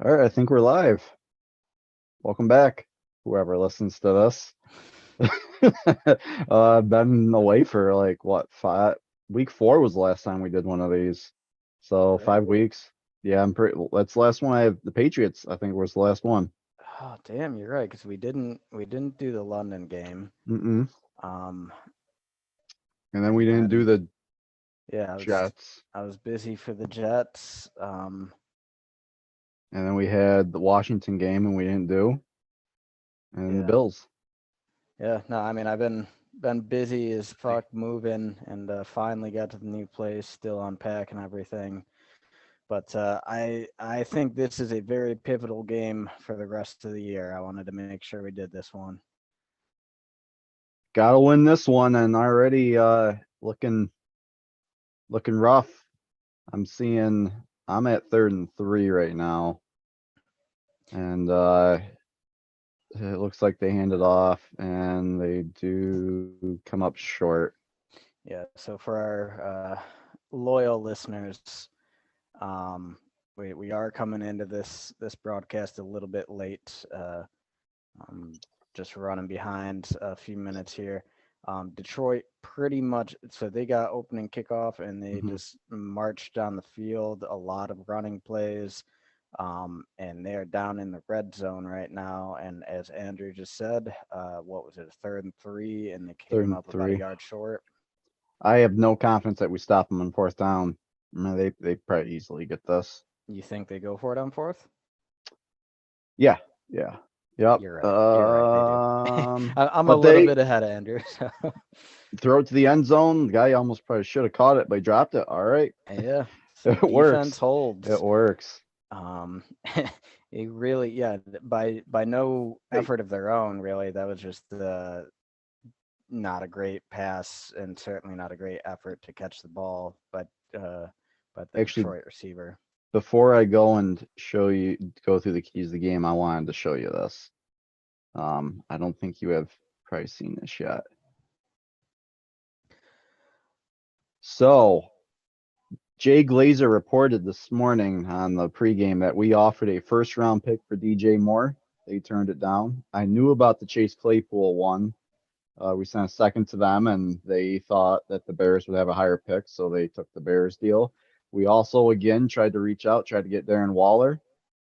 All right, I think we're live. Welcome back, whoever listens to this. I've been away for like what, week 4 was the last time we did one of these. So Really? 5 weeks. Yeah, that's the last one I have. The Patriots, I think, was the last one. Oh, damn, you're right, because we didn't do the London game. Mm-mm. Um, And then we and didn't do then the yeah, Jets. I was busy for the Jets. And then we had the Washington game and we didn't do. And the Yeah, Bills. yeah. No, I mean I've been busy as fuck moving, and finally got to the new place, still unpacking everything. But I think this is a very pivotal game for the rest of the year. I wanted to make sure we did this one. Gotta win this one and already looking rough. I'm at 3rd and 3 right now. And it looks like they hand it off and they do come up short. Yeah. So for our loyal listeners, Um, we are coming into this broadcast a little bit late. I'm just running behind a few minutes here. Detroit pretty much, so they got opening kickoff and they Mhm. just marched down the field, a lot of running plays. And they're down in the red zone right now. And as Andrew just said, what was it, 3rd and 3, and they Third came and up about a three. yard short. I have no confidence that we stop them on 4th down. I mean, they probably easily get this. You think they go for it on fourth? Yeah, yeah, yep. You're right. You're right. They do. I'm a But little they bit ahead of Andrew. So. throw it to the end zone. The guy almost probably should have caught it, but he dropped it. All right, Yeah. So it defense works. It holds. works. Um, it really, yeah. By no Hey, effort of their own, really. That was just not a great pass, and certainly not a great effort to catch the ball. But by the actually, Detroit receiver. before I go and go through the keys of the game, I wanted to show you this. I don't think you have probably seen this yet. So, Jay Glazer reported this morning on the pregame that we offered a 1st round pick for DJ Moore. They turned it down. I knew about the Chase Claypool one. We sent a second to them, and they thought that the Bears would have a higher pick, so they took the Bears deal. We also, again, tried to reach out, tried to get Darren Waller,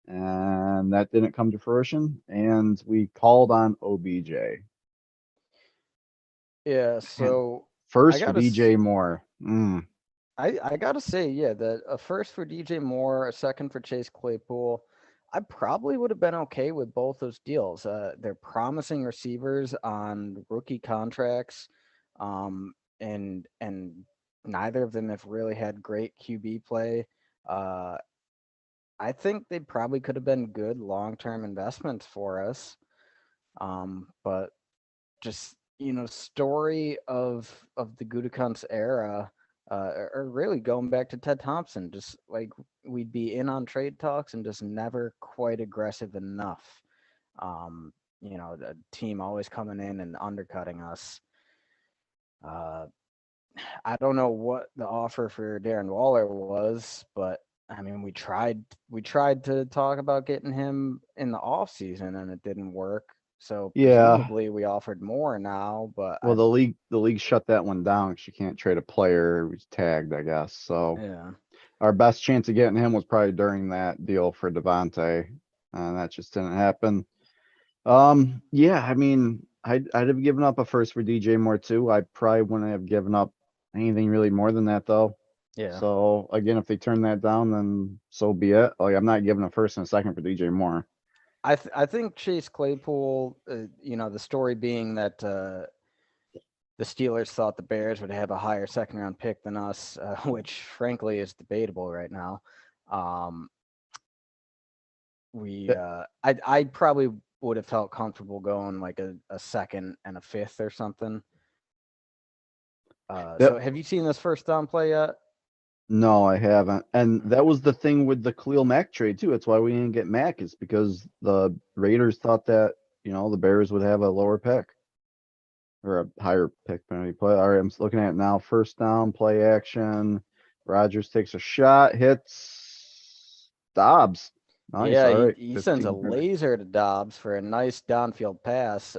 and that didn't come to fruition. And we called on OBJ. Yeah. And So I first for gotta s- DJ Moore. I gotta say, yeah, that a first for DJ Moore, a second for Chase Claypool. I probably would have been okay with both those deals. They're promising receivers on rookie contracts, and neither of them have really had great QB play. Uh, I think they probably could have been good long term investments for us. But just story of the Gutekunst era, or really going back to Ted Thompson, just like we'd be in on trade talks and just never quite aggressive enough. The team always coming in and undercutting us. Uh, I don't know what the offer for Darren Waller was, but I mean, we tried to talk about getting him in the off season, and it didn't work. So Yeah. presumably we offered more now, but Well, the league shut that one down because you can't trade a player who's tagged, I guess. So yeah. our best chance of getting him was probably during that deal for Devontae, and that just didn't happen. Yeah, I mean, I'd have given up a first for DJ Moore too. I probably wouldn't have given up anything really more than that though. Yeah. So again, if they turn that down, then so be it. Like I'm not giving a first and a second for DJ Moore. I think Chase Claypool, the story being that the Steelers thought the Bears would have a higher second round pick than us, which frankly is debatable right now. Um, we That- I probably would have felt comfortable going like a second and a fifth or something. that So have you seen this first down play yet? No, I haven't. And that was the thing with the Khalil Mack trade too. That's why we didn't get Mack is because the Raiders thought that, the Bears would have a lower pick or a higher pick penalty play. All right, I'm looking at it now. 1st down, play action. Rogers takes a shot, hits Dobbs. Nice. Yeah, All right. he sends a 15 yards. laser to Dobbs for a nice downfield pass.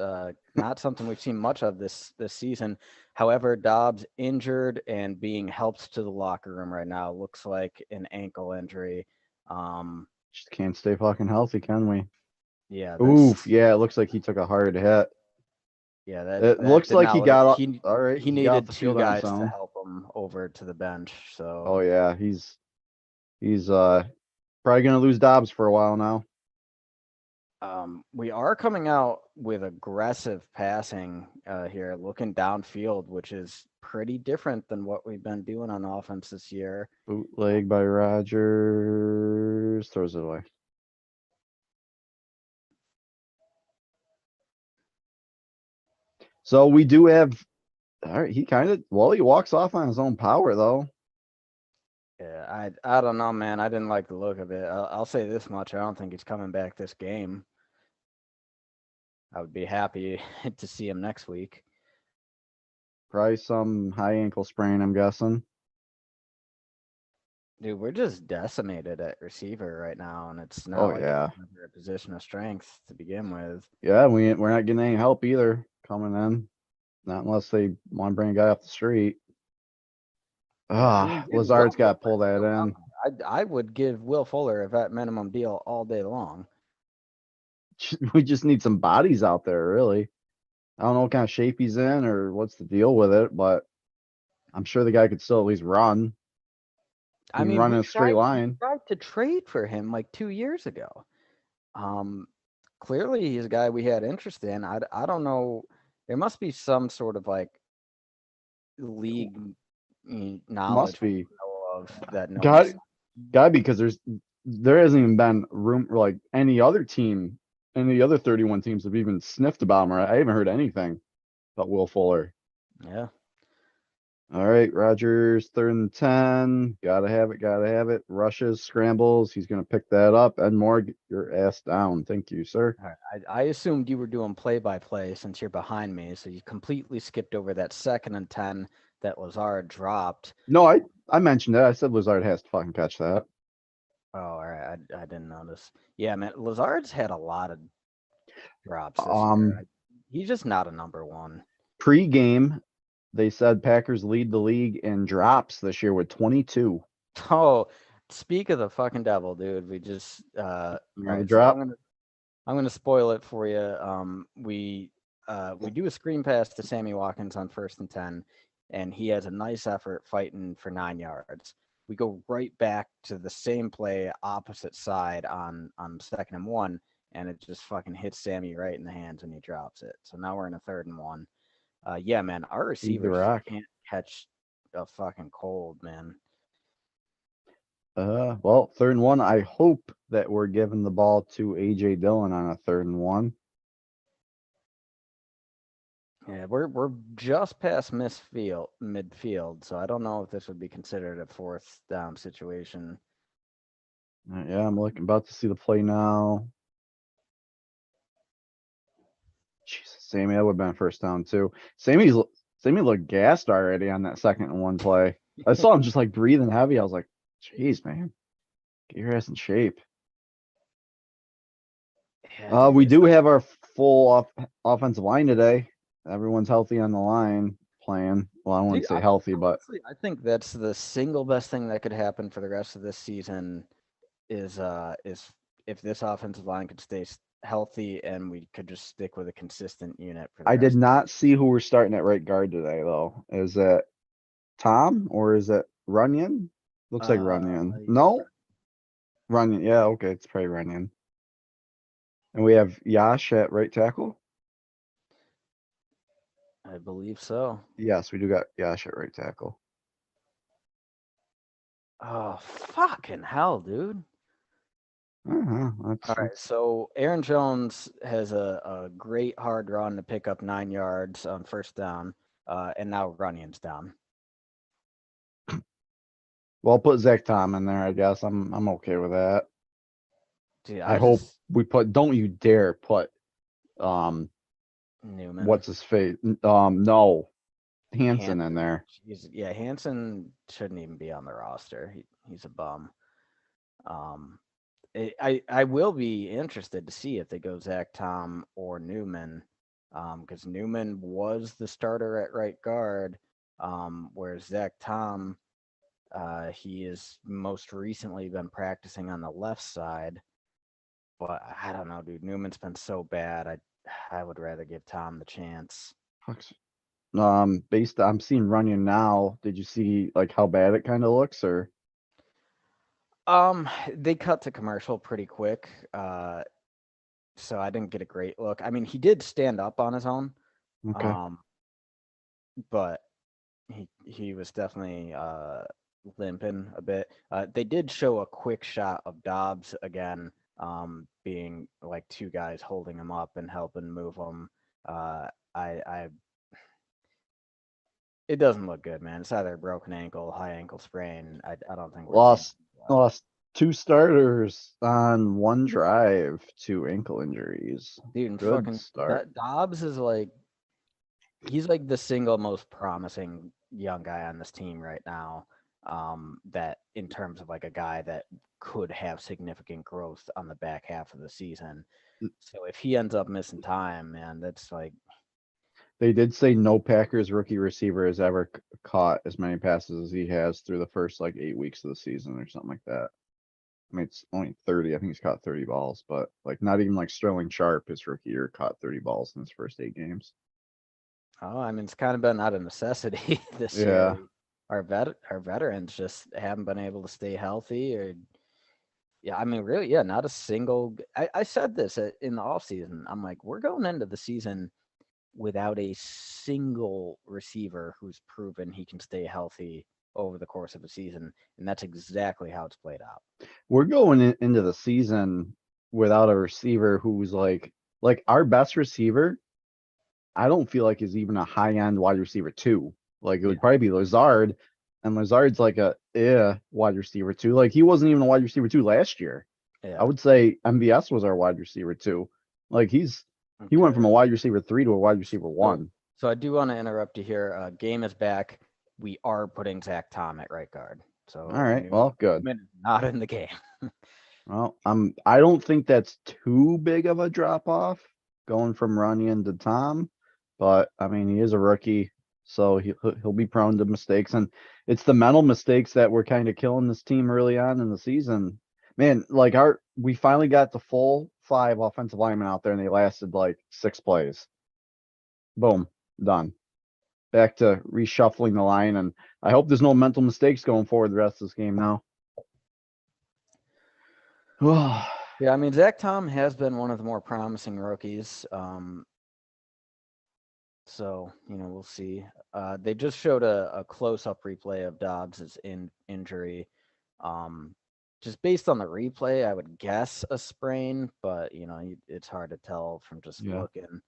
Not something we've seen much of this season. However, Dobbs injured and being helped to the locker room right now. Looks like an ankle injury. Just can't stay fucking healthy, can we? Yeah, Oof. that's Yeah, it looks like he took a hard hit. yeah, It that looks did like not he look. got up. He All right. he He got off needed the two field on his guys to own. help him over to the bench. Oh, So yeah. He's probably going to lose Dobbs for a while now. we are coming out with aggressive passing here, looking downfield, which is pretty different than what we've been doing on offense this year. Bootleg by Rodgers. Throws it away. So we do have. All right. He walks off on his own power, though. Yeah, I don't know, man. I didn't like the look of it. I'll say this much: I don't think he's coming back this game. I would be happy to see him next week. Probably some high ankle sprain, I'm guessing. Dude, we're just decimated at receiver right now, and it's not Oh, like yeah. we're a position of strength to begin with. Yeah, we're not getting any help either coming in. Not unless they want to bring a guy off the street. Yeah, I mean, dude, Lazard's got to pull that in. I would give Will Fuller a vet minimum deal all day long. We just need some bodies out there, really. I don't know what kind of shape he's in or what's the deal with it, but I'm sure the guy could still at least run. He I can mean, run in a straight we line. tried to trade for him like 2 years ago. Clearly he's a guy we had interest in. I don't know. There must be some sort of like league Must knowledge we be. don't know of that no Got one's. got because there hasn't even been room like any other team, any other 31 teams have even sniffed about him. I haven't heard anything about Will Fuller. Yeah. All right, Rogers, 3rd and 10. Gotta have it, gotta have it. Rushes, scrambles. He's gonna pick that up. And more, get your ass down. Thank you, sir. All right. I assumed you were doing play by play since you're behind me, so you completely skipped over that 2nd and 10 that Lazard dropped. No, I mentioned it. I said Lazard has to fucking catch that. Oh, all right. I didn't notice. Yeah, man. Lazard's had a lot of drops this year. He's just not a number one. Pre-game, they said Packers lead the league in drops this year with 22. Oh, speak of the fucking devil, dude. We just Another right. So drop. I'm gonna spoil it for you. We do a screen pass to Sammy Watkins on 1st and 10, and he has a nice effort fighting for 9 yards. We go right back to the same play, opposite side on 2nd and 1, and it just fucking hits Sammy right in the hands and he drops it. So now we're in a 3rd and 1. Yeah, man, our Feed the receivers rock. can't catch a fucking cold, man. Well, 3rd and 1. I hope that we're giving the ball to AJ Dillon on a 3rd and 1. Yeah, we're just past midfield, so I don't know if this would be considered a 4th down situation. Yeah, I'm about to see the play now. Jesus, Sammy, that would have been a 1st down too. Sammy looked gassed already on that 2nd and 1 play. I saw him just like breathing heavy. I was like, "Jeez, man, get your ass in shape." Yeah, We do have our full offensive line today. Everyone's healthy on the line playing. Well, I wouldn't say healthy, but honestly, I think that's the single best thing that could happen for the rest of this season is if this offensive line could stay healthy and we could just stick with a consistent unit for the I did rest. not see who we're starting at right guard today, though. Is it Tom or is it Runyon? Looks like Runyon. No, Runyon. Yeah, okay, it's probably Runyon. And we have Yash at right tackle. I believe so. Yes, we do got Yash at right tackle. Oh, fucking hell, dude. All right, so Aaron Jones has a great hard run to pick up 9 yards on 1st down, and now Runyon's down. Well, I'll put Zach Tom in there, I guess. I'm okay with that. Dude, I hope we put. Don't you dare put Newman. What's his face? No, Hanson in there. Hanson shouldn't even be on the roster. He's a bum. I will be interested to see if they go Zach Tom or Newman, because Newman was the starter at right guard, whereas Zach Tom, he has most recently been practicing on the left side. But I don't know, dude. Newman's been so bad. I would rather give Tom the chance. Fucks. I'm seeing Runyon now. Did you see like how bad it kind of looks, or They cut to commercial pretty quick, so I didn't get a great look. I mean, he did stand up on his own, okay? but he was definitely limping a bit. They did show a quick shot of Dobbs again, being like two guys holding him up and helping move him. I It doesn't look good, man. It's either a broken ankle, high ankle sprain. I don't think we're seeing Lost that. lost two starters on one drive to ankle injuries. Dude, and Good fucking start. Dobbs is like he's like the single most promising young guy on this team right now. That in terms of like a guy that could have significant growth on the back half of the season. So if he ends up missing time, man, that's like They did say no Packers rookie receiver has ever caught as many passes as he has through the first like 8 weeks of the season or something like that. I mean, it's only 30. I think he's caught 30 balls, but like not even like Sterling Sharp, his rookie year, caught 30 balls in his first 8 games. oh, I mean, it's kind of been out of necessity this Yeah. year. Our veterans just haven't been able to stay healthy or yeah, I mean, really, yeah, not a single. I said this in the off season. I'm like, we're going into the season without a single receiver who's proven he can stay healthy over the course of a season, and that's exactly how it's played out. We're going into the season without a receiver who's like our best receiver. I don't feel like is even a high end wide receiver two. Like it Yeah, would probably be Lazard, and Lazard's like a wide receiver two. Like he wasn't even a wide receiver two last year. I yeah. would say MVS was our wide receiver two. Like he went from Okay. a wide receiver three to a wide receiver So, one. so I do want to interrupt you here. Game is back. We are putting Zach Tom at right guard. All So right, well, good. Newman is not in the game. Well, I don't think that's too big of a drop off going from Runyon to Tom, but I mean he is a rookie, so he'll be prone to mistakes, and it's the mental mistakes that were kind of killing this team early on in the season. Man, like we finally got the full five offensive linemen out there, and they lasted like 6 plays. Boom, done. Back to reshuffling the line, and I hope there's no mental mistakes going forward the rest of this game now. Yeah, I mean, Zach Tom has been one of the more promising rookies. So, we'll see. They just showed a close-up replay of Dobbs' injury. Just based on the replay, I would guess a sprain, but it's hard to tell from just Yeah. looking.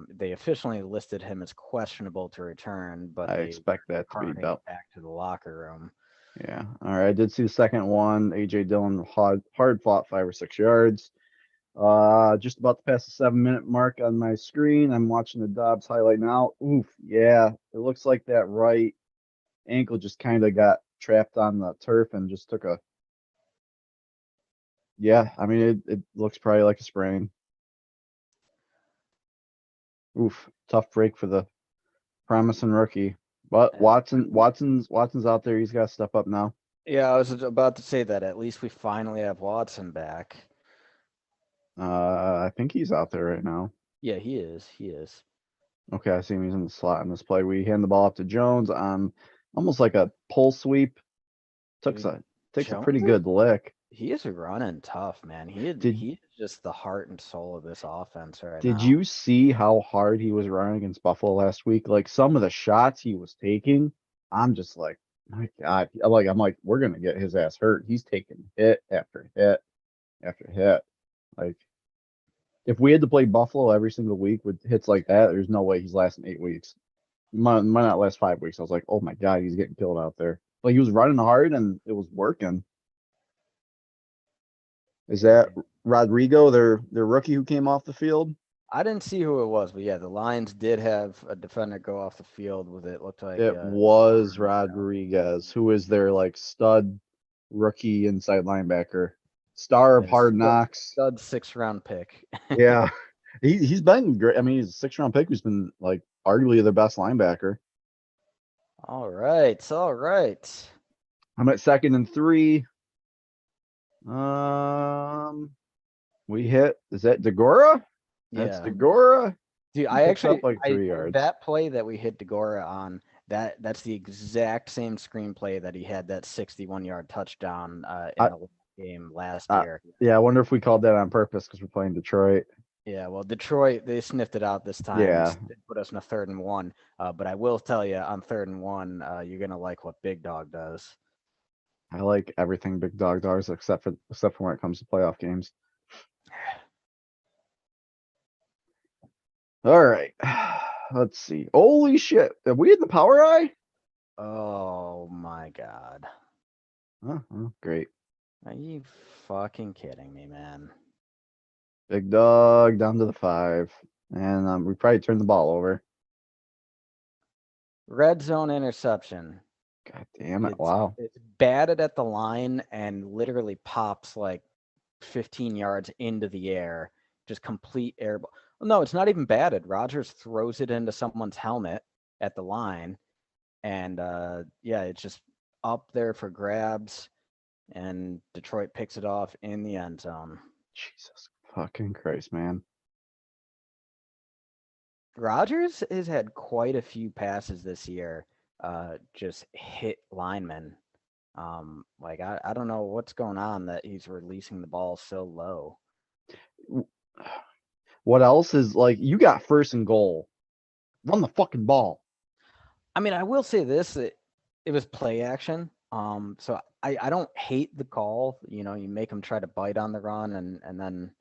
They officially listed him as questionable to return, but I they expect that to be carting dealt. back to the locker room. Yeah. All right. I did see the second one. AJ Dillon hard fought 5 or 6 yards. Just about to pass the 7 minute mark on my screen. I'm watching the Dobbs highlight now. Oof. Yeah. It looks like that right ankle just kind of got trapped on the turf and just took a. Yeah. I mean, it looks probably like a sprain. Oof. Tough break for the promising rookie. But Yeah. Watson's out there. He's got to step up now. Yeah, I was about to say that. At least we finally have Watson back. I think he's out there right now. Yeah, he is. He is. Okay, I see him. He's in the slot in this play. We hand the ball off to Jones on almost like a pull sweep. Takes Dude, a pretty Jones is good lick. he is running tough, man. Did He is just the heart and soul of this offense right did now. you see how hard he was running against Buffalo last week? Like some of the shots he was taking, I'm just like, my God. I'm like, we're gonna get his ass hurt. He's taking hit after hit after hit. Like if we had to play Buffalo every single week with hits like that, there's no way he's lasting 8 weeks. Might not last 5 weeks. I was like, oh my God, he's getting killed out there. Like he was running hard and it was working. Is that Rodrigo, their rookie who came off the field? I didn't see who it was, but yeah, the Lions did have a defender go off the field with it. Looked like It was Rodriguez, who is their like stud rookie inside linebacker. Star of Yeah, Hard Knocks. stud 6th-round pick. Yeah. He's been great. I mean, he's a 6th round pick who's been like arguably their best linebacker. All right. All right. I'm at 2nd and 3. We hit, is that Degora? That's Yeah. Degora. Dude, He picks up like 3 yards. that play that we hit Degora on, that's the exact same screenplay that he had that 61-yard touchdown in I- the game last Uh, year. yeah, I wonder if we called that on purpose because we're playing Detroit. Yeah, well, Detroit, they sniffed it out this time. Yeah. They put us in a 3rd and 1. But I will tell you, on 3rd and 1, you're gonna like what Big Dog does. I like everything Big Dog does except for when it comes to playoff games. All right. Let's see. Holy shit. Are we in the power eye? Oh my God. Oh, great. Are you fucking kidding me, man? Big Dog down to the 5. And we probably turned the ball over. Red zone interception. God damn it. Wow. It's batted at the line and literally pops like 15 yards into the air. Just complete air ball. No, it's not even batted. Rodgers throws it into someone's helmet at the line. And yeah, it's just up there for grabs. And Detroit picks it off in the end zone. Jesus fucking Christ, man. Rodgers has had quite a few passes this year, just hit linemen. Like I don't know what's going on that he's releasing the ball so low. What else is like you got 1st and goal. Run the fucking ball. I mean, I will say this, it was play action. So I don't hate the call. You know, you make him try to bite on the run and then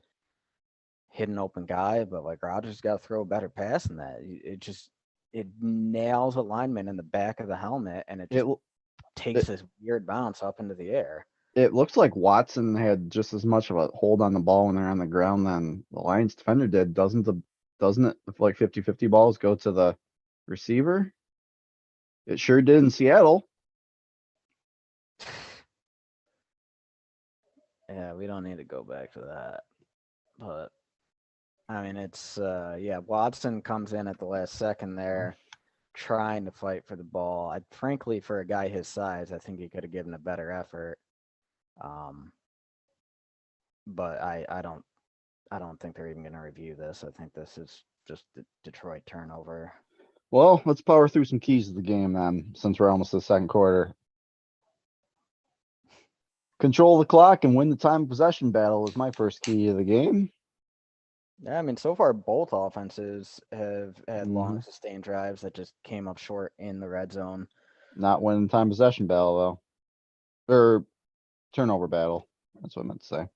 hit an open guy, but like Rodgers got to throw a better pass than that. It nails a lineman in the back of the helmet and it just takes this weird bounce up into the air. It looks like Watson had just as much of a hold on the ball when they're on the ground than the Lions defender did. Doesn't it, if like 50-50 balls go to the receiver? It sure did in Seattle. Yeah, we don't need to go back to that. But I mean, it's yeah, Watson comes in at the last second there trying to fight for the ball. Frankly, for a guy his size, I think he could have given a better effort. But I don't think they're even going to review this. I think this is just the Detroit turnover. Well, let's power through some keys of the game then, since we're almost to the 2nd quarter. Control the clock and win the time possession battle is my first key of the game. Yeah, I mean, so far both offenses have had long sustained drives that just came up short in the red zone. Not winning time possession battle though, or turnover battle. That's what I meant to say.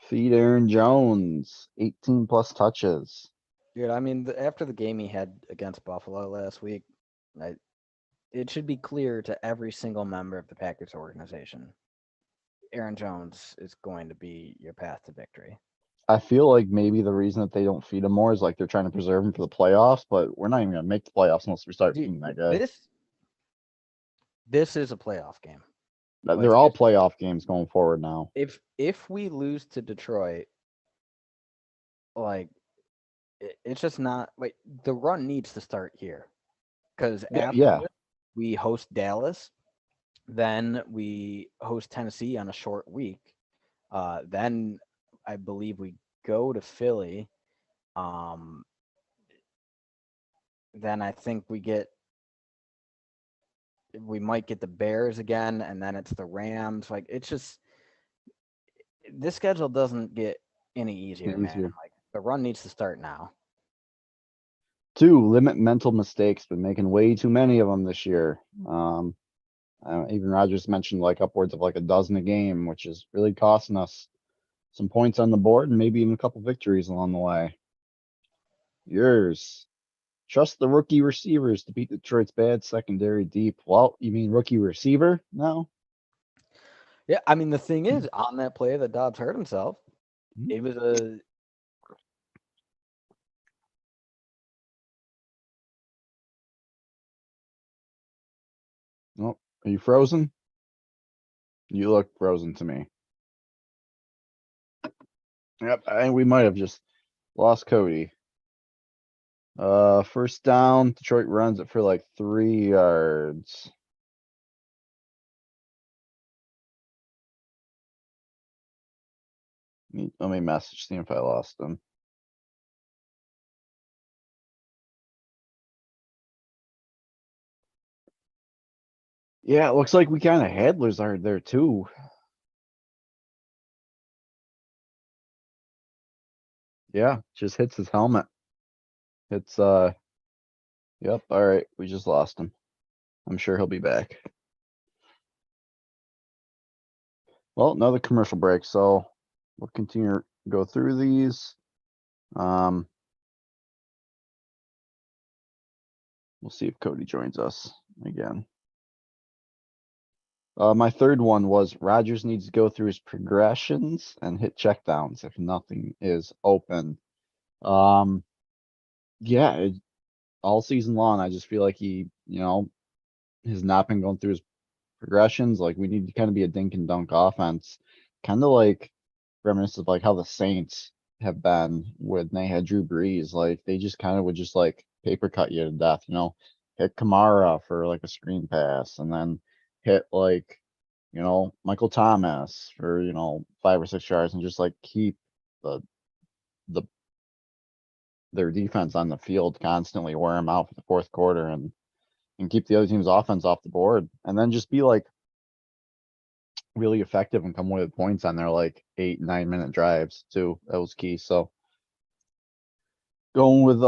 Feed Aaron Jones, 18+ touches. Dude, I mean, after the game he had against Buffalo last week, it should be clear to every single member of the Packers organization, Aaron Jones is going to be your path to victory. I feel like maybe the reason that they don't feed him more is like they're trying to preserve him for the playoffs, but we're not even going to make the playoffs unless we start feeding that guy. This is a playoff game. They're all playoff games going forward now. If we lose to Detroit, like it's just not like the run needs to start here, because after we host Dallas, then we host Tennessee on a short week. Then I believe we go to Philly. Then I think we might get the Bears again, and then it's the Rams. Like it's just this schedule doesn't get any easier, man. Like the run needs to start now. 2, limit mental mistakes. Been making way too many of them this year. Even Rodgers mentioned like upwards of like a dozen a game, which is really costing us some points on the board and maybe even a couple victories along the way. Yours. Trust the rookie receivers to beat Detroit's bad secondary deep. Well, you mean rookie receiver now? Yeah, I mean the thing is, on that play that Dobbs hurt himself, it was a Oh, are you frozen? You look frozen to me. Yep, and we might have just lost Cody. First down, Detroit runs it for like 3 yards. Let me message, see if I lost him. Yeah, it looks like we kind of had Lazard there too. Yeah, just hits his helmet. It's yep, all right, we just lost him. I'm sure he'll be back. Well, another commercial break, so we'll continue to go through these. We'll see if Cody joins us again. My third one was Rodgers needs to go through his progressions and hit checkdowns if nothing is open. Yeah, all season long, I just feel like he, has not been going through his progressions. Like we need to kind of be a dink and dunk offense, kind of like reminiscent of like how the Saints have been when they had Drew Brees. Like they just kind of would just like paper cut you to death, hit Kamara for like a screen pass and then hit like, Michael Thomas for, 5 or 6 yards and just like keep the the their defense on the field constantly, wear them out for the fourth quarter and keep the other team's offense off the board. And then just be like really effective and come away with points on their like 8, 9 minute drives too. That was key. So going with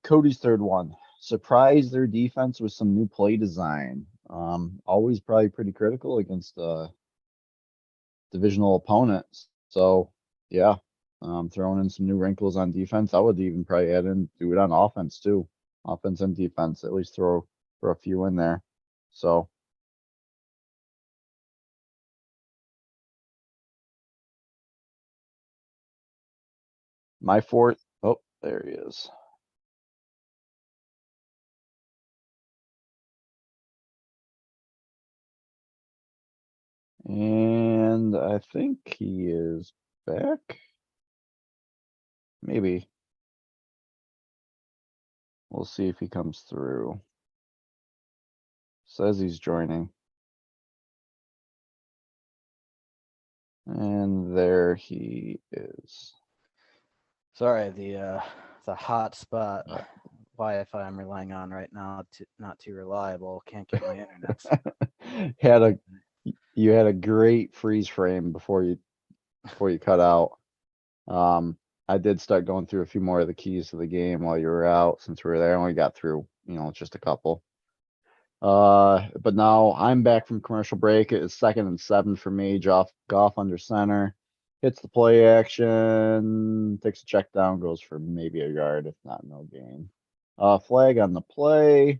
Cody's third one. Surprise their defense with some new play design. Always probably pretty critical against divisional opponents. So yeah, throwing in some new wrinkles on defense. I would even probably add in do it on offense too. Offense and defense. At least throw a few in there. So my fourth, oh, there he is. And I think he is back. Maybe. We'll see if he comes through. Says he's joining. And there he is. Sorry, the hotspot Wi-Fi I'm relying on right now not too reliable. Can't get my internet. You had a great freeze frame before you cut out. I did start going through a few more of the keys to the game while you were out since we were there. I only got through, just a couple. But now I'm back from commercial break. It is 2nd and 7 for me. Goff under center. Hits the play action. Takes a check down. Goes for maybe a yard, if not no gain. Flag on the play.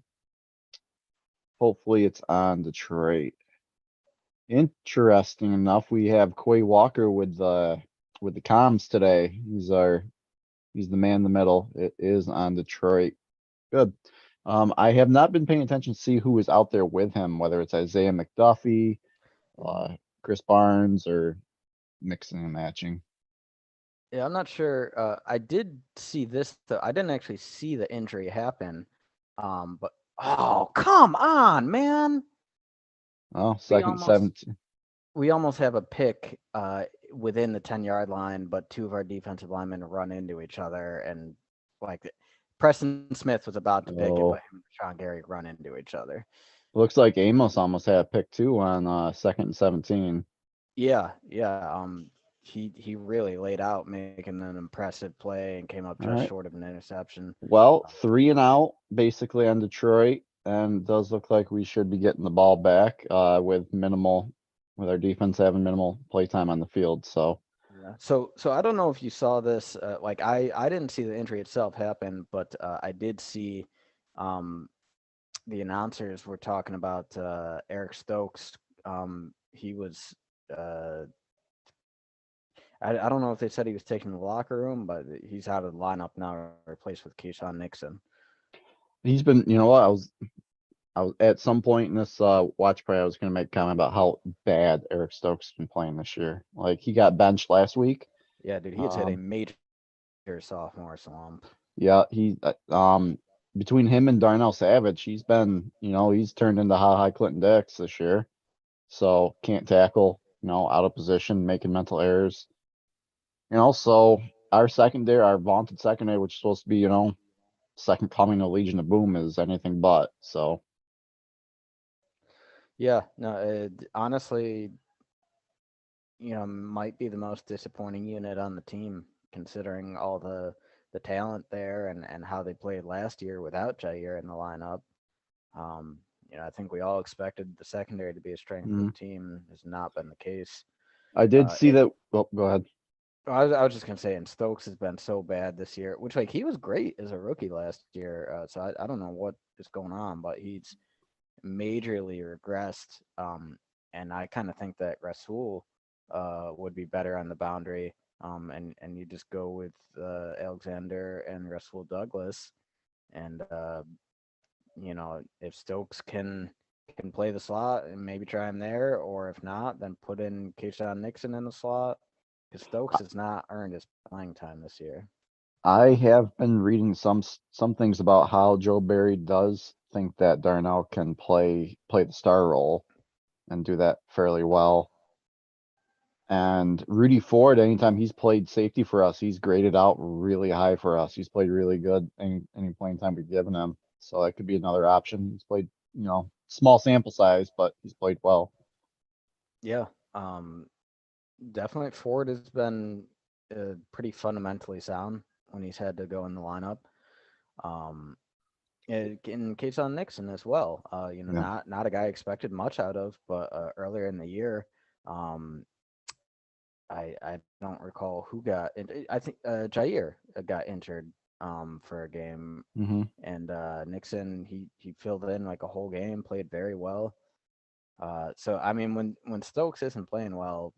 Hopefully it's on Detroit. Interesting enough, we have Quay Walker with the comms today. He's the man in the middle. It is on Detroit. Good. I have not been paying attention to see who is out there with him, whether it's Isaiah McDuffie, Chris Barnes, or mixing and matching. Yeah, I'm not sure. I did see this though. I didn't actually see the injury happen. But oh, come on, man. Oh, 2nd 17. We almost have a pick within the 10-yard line, but two of our defensive linemen run into each other, and like Preston Smith was about to pick it, but him and Sean Gary run into each other. Looks like Amos almost had a pick too on 2nd and 17. Yeah. He really laid out, making an impressive play and came up just short of an interception. Well, 3 and out basically on Detroit, and it does look like we should be getting the ball back with our defense having minimal play time on the field. So yeah. So I don't know if you saw this. Like I didn't see the injury itself happen, but I did see the announcers were talking about Eric Stokes. He was I don't know if they said he was taking the locker room, but he's out of the lineup now, replaced with Keyshawn Nixon. he's been, what, I was at some point in this watch party, I was going to make a comment about how bad Eric Stokes has been playing this year. Like he got benched last week, Yeah, dude, he has hit a Um, major sophomore slump. yeah, he between him and Darnell Savage, he's been, he's turned into high Clinton Dix this year. So can't tackle, out of position, making mental errors. So our secondary, our vaunted secondary, which is supposed to be, second coming of Legion of Boom, is anything but. So Yeah, no, honestly, might be the most disappointing unit on the team, considering all the talent there and how they played last year without Jair in the lineup. Um, I think we all expected the secondary to be a strength of mhm. the team. Has not been the case. I did see It, that. Oh, go ahead. I was just gonna say, and Stokes has been so bad this year, which like he was great as a rookie last year. So I don't know what is going on, but he's majorly regressed. And I kind of think that Rasul would be better on the boundary. And you just go with Alexander and Rasul Douglas, and if Stokes can play the slot and maybe try him there, or if not, then put in Keyshawn Nixon in the slot because Stokes has not earned his playing time this year. I have been reading some things about how Joe Barry does think that Darnell can play the star role and do that fairly well. And Rudy Ford, anytime he's played safety for us, he's graded out really high for us. He's played really good any playing time we've given him. So that could be another option. He's played, small sample size, but he's played well. Yeah, definitely Ford has been pretty fundamentally sound when he's had to go in the lineup. Um, in Keyshawn Nixon as well. Yeah. Not a guy I expected much out of, but earlier in the year, um, I don't recall who got. I think Jair got injured for a game, hmm and Nixon he filled in like a whole game, played very well. So I mean, when Stokes isn't playing well,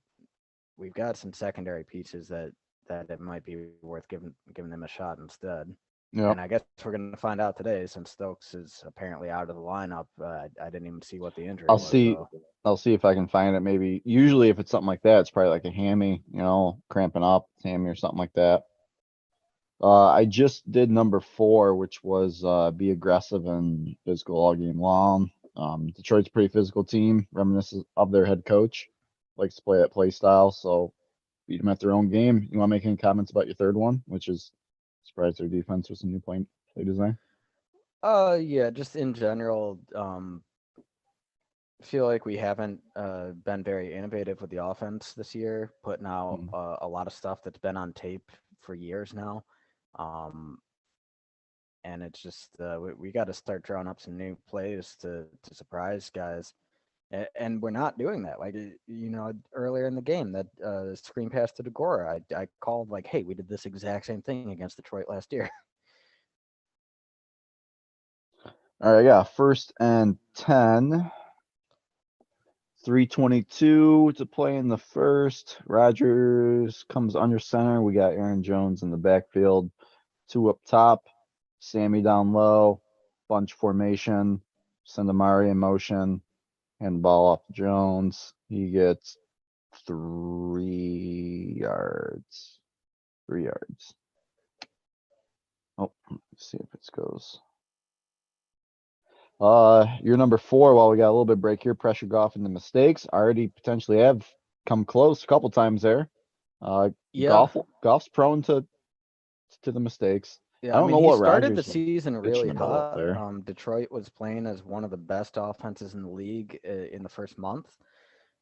we've got some secondary pieces that it might be worth giving them a shot instead. Yep. And I guess we're going to find out today since Stokes is apparently out of the lineup. I didn't even see what the injury I'll was, see. though. I'll see if I can find it. Maybe usually if it's something like that, it's probably like a hammy, cramping up, hammy or something like that. I just did number 4, which was be aggressive and physical all game long. Detroit's a pretty physical team, reminiscent of their head coach. Likes to play that play style, so beat them at their own game. You want to make any comments about your third one, which is surprise their defense with some new play design? Yeah, just in general, feel like we haven't been very innovative with the offense this year, putting out Mm. a lot of stuff that's been on tape for years now. Um, and it's just we got to start drawing up some new plays to surprise guys. And we're not doing that. Like earlier in the game, that screen pass to Degora, I called like, "Hey, we did this exact same thing against Detroit last year." All right, yeah, 1st and 10. 3:22 to play in the first. Rogers comes under center. We got Aaron Jones in the backfield, 2 up top, Sammy down low, bunch formation, send Amari in motion, hand the ball off to Jones. He gets 3 yards. 3 yards. Oh, let's see if it goes. You're number 4. While we got a little bit of break here, pressure Goff into mistakes. Already potentially have come close a couple times there. Uh, Yeah, Goff's prone to the mistakes. I yeah. I don't mean, know he what started the Rodgers was season bitching really about hot. there. Detroit was playing as one of the best offenses in the league in the first month.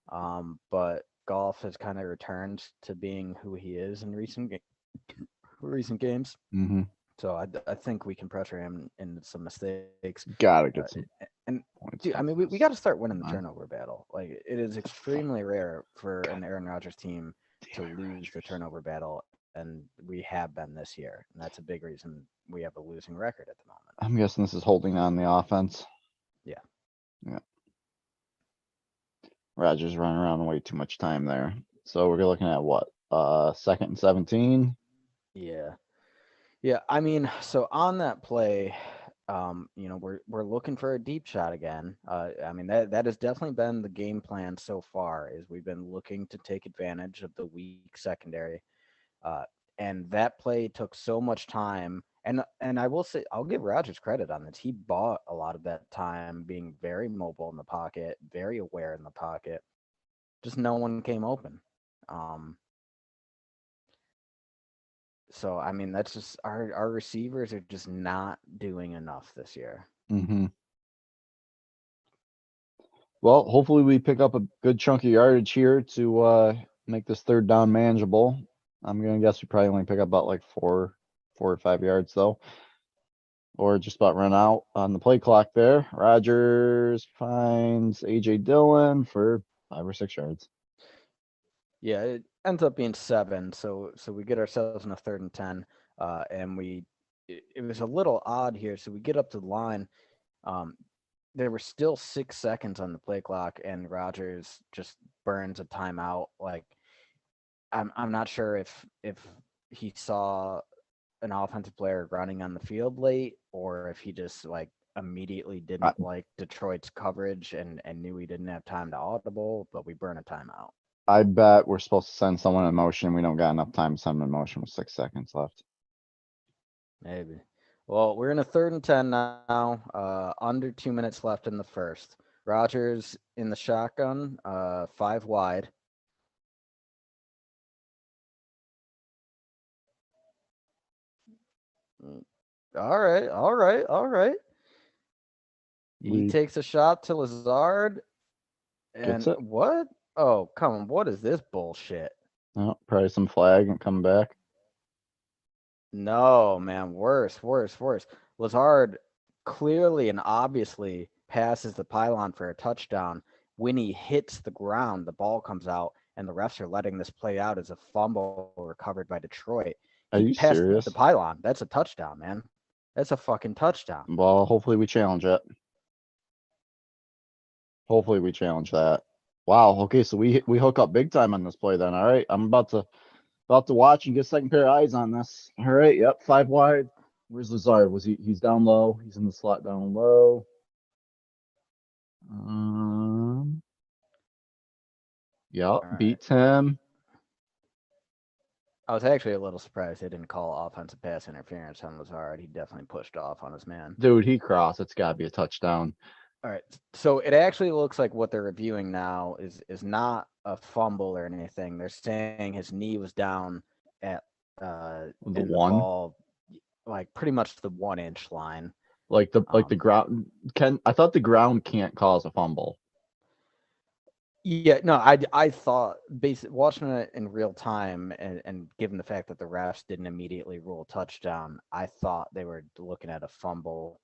But Golf has kind of returned to being who he is in recent games. Mm-hmm. So I think we can pressure him into some mistakes. Gotta Uh, get some and points dude, I off mean, we this. got to start winning the Come on. turnover battle. Like it is Fuck. extremely rare for an Aaron Rodgers team to Damn it, lose the Rodgers. turnover battle, and we have been this year, and that's a big reason we have a losing record at the moment. I'm guessing this is holding on the offense. Yeah, Yeah. Rodgers running around way too much time there. So we're looking at what? 2nd and 17. yeah, yeah. I mean, so on that play, we're looking for a deep shot again. I mean that has definitely been the game plan so far. Is we've been looking to take advantage of the weak secondary. And that play took so much time. And I will say, I'll give Rodgers credit on this. He bought a lot of that time, being very mobile in the pocket, very aware in the pocket. Just no one came open. So I mean, that's just our receivers are just not doing enough this year. Mm-hmm. Well, hopefully we pick up a good chunk of yardage here to make this third down manageable. I'm gonna guess we probably only pick up about like 4 or 5 yards though. Or just about run out on the play clock there. Rodgers finds AJ Dillon for 5 or 6 yards. Yeah, it ends up being 7, so we get ourselves in a 3rd and 10, and it was a little odd here. So we get up to the line. There were still 6 seconds on the play clock, and Rodgers just burns a timeout. Like I'm not sure if he saw an offensive player running on the field late, or if he just like immediately I, didn't like Detroit's coverage and knew he didn't have time to audible, but we burn a timeout. I bet we're supposed to send someone in motion. We don't got enough time to send them in motion with 6 seconds left. Maybe. Well, we're in a 3rd and 10 now. Under 2 minutes left in the first. Rodgers in the shotgun, 5 wide. All right, all right, all right. He We takes a shot to Lazard, gets and it. what? Oh, come on! What is this bullshit? Oh, probably some flag and come back. No, man, worse, worse, worse. Lazard clearly and obviously passes the pylon for a touchdown. When he hits the ground, the ball comes out, and the refs are letting this play out as a fumble recovered by Detroit. Are He you passed the serious? pylon. That's a touchdown, man. That's a fucking touchdown. Well, hopefully we challenge it. Hopefully we challenge that. Wow. Okay, so we hook up big time on this play then. All right, I'm about to watch and get a second pair of eyes on this. All right. Yep. 5 wide. Where's Lazard? He's down low. He's in the slot down low. Yep. All right. Beats him. I was actually a little surprised they didn't call offensive pass interference on Lazard. He definitely pushed off on his man. Dude, he crossed. It's gotta be a touchdown. All right. So it actually looks like what they're reviewing now is not a fumble or anything. They're saying his knee was down at The in the one. ball, like pretty much the 1 inch line. Like the ground I thought the ground can't cause a fumble. Yeah, no, I thought watching it in real time and given the fact that the refs didn't immediately rule a touchdown, I thought they were looking at a fumble.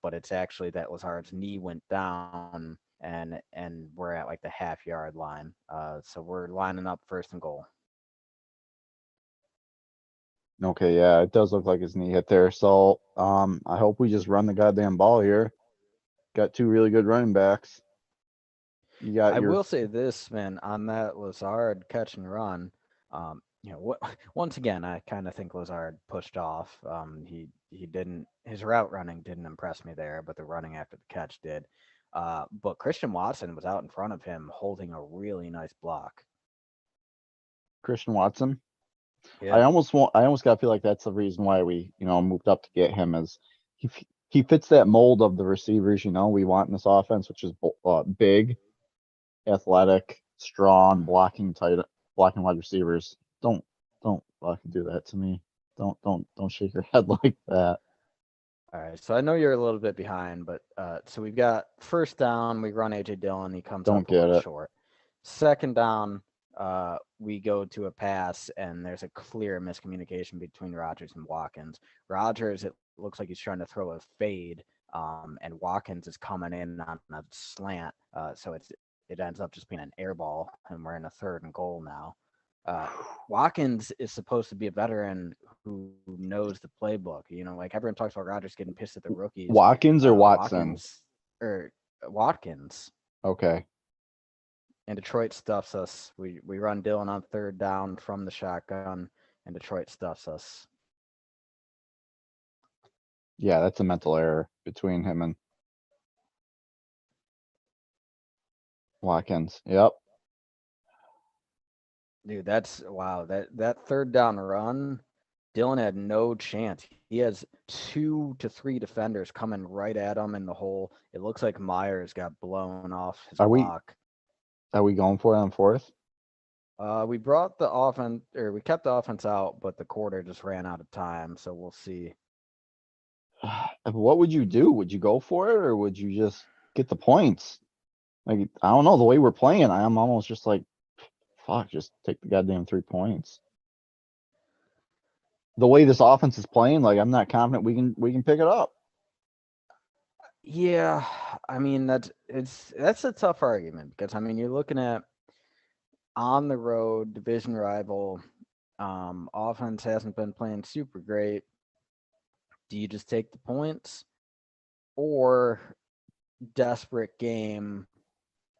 But it's actually that Lazard's knee went down and we're at like the half-yard line. So we're lining up 1st and goal. Okay, yeah, it does look like his knee hit there. So I hope we just run the goddamn ball here. Got 2 really good running backs. You got I your will say this, man, on that Lazard catch and run. What? Once again, I kind of think Lazard pushed off. He didn't. His route running didn't impress me there, but the running after the catch did. But Christian Watson was out in front of him holding a really nice block. Christian Watson. Yeah. I almost gotta feel like that's the reason why we, moved up to get him is he fits that mold of the receivers, we want in this offense, which is big, athletic, strong, blocking wide receivers. Don't fucking do that to me. Don't shake your head like that. All right, so I know you're a little bit behind, but so we've got 1st down. We run AJ Dillon. He comes Don't up a get little it. short. 2nd down, we go to a pass, and there's a clear miscommunication between Rodgers and Watkins. Rodgers, it looks like he's trying to throw a fade, and Watkins is coming in on a slant. So it ends up just being an air ball, and we're in a 3rd and goal now. Watkins is supposed to be a veteran who knows the playbook. Like everyone talks about Rodgers getting pissed at the rookies. Watkins or Watson? Watkins. Okay. And Detroit stuffs us. We run Dillon on 3rd down from the shotgun, and Detroit stuffs us. Yeah, that's a mental error between him and Watkins. Yep. Dude, that's wow. That third down run, Dylan had no chance. He has 2 to 3 defenders coming right at him in the hole. It looks like Myers got blown off his Are we block. going for it on fourth? We brought the offense, or we kept the offense out, but the quarter just ran out of time, so we'll see. What would you do? Would you go for it or would you just get the points? Like, I don't know. The way we're playing, I'm almost just like, fuck, just take the goddamn 3 points. The way this offense is playing, like, I'm not confident we can pick it up. Yeah, I mean that's a tough argument because I mean you're looking at on the road division rival. Offense hasn't been playing super great. Do you just take the points, or desperate game,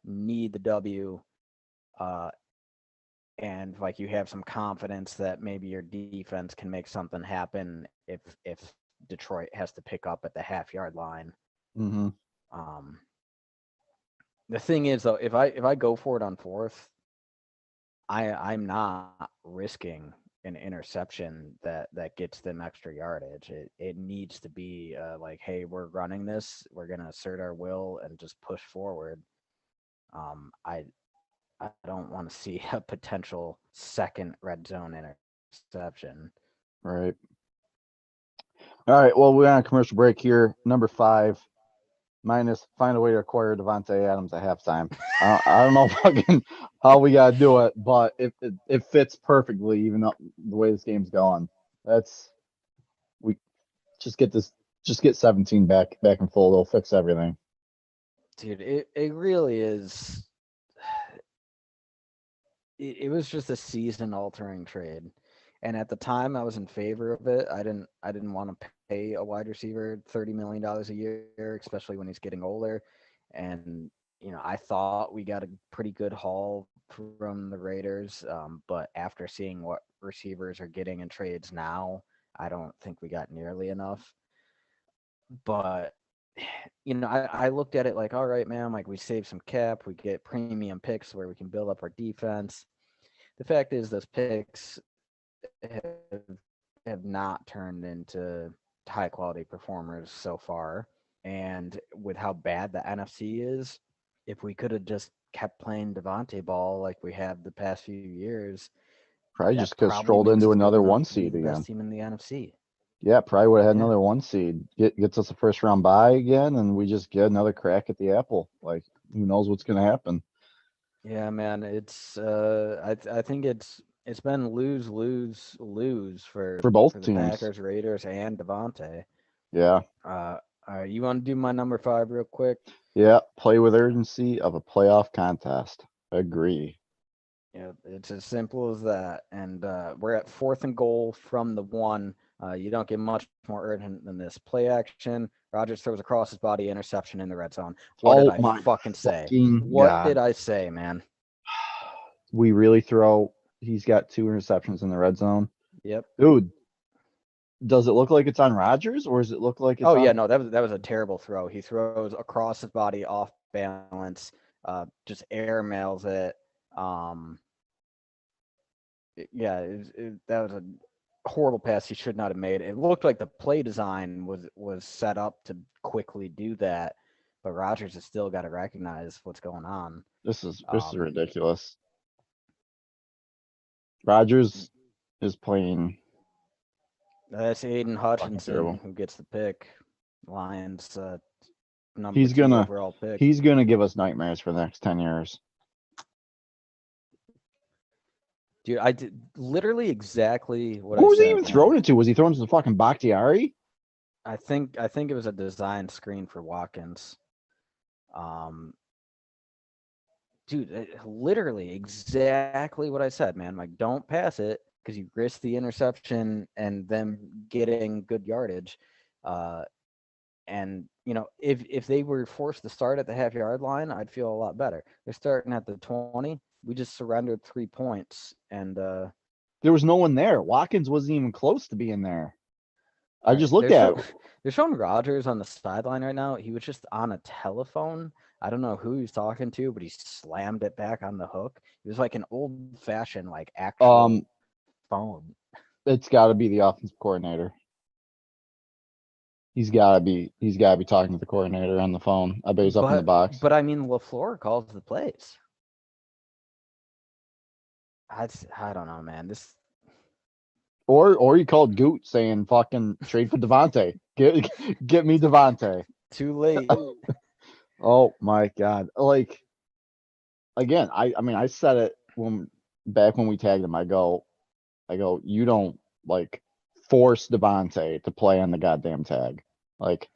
need the W, and like you have some confidence that maybe your defense can make something happen if Detroit has to pick up at the half-yard line. Mm-hmm. The thing is though, if I go for it on fourth, I'm not risking an interception that gets them extra yardage. It needs to be like, hey, we're running this, we're gonna assert our will and just push forward. I don't want to see a potential second red zone interception. Right. All right. Well, we're on a commercial break here. Number 5, minus find a way to acquire Devontae Adams at halftime. I don't know fucking how we gotta do it, but it fits perfectly, even though the way this game's going. We just get 17 back in full. It'll fix everything. Dude, it really is. It was just a season altering trade. And at the time I was in favor of it. I didn't want to pay a wide receiver $30 million a year, especially when he's getting older. And I thought we got a pretty good haul from the Raiders. But after seeing what receivers are getting in trades now, I don't think we got nearly enough. But I looked at it like, all right, man, like we save some cap, we get premium picks where we can build up our defense. The fact is, those picks have, have not turned into high quality performers so far. And with how bad the NFC is, if we could have just kept playing Devontae ball like we have the past few years, Probably that just could have probably strolled makes into us good another enough 1 to be seed the again. best team in the NFC. Yeah, probably would have had Yeah. another 1 seed. Gets us a first round bye again, and we just get another crack at the apple. Like, who knows what's gonna happen? Yeah, man, it's I think it's been lose lose lose For for both the teams. Packers, Raiders, and Devontae. Yeah. You want to do my number 5 real quick? Yeah. Play with urgency of a playoff contest. Agree. Yeah, it's as simple as that. And we're at 4th and goal from the 1. You don't get much more urgent than this. Play action. Rodgers throws across his body, interception in the red zone. What did Oh I my fucking say? fucking What did God. I say, man? We really throw. He's got 2 interceptions in the red zone. Yep. Dude, does it look like it's on Rodgers or does it look like it's Oh on? yeah, no, that was a terrible throw. He throws across his body off balance, just airmails it. Um, yeah, that was a horrible pass he should not have made. It looked like the play design was set up to quickly do that, but Rodgers has still got to recognize what's going on. This is Um, ridiculous. Rodgers is playing that's Aiden fucking Hutchinson terrible. who gets the pick. Lions number He's 2 gonna overall pick. he's gonna give us nightmares for the next 10 years. Dude, I did literally exactly what Who I was he said, even man. throwing it to? Was he throwing to the fucking Bakhtiari? I think it was a design screen for Watkins. Dude, literally exactly what I said, man. Like, don't pass it because you risk the interception and them getting good yardage. And if they were forced to start at the half-yard line, I'd feel a lot better. They're starting at the 20. We just surrendered 3 points, and There was no one there. Watkins wasn't even close to being there. I All right, just looked at it. they're showing Rogers on the sideline right now. He was just on a telephone. I don't know who he was talking to, but he slammed it back on the hook. It was like an old-fashioned, like actual Um, phone. it's got to be the offensive coordinator. He's got to be talking to the coordinator on the phone. I bet he's up in the box. But I mean, LaFleur calls the plays. I don't know, man. This Or he called Goot saying fucking trade for Devontae. Get me Devontae. too late. Oh my God. Like again, I mean I said it back when we tagged him. I go, you don't like force Devontae to play on the goddamn tag. Like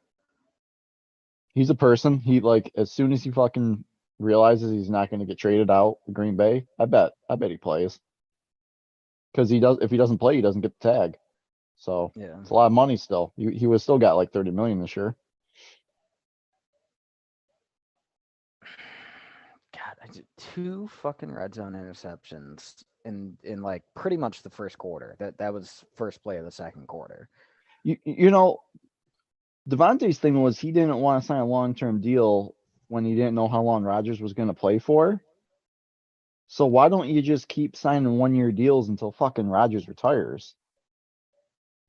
he's a person. He like as soon as he fucking realizes he's not going to get traded out to Green Bay, I bet he plays. Because if he doesn't play, he doesn't get the tag. So Yeah. it's a lot of money still. He was still got like 30 million this year. God, I did 2 fucking red zone interceptions in like pretty much the first quarter. That was first play of the second quarter. You know, Devontae's thing was he didn't want to sign a long-term deal when he didn't know how long Rodgers was going to play for. So why don't you just keep signing 1-year deals until fucking Rodgers retires?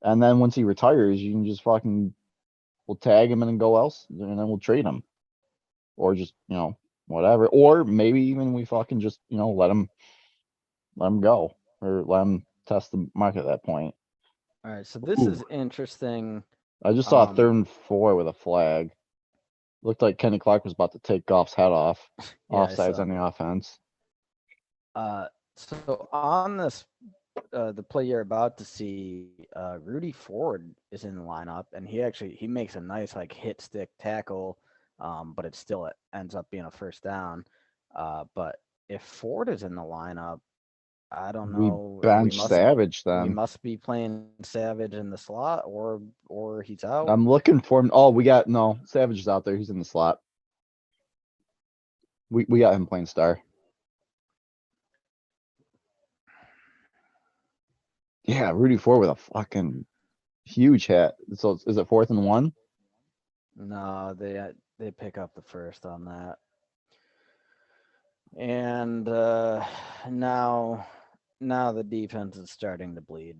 And then once he retires, you can just fucking we'll tag him and then go else, and then we'll trade him, or just whatever, or maybe even we fucking just let him go or let him test the market at that point. All right, so this Ooh. is interesting. I just saw a 3rd and 4 with a flag. Looked like Kenny Clark was about to take Goff's head off. Yeah, I Offsides saw on the offense. So on this, the play you're about to see, Rudy Ford is in the lineup, and he makes a nice like hit stick tackle, but it ends up being a first down. But if Ford is in the lineup, I don't We know. bench Savage We then. must be playing Savage in the slot, or he's out. I'm looking for him. Oh, we got no Savage is out there. He's in the slot. We got him playing star. Yeah, Rudy Ford with a fucking huge hit. So is it 4th and 1? No, they pick up the first on that. And now the defense is starting to bleed.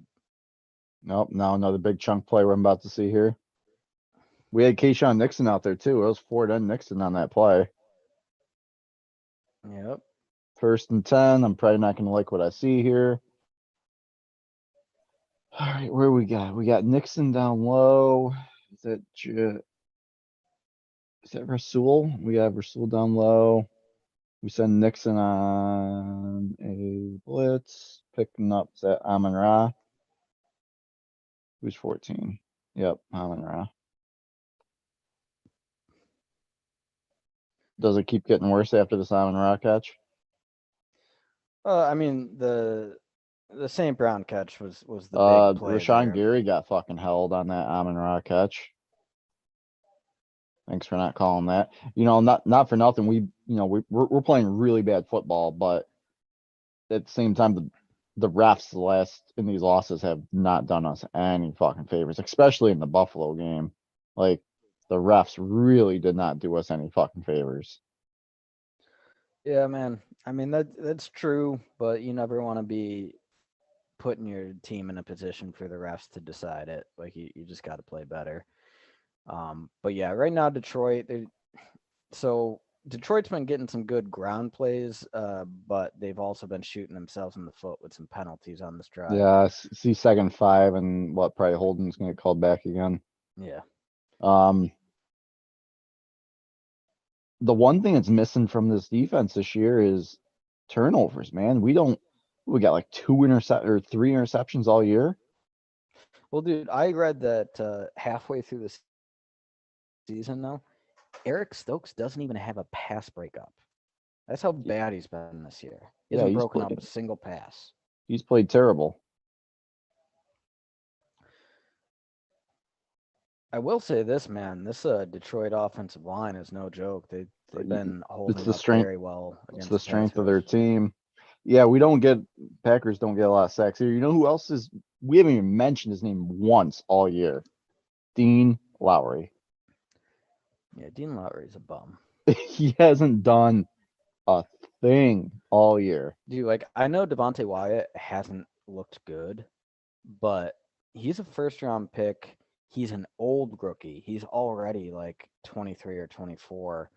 Nope. Now another big chunk play we're about to see here. We had Keyshawn Nixon out there too. It was Ford and Nixon on that play. Yep. 1st and 10. I'm probably not going to like what I see here. All right, where we got? We got Nixon down low. Is that Rasul? We have Rasul down low. We send Nixon on a blitz. Picking up that Amon Ra. Who's 14? Yep, Amon Ra. Does it keep getting worse after the Amon Ra catch? I mean the St. Brown catch was the big play Rashawn there. Gary got fucking held on that Amon Ra catch. Thanks for not calling that. Not for nothing. We're playing really bad football, but at the same time, the refs in these losses have not done us any fucking favors, especially in the Buffalo game. Like the refs really did not do us any fucking favors. Yeah, man. I mean that's true, but you never want to be putting your team in a position for the refs to decide it. Like you just got to play better. But yeah, right now Detroit's been getting some good ground plays, but they've also been shooting themselves in the foot with some penalties on this drive. Yeah, see 2nd 5 and probably Holden's gonna get called back again. Yeah. The one thing that's missing from this defense this year is turnovers, man. We got like 3 interceptions all year. Well, dude, I read that halfway through the season now, Eric Stokes doesn't even have a pass breakup. That's how bad he's been this year. He hasn't broken up a single pass. He's played terrible. I will say this, man. This Detroit offensive line is no joke. They've been holding up very well. It's the strength of their team. Yeah, Packers don't get a lot of sacks here. You know who else is? We haven't even mentioned his name once all year. Dean Lowry. Yeah, Dean Lowry's a bum. He hasn't done a thing all year. Dude, like I know Devontae Wyatt hasn't looked good, but he's a first round pick. He's an old rookie. He's already like 23 or 24.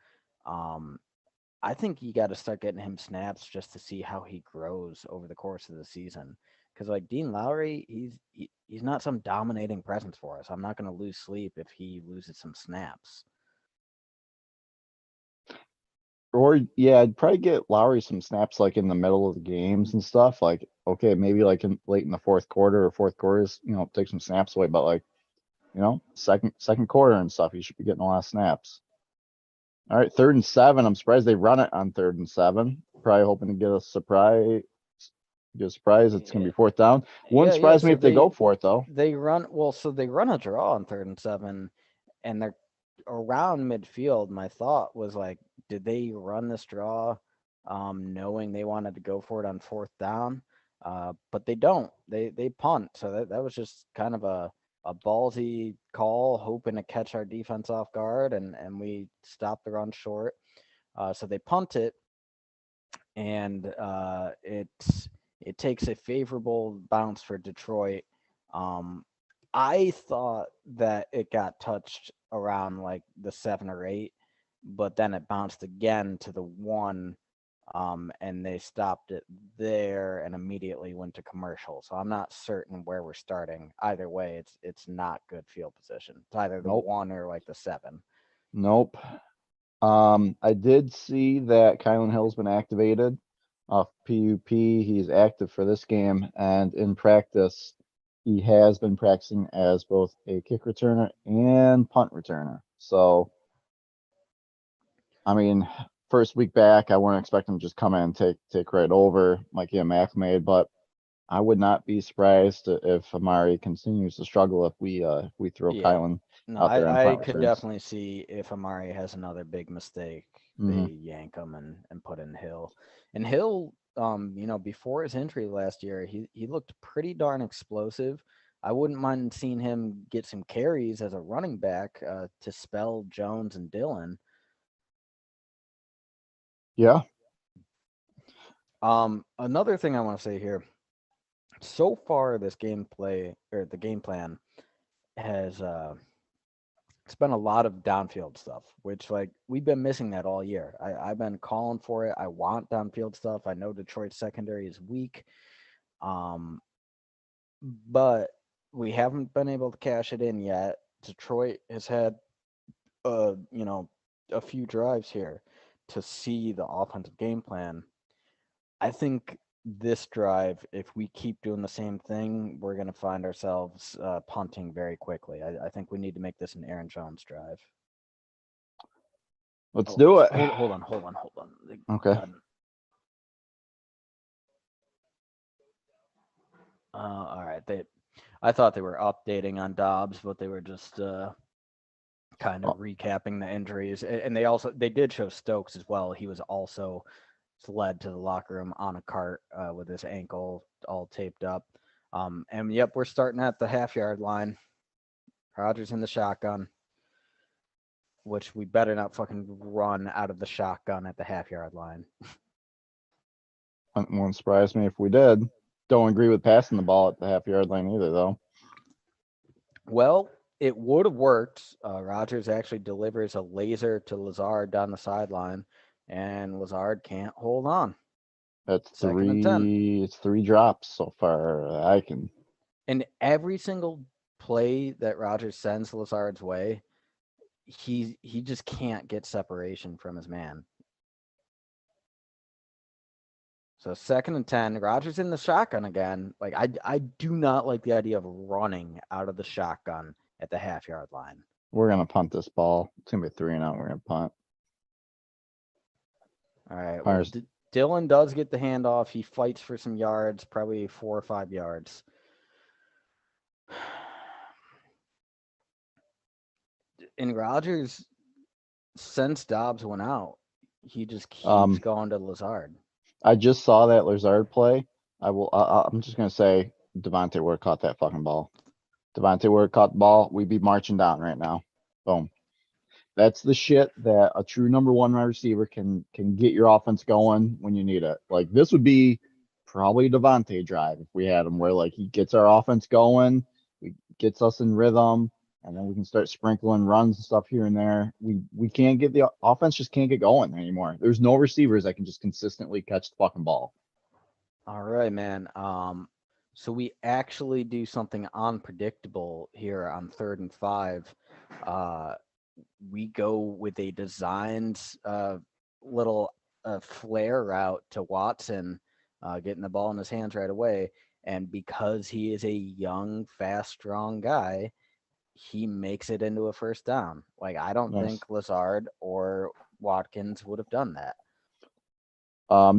I think you got to start getting him snaps just to see how he grows over the course of the season. Because like Dean Lowry, he's not some dominating presence for us. I'm not going to lose sleep if he loses some snaps. Or yeah, I'd probably get Lowry some snaps like in the middle of the games and stuff. Like, okay, maybe like late in the fourth quarter or fourth quarters, take some snaps away. But like, second quarter and stuff, he should be getting a lot of snaps. All right, 3rd and 7. I'm surprised they run it on 3rd and 7. Probably hoping to get a surprise. It's gonna be 4th down. Wouldn't surprise me so if they go for it though. They run they run a draw on 3rd and 7, and they're around midfield. My thought was like, did they run this draw, knowing they wanted to go for it on 4th down? But they don't. They punt. So that was just kind of a ballsy call, hoping to catch our defense off guard, and we stopped the run short. So they punt it, and it takes a favorable bounce for Detroit. I thought that it got touched around like the 7 or 8, but then it bounced again to the 1, and they stopped it there and immediately went to commercial. So I'm not certain where we're starting. Either way, it's not good field position. It's either the 1 or like the 7. Nope. I did see that Kylan Hill's been activated off PUP. He's active for this game, and in practice, he has been practicing as both a kick returner and punt returner. So, I mean, first week back, I wouldn't expect him to just come in and take right over, like him acclimated, but I would not be surprised if Amari continues to struggle if we throw Kylan No, out there on I punt could returns. definitely see if Amari has another big mistake, Mhm. they yank him and put in Hill. And Hill, before his injury last year, he looked pretty darn explosive. I wouldn't mind seeing him get some carries as a running back to spell Jones and Dillon. Yeah. Another thing I want to say here. So far, this gameplay or the game plan has it's been a lot of downfield stuff, which like we've been missing that all year. I've been calling for it. I want downfield stuff. I know Detroit's secondary is weak, but we haven't been able to cash it in yet. Detroit has had, a few drives here to see the offensive game plan. I think this drive, if we keep doing the same thing, we're going to find ourselves punting very quickly. I think we need to make this an Aaron Jones drive. Let's do it. Hold on. Okay. All right. I thought they were updating on Dobbs, but they were just kind of recapping the injuries, and they did show Stokes as well. He was also led to the locker room on a cart with his ankle all taped up. And yep, we're starting at the half-yard line. Rodgers in the shotgun, which we better not fucking run out of the shotgun at the half-yard line. Won't surprise me if we did. Don't agree with passing the ball at the half-yard line either, though. Well, it would have worked. Rodgers actually delivers a laser to Lazard down the sideline, and Lazard can't hold on. That's 3. It's 3 drops so far. I can. And every single play that Rodgers sends Lazard's way, he just can't get separation from his man. So 2nd and 10, Rodgers in the shotgun again. Like I do not like the idea of running out of the shotgun at the half-yard line. We're gonna punt this ball. It's gonna be 3 and out. We're gonna punt. All right. Well, Dillon does get the handoff. He fights for some yards, probably 4 or 5 yards. And Rodgers, since Dobbs went out, he just keeps going to Lazard. I just saw that Lazard play. I'm just gonna say Devontae would have caught that fucking ball. Devontae would have caught the ball, we'd be marching down right now. Boom. That's the shit that a true number one wide receiver can get your offense going when you need it. Like this would be probably a Devontae drive if we had him, where like he gets our offense going, he gets us in rhythm, and then we can start sprinkling runs and stuff here and there. We can't get the offense just can't get going anymore. There's no receivers that can just consistently catch the fucking ball. All right, man. So we actually do something unpredictable here on 3rd and 5. We go with a designed little flare route to Watson, getting the ball in his hands right away. And because he is a young, fast, strong guy, he makes it into a first down. Like, I don't Nice. think Lazard or Watkins would have done that.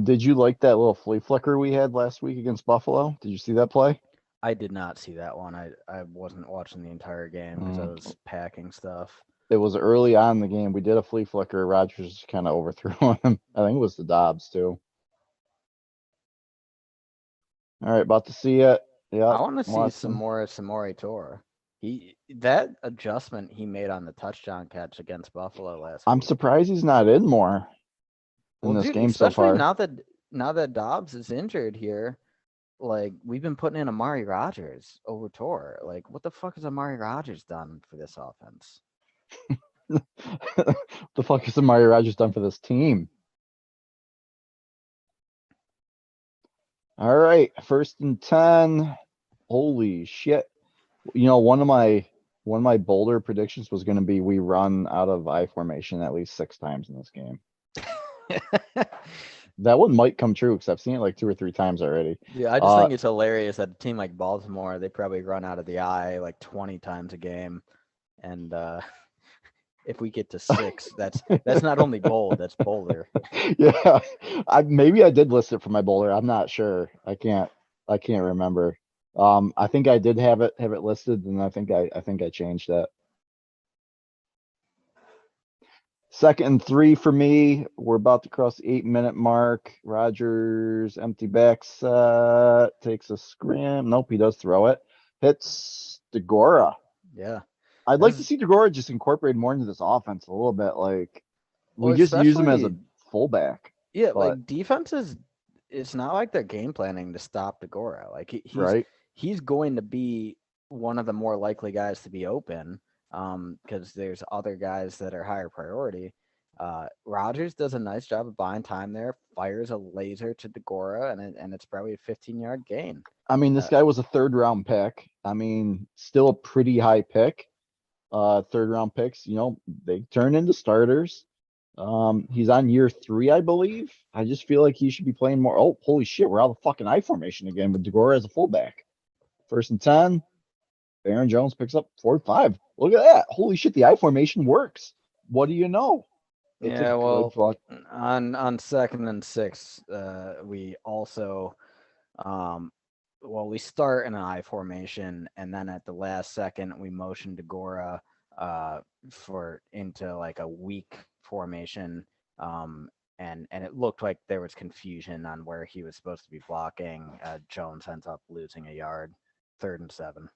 Did you like that little flea flicker we had last week against Buffalo? Did you see that play? I did not see that one. I wasn't watching the entire game because I was packing stuff. It was early on in the game. We did a flea flicker. Rodgers kind of overthrew him. I think it was the Dobbs too. All right, about to see it. Yeah, I want to see some Watson. more Samori Torah. That adjustment he made on the touchdown catch against Buffalo last I'm week. surprised he's not in more in Well, this dude, game so especially far. now that Dobbs is injured here, like we've been putting in Amari Rogers over Torah. Like, what the fuck has Amari Rogers done for this offense? The fuck has Amari Rodgers done for this team? All right, 1st and 10. Holy shit! You know, one of my bolder predictions was going to be we run out of I formation at least 6 times in this game. That one might come true because I've seen it like 2 or 3 times already. Yeah, I just think it's hilarious that a team like Baltimore, they probably run out of the eye like 20 times a game. And if we get to 6, that's not only bold, that's bolder. Yeah, maybe I did list it for my bowler. I'm not sure. I can't remember. I think I did have it listed, and I think I changed that. 2nd and 3 for me. We're about to cross the 8-minute mark. Rodgers empty back set, takes a scrim. Nope, he does throw it. Hits DeGora. Yeah. I'd like to see DeGora just incorporate more into this offense a little bit. Like we Well, just use him as a especially- fullback. Yeah, but like defenses, it's not like they're game planning to stop DeGora. Like right. he's going to be one of the more likely guys to be open, because there's other guys that are higher priority. Rodgers does a nice job of buying time there, fires a laser to DeGora, and it's probably a 15-yard gain. I mean, this guy was a 3rd round pick. I mean, still a pretty high pick. 3rd round picks, you know, they turn into starters. He's on year 3, I believe. I just feel like he should be playing more. Oh, holy shit, we're out of fucking I formation again with DeGora as a fullback. 1st and 10. Aaron Jones picks up 4-5. Look at that. Holy shit, the I formation works. What do you know? It's on 2nd and 6, we also we start in an I formation, and then at the last second we motion DeGora into like a weak formation, and it looked like there was confusion on where he was supposed to be blocking. Jones ends up losing a yard. 3rd and 7.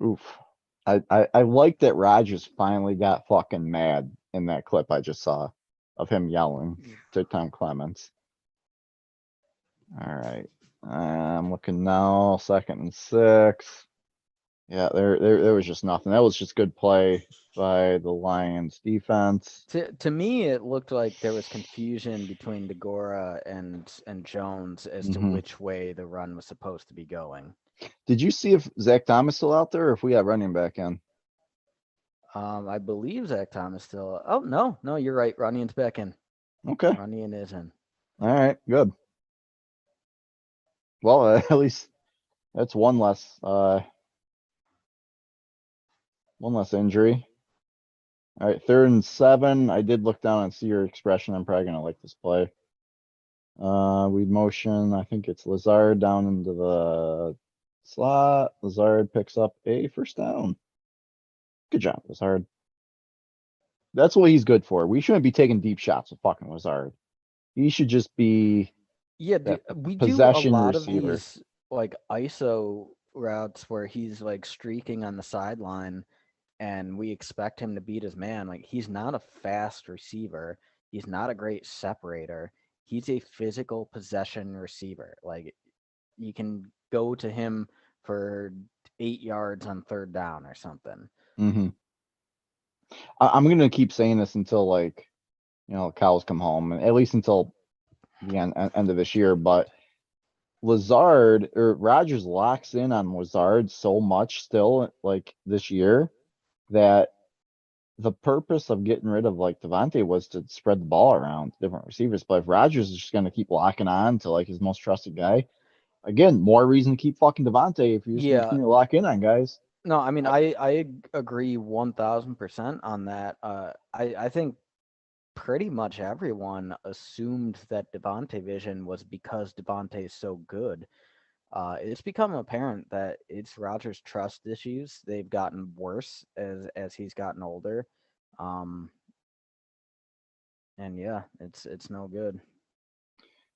Oof. I like that Rodgers finally got fucking mad in that clip I just saw of him yelling to Tom Clements. All right. I'm looking now, 2nd and 6. Yeah, there was just nothing. That was just good play by the Lions defense. To me, it looked like there was confusion between DeGora and Jones as to which way the run was supposed to be going. Did you see if Zach Thomas still out there, or if we got running back in? I believe Zach Thomas still. Oh no, you're right. Runion's back in. Okay. Runyon is in. All right, good. Well, at least that's one less injury. All right, 3rd and 7. I did look down and see your expression. I'm probably gonna like this play. We motion. I think it's Lazard down into the slot. Lazard picks up a 1st down. Good job, Lazard. That's what he's good for. We shouldn't be taking deep shots with fucking Lazard. He should just be we do a possession lot receiver. of these like ISO routes where he's like streaking on the sideline and we expect him to beat his man. Like, he's not a fast receiver. He's not a great separator. He's a physical possession receiver. Like, you can go to him for 8 yards on third down or something. Mm-hmm. I'm gonna keep saying this until like, cows come home, at least until the end of this year. But Lazard or Rodgers locks in on Lazard so much still, like this year, that the purpose of getting rid of like Devontae was to spread the ball around to different receivers. But if Rodgers is just gonna keep locking on to like his most trusted guy, again, more reason to keep fucking Devontae if you're just gonna Yeah. continue to lock in on guys. No, I mean, I agree 1000% on that. I think pretty much everyone assumed that Devontae vision was because Devontae is so good. It's become apparent that it's Rodgers' trust issues. They've gotten worse as he's gotten older. And yeah, it's no good.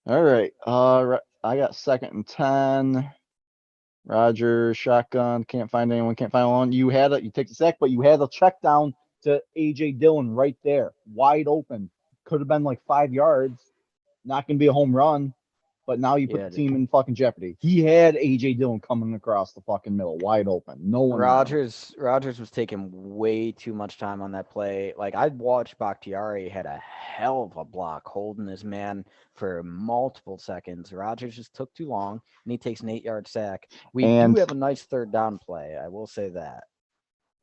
All right. I got 2nd and 10. Roger, shotgun, can't find anyone, can't find anyone. You take the sack, but you had a check down to AJ Dillon right there, wide open. Could have been like 5 yards. Not gonna be a home run, but now you put Yeah, the team in fucking jeopardy. He had AJ Dillon coming across the fucking middle, wide open. No one around. Rodgers was taking way too much time on that play. Like, I'd watched Bakhtiari had a hell of a block holding his man for multiple seconds. Rodgers just took too long, and he takes an 8-yard sack. We And do have a nice third down play. I will say that.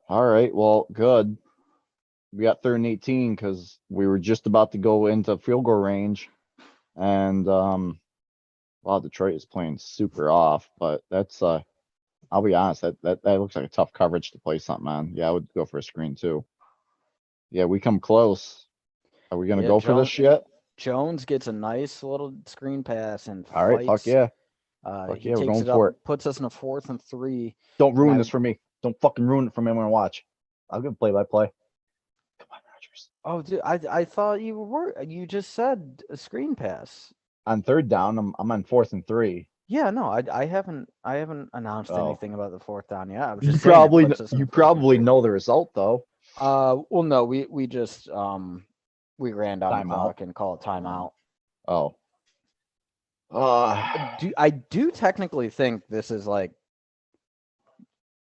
all right, well, good. We got 3rd and 18 because we were just about to go into field goal range, and well, Detroit is playing super off, but that's I'll be honest, that looks like a tough coverage to play something on. Yeah, I would go for a screen too. Yeah, we come close. Are we gonna Yeah, go for this yet? Jones gets a nice little screen pass and All right, fuck fights. yeah. He We're takes going it up, for it. puts us in a 4th and 3. Don't And ruin this for me. Don't fucking ruin it for me when I watch. I'll give play by play. Come on, Rodgers. Oh, dude, I thought you just said a screen pass. On 3rd down, I'm on 4th and 3. Yeah, no, I haven't announced Oh. anything about the 4th down yet. I was You just saying it probably puts us in a you 4th and probably 3. know the result though. Well, no, we just we ran down the Timeout. clock and call it timeout. Oh. I do technically think this is like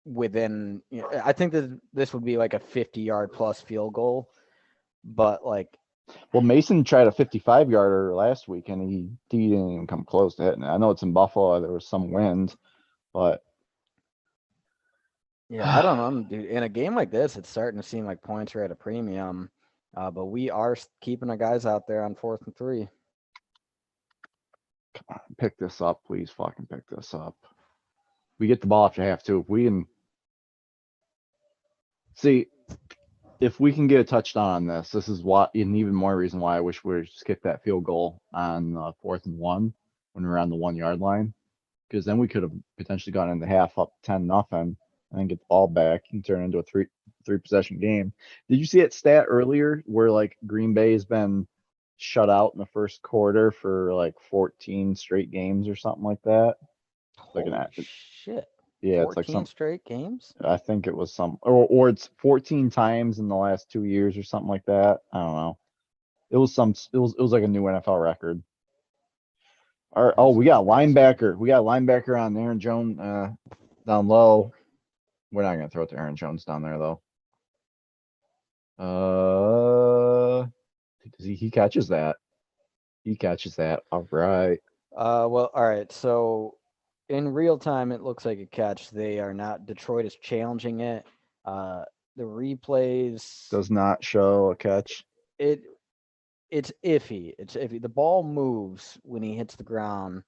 within. I think that this would be like a 50-yard plus field goal, but like. Well, Mason tried a 55-yarder last week, and he didn't even come close to hitting it. I know it's in Buffalo. There was some wind, but Yeah, I don't know, dude. In a game like this, it's starting to seem like points are at a premium, but we are keeping our guys out there on 4th and 3. come on, pick this up, please. Fucking pick this up. We get the ball if you have to. If we can see if we can get a touchdown on this, this is what an even more reason why I wish we would just kick that field goal on 4th and 1 when we were on the 1-yard line, because then we could have potentially gotten in the half up 10-0 and then get the ball back and turn it into a three possession game. Did you see that stat earlier where like Green Bay has been shut out in the first quarter for like 14 straight games or something like that? Holy shit! Yeah, it's like 14 straight games. I think it was or it's 14 times in the last 2 years or something like that. I don't know. It was like a new NFL record. All right. Oh, we got linebacker. We got linebacker on Aaron Jones down low. We're not gonna throw it to Aaron Jones down there though. He catches that. He catches that. All right. Well, all right. So in real time, it looks like a catch. They are not. Detroit is challenging it. The replays Does not show a catch. It's iffy. It's iffy. The ball moves when he hits the ground.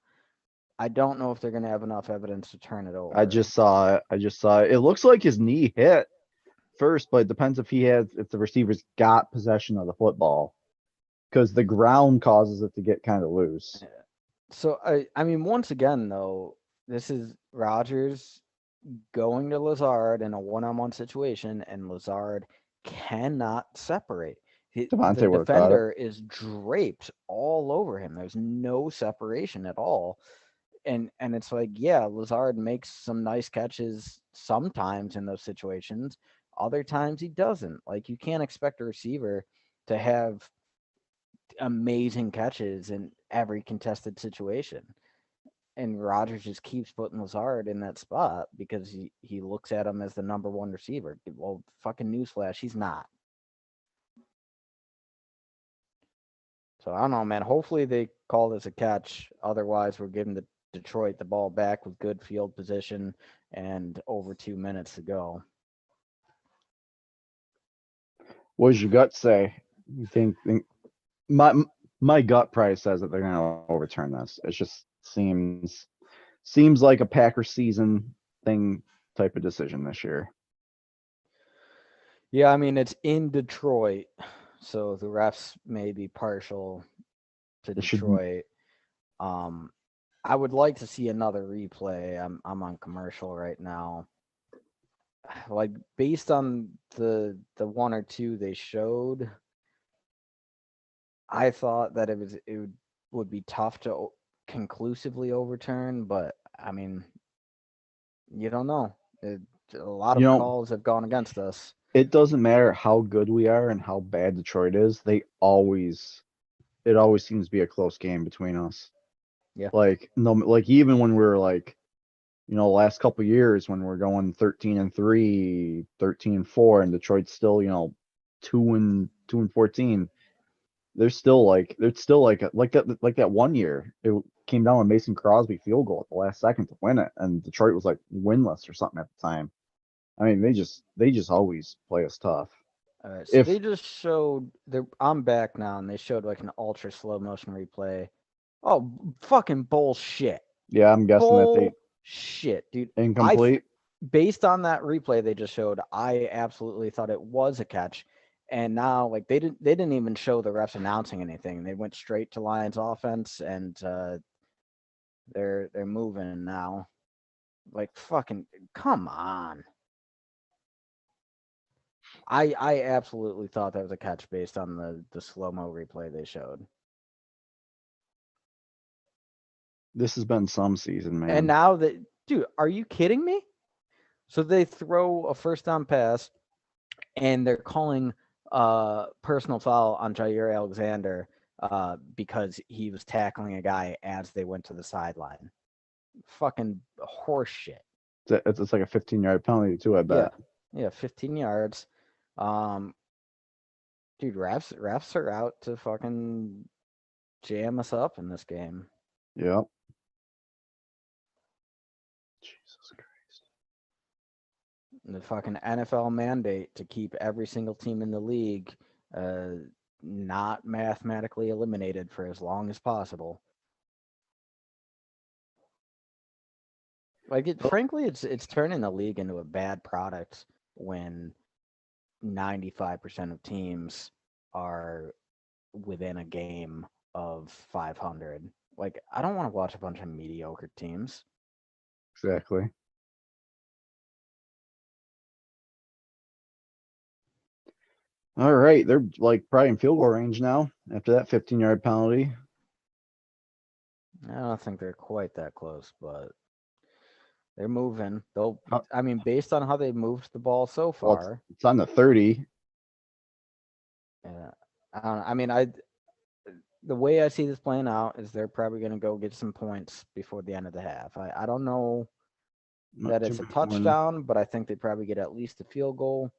I don't know if they're gonna have enough evidence to turn it over. I just saw it. It looks like his knee hit first, but it depends if the receivers got possession of the football, because the ground causes it to get kind of loose. So I mean, once again though, this is Rodgers going to Lazard in a one-on-one situation, and Lazard cannot separate. The defender is draped all over him. There's no separation at all. and it's like, yeah, Lazard makes some nice catches sometimes in those situations. Other times he doesn't. Like, you can't expect a receiver to have amazing catches in every contested situation. And Rodgers just keeps putting Lazard in that spot because he looks at him as the number one receiver. Well, fucking newsflash, he's not. So I don't know, man. Hopefully they call this a catch. Otherwise, we're giving the Detroit the ball back with good field position and over 2 minutes to go. What does your gut say? You think my gut probably says that they're going to overturn this. It just seems like a Packer season thing type of decision this year. Yeah, I mean, it's in Detroit, so the refs may be partial to Detroit. I would like to see another replay. I'm on commercial right now. Like, based on the one or two they showed, I thought that it would be tough to conclusively overturn, but I mean, you don't know. A lot of calls have gone against us. It doesn't matter how good we are and how bad Detroit is. It always seems to be a close game between us. Yeah. Like, no, like even when we're like, last couple years when we're going 13-3, 13-4, and Detroit's still, 2-14. They're still like that 1 year. It came down with Mason Crosby field goal at the last second to win it, and Detroit was like winless or something at the time. I mean, they just always play us tough. All right, so they just showed I'm back now, and they showed like an ultra slow motion replay. Oh, fucking bullshit. Yeah, I'm guessing that they shit, dude. incomplete. Based on that replay they just showed, I absolutely thought it was a catch. And now, like, they didn't even show the refs announcing anything. They went straight to Lions offense, and they're moving now. Like, fucking come on. I absolutely thought that was a catch based on the slow-mo replay they showed. This has been some season, man. And now dude, are you kidding me? So they throw a first down pass, and they're calling personal foul on Jair Alexander because he was tackling a guy as they went to the sideline. Fucking horse shit. It's like a 15-yard penalty too, I bet. Yeah, 15 yards. Dude, refs are out to fucking jam us up in this game. Yep. Jesus Christ. The fucking NFL mandate to keep every single team in the league not mathematically eliminated for as long as possible. Like, frankly, it's turning the league into a bad product when 95% of teams are within a game of 500. Like, I don't want to watch a bunch of mediocre teams. Exactly. All right, they're like probably in field goal range now after that 15-yard penalty. I don't think they're quite that close, but they're moving. I mean, based on how they moved the ball so far. Well, it's on the 30. Yeah. I mean, the way I see this playing out is they're probably going to go get some points before the end of the half. I don't know that it's a touchdown, but I think they probably get at least a field goal.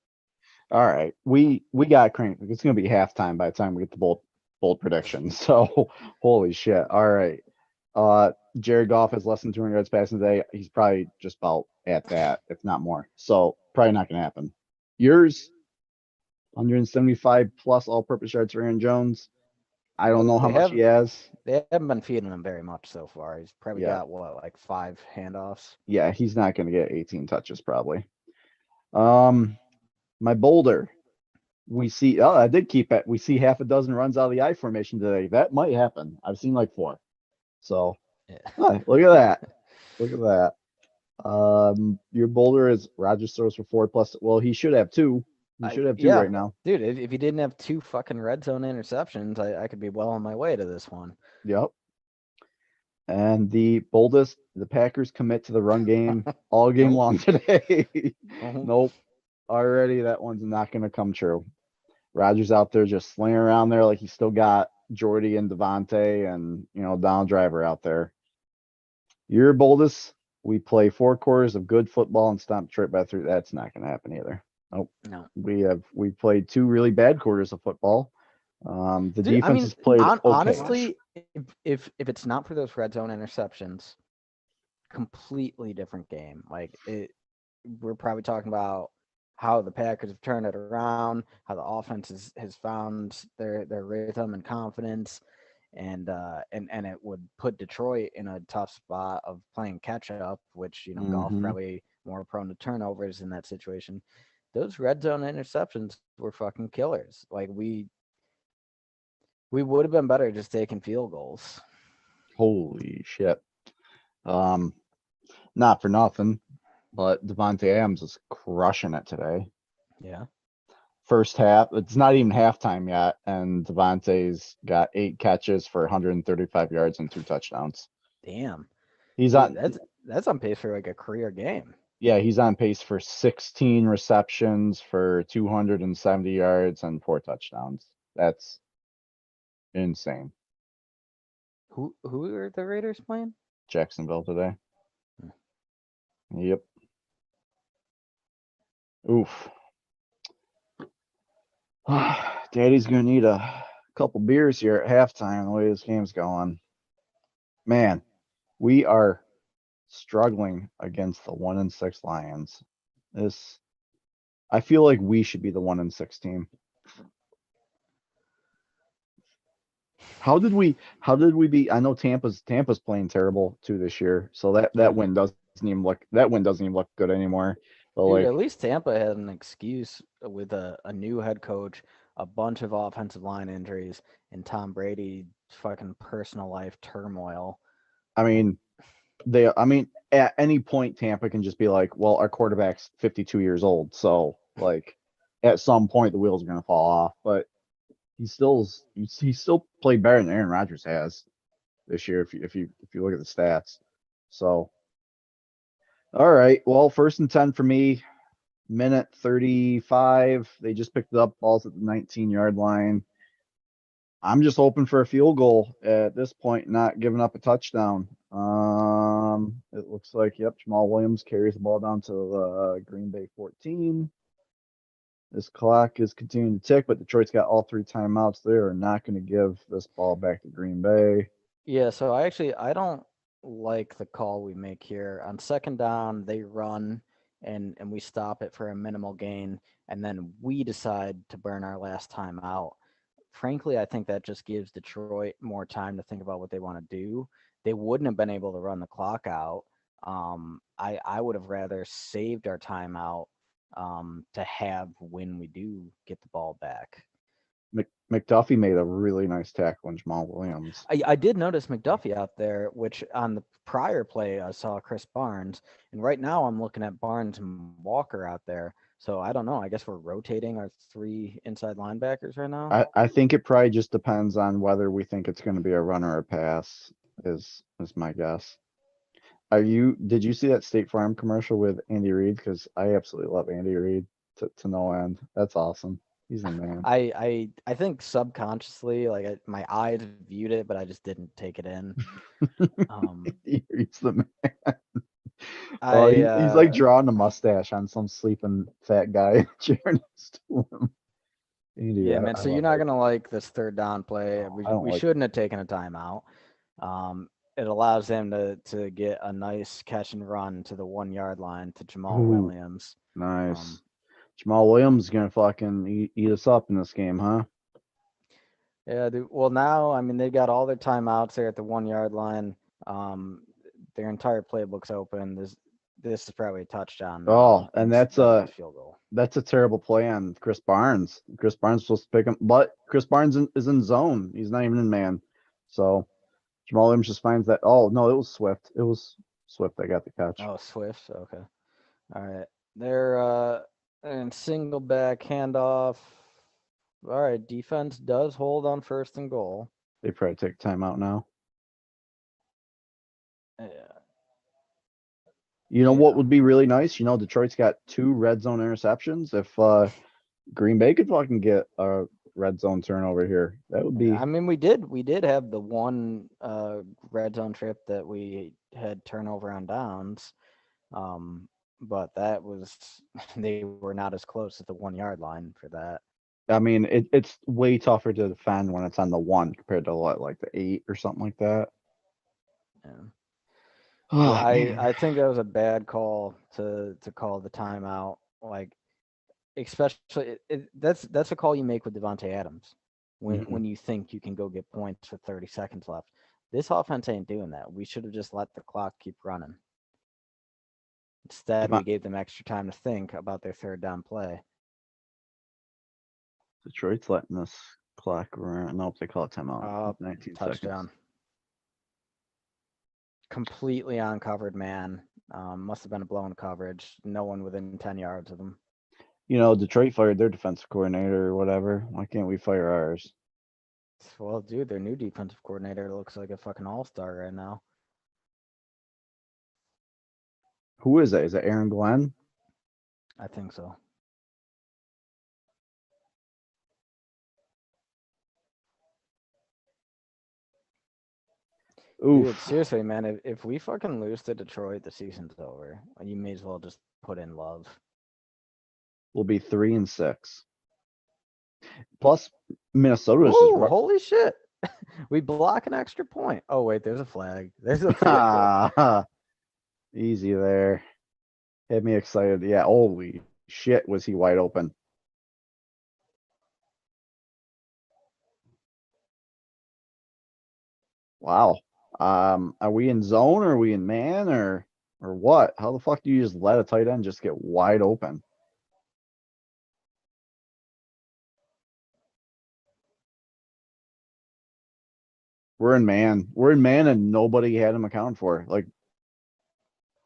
All right, we got cranked. It's going to be halftime by the time we get the bold predictions. So, holy shit. All right. Jared Goff has less than 200 yards passing today. He's probably just about at that, if not more. So, probably not going to happen. Yours, 175 plus all-purpose yards for Aaron Jones. I don't know how much he has. They haven't been feeding him very much so far. He's probably got like 5 handoffs. Yeah, he's not going to get 18 touches probably. My Boulder, we see. Oh, I did keep it. We see half a dozen runs out of the I formation today. That might happen. I've seen like 4. So, look at that. Look at that. Your Boulder is Rodgers throws for 4 plus. Well, he should have 2. He should have 2 right now. Dude, if he didn't have 2 fucking red zone interceptions, I could be well on my way to this one. Yep. And the boldest, the Packers commit to the run game all game Nope. long today. Mhm. Nope. Already that one's not going to come true. Rodgers out there just slinging around there like he's still got Jordy and Devontae and, Donald Driver out there. Your boldest, we play 4 quarters of good football and stomp Detroit by 3. That's not going to happen either. Nope. No. We played 2 really bad quarters of football. The Dude, I defense mean, has played okay. honestly, if it's not for those red zone interceptions, completely different game. Like we're probably talking about how the Packers have turned it around, how the offense has found their rhythm and confidence, and it would put Detroit in a tough spot of playing catch up, which Goff Mhm. probably more prone to turnovers in that situation. Those red zone interceptions were fucking killers. Like we would have been better just taking field goals. Holy shit. Um, Not for nothing, but Devontae Adams is crushing it today. Yeah. First half, it's not even halftime yet, and Devontae's got 8 catches for 135 yards and 2 touchdowns. Damn. He's Dude, on, that's on pace for like a career game. yeah, he's on pace for 16 receptions for 270 yards and 4 touchdowns. That's insane. Who are the Raiders playing? Jacksonville today. Hmm. Yep. Oof. Daddy's gonna need a couple beers here at halftime the way this game's going. Man, we are struggling against the 1-6 Lions. This, I feel like we should be the 1-6 team. How did we beat? I know Tampa's playing terrible too this year, so that Yeah. win doesn't even look good anymore. But Dude, at like, least Tampa had an excuse with a new head coach, a bunch of offensive line injuries, and Tom Brady fucking personal life turmoil. I Like, mean, at any point Tampa can just be like, well, our quarterback's 52 years old, so like, at some point the wheels are gonna fall off. But he still played better than Aaron Rodgers has this year if you look at the stats. So, all right, well, 1st and 10 for me. Minute 35. They just picked it up. Balls at the 19-yard line. I'm just hoping for a field goal at this point, not giving up a touchdown. It looks like, yep, Jamal Williams carries the ball down to the Green Bay 14. This clock is continuing to tick, but Detroit's got all 3 timeouts. They are not going to give this ball back to Green Bay. yeah, so I don't like the call we make here. On second down, they run and we stop it for a minimal gain, and then we decide to burn our last time out. Frankly, I think that just gives Detroit more time to think about what they want to do. They wouldn't have been able to run the clock out. I would have rather saved our timeout to have when we do get the ball back. McDuffie made a really nice tackle on Jamal Williams. I did notice McDuffie out there, which on the prior play I saw Chris Barnes, and right now I'm looking at Barnes and Walker out there. So I don't know. I guess we're rotating our 3 inside linebackers right now. I think it probably just depends on whether we think it's going to be a run or a pass, is my guess. Did you see that State Farm commercial with Andy Reid? Because I absolutely love Andy Reid to no end. That's awesome. He's the man. I think subconsciously, like my eyes viewed it, but I just didn't take it in. He's the man. Oh, I he's like drawing a mustache on some sleeping fat guy chair next to him. Andy, Yeah, I, man. I So you're love not it. gonna like this third down play. No, I don't We like. shouldn't have taken a timeout. It allows them to get a nice catch and run to the 1 yard line to Jamal Ooh, Williams. nice. Jamal Williams is gonna fucking eat us up in this game, huh? Yeah, well now I mean they've got all their timeouts there at the 1 yard line. Um, their entire playbook's open. This is probably a touchdown Oh, and instead of a field goal. that's a terrible play on Chris Barnes. Chris Barnes is supposed to pick him, but Chris Barnes is in zone. He's not even in man. So Jamal Williams just finds that. Oh no, it was Swift. It was Swift that got the catch. Oh, Swift. Okay. All right. They're in single back handoff. All right. Defense does hold on 1st and goal. They probably take timeout now. Yeah. You know what Yeah. would be really nice? You know, Detroit's got 2 red zone interceptions. If Green Bay could fucking get a red zone turnover here, that would Yeah, I be. mean, we did have the one red zone trip that we had turnover on downs, but that was they were not as close as the 1 yard line for that. I mean, it's way tougher to defend when it's on the 1 compared to what, like the 8 or something like that. Yeah. Yeah, Oh I man. I think that was a bad call to call the timeout. Like, especially that's a call you make with Devontae Adams when Mhm. when you think you can go get points with 30 seconds left. This offense ain't doing that. We should have just let the clock keep running. Instead, we Devon- gave them extra time to think about their third down play. Detroit's letting this clock run. Nope, they call it timeout. Uh, 19 seconds. touchdown. Completely uncovered man. Must have been a blown coverage. No one within 10 yards of him. You know, Detroit fired their defensive coordinator or whatever. Why can't we fire ours? Well, dude, their new defensive coordinator looks like a fucking all-star right now. Who is that? Is it Aaron Glenn? I think so. Dude, Oof. seriously, man, if we fucking lose to Detroit, the season's over. You may as well just put in Love. We'll be 3-6. Plus, Minnesota is just Ooh, holy shit. We block an extra point. Oh, wait, there's a flag. There's a flag. easy there. Had me excited. Yeah, holy shit, was he wide open. Wow. Are we in zone or are we in man or what? How the fuck do you just let a tight end just get wide open? We're in man. We're in man and nobody had him accounted for. Like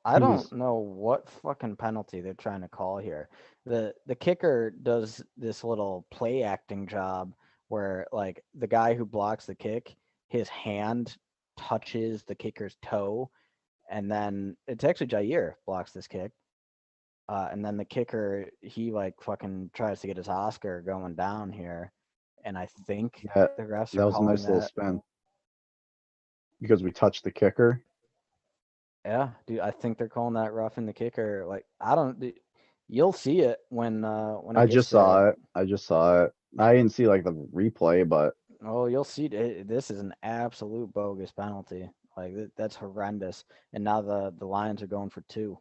I he don't was know what fucking penalty they're trying to call here. The kicker does this little play acting job where like the guy who blocks the kick, his hand touches the kicker's toe, and then it's actually Jair blocks this kick. And then the kicker, he like fucking tries to get his Oscar going down here. And I think yeah, the refs are that was a calling nice little that. spin because we touched the kicker. Yeah, dude, I think they're calling that roughing the kicker. Like, I don't. You'll see it when it I gets just there. saw it. I just saw it. I didn't see like the replay, but Oh, you'll see. This is an absolute bogus penalty. Like that's horrendous. And now the Lions are going for two.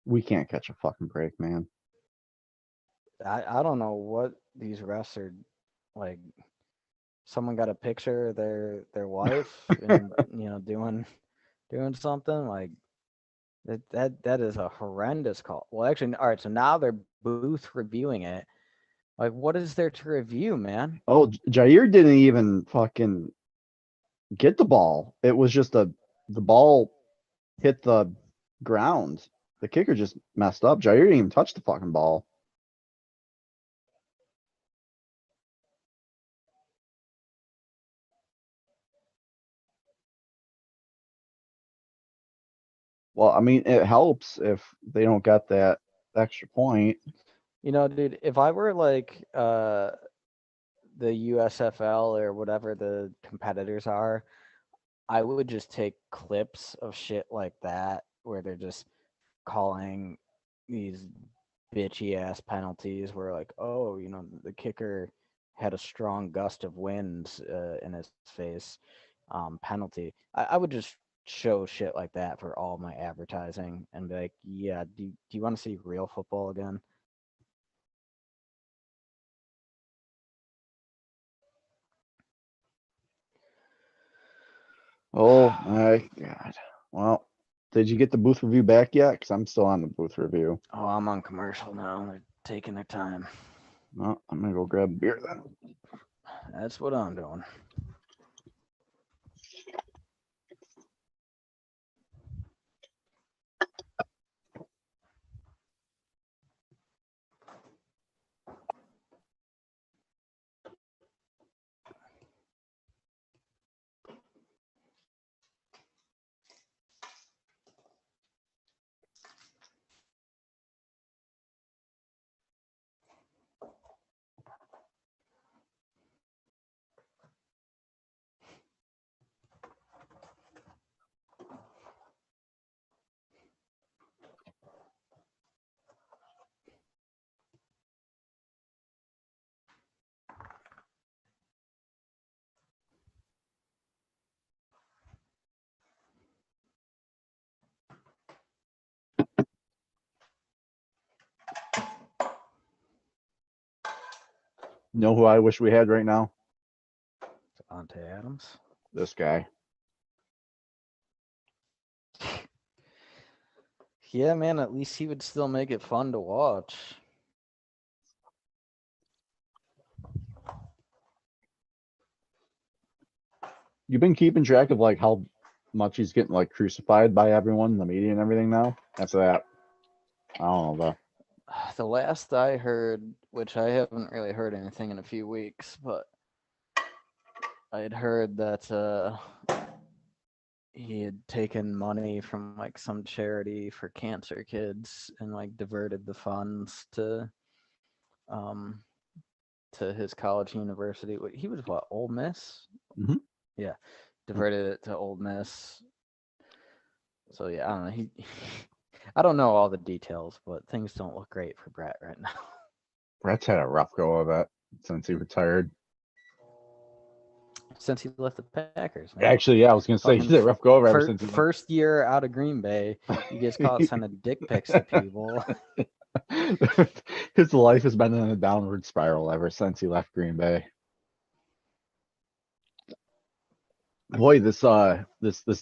we can't catch a fucking break, man. I don't know what these refs are like. Someone got a picture of their wife and doing something like that is a horrendous call. Well, actually, all right. So now they're booth reviewing it. Like, what is there to review, man? Oh, Jair didn't even fucking get the ball. It was just the ball hit the ground. The kicker just messed up. Jair didn't even touch the fucking ball. Well, I mean, it helps if they don't get that extra point. Dude, if I were like the USFL or whatever the competitors are, I would just take clips of shit like that where they're just calling these bitchy ass penalties where like, oh, the kicker had a strong gust of wind in his face, penalty. I would just show shit like that for all my advertising and be like, yeah, do you want to see real football again? Oh my God. Well, did you get the booth review back yet? Because I'm still on the booth review. Oh, I'm on commercial now. They're taking their time. Well, I'm gonna go grab a beer then. That's what I'm doing. You know who I wish we had right now? Devontae Adams. This guy. Yeah, man, at least he would still make it fun to watch. You've been keeping track of like how much he's getting like crucified by everyone, the media and everything now? After that. I don't know though. The last I heard, which I haven't really heard anything in a few weeks, but I had heard that he had taken money from like some charity for cancer kids and like diverted the funds um to his college university. He was what, Ole Miss? Mhm. Yeah, diverted it to Ole Miss. So yeah, I don't know. I don't know all the details, but things don't look great for Brett right now. Brett's had a rough go of it since he retired. Since he left the Packers, man. Actually, yeah, I was gonna say he's Fucking had a rough go of it ever since he went. first year out of Green Bay, he gets caught sending dick pics to people. His life has been in a downward spiral ever since he left Green Bay. Boy, this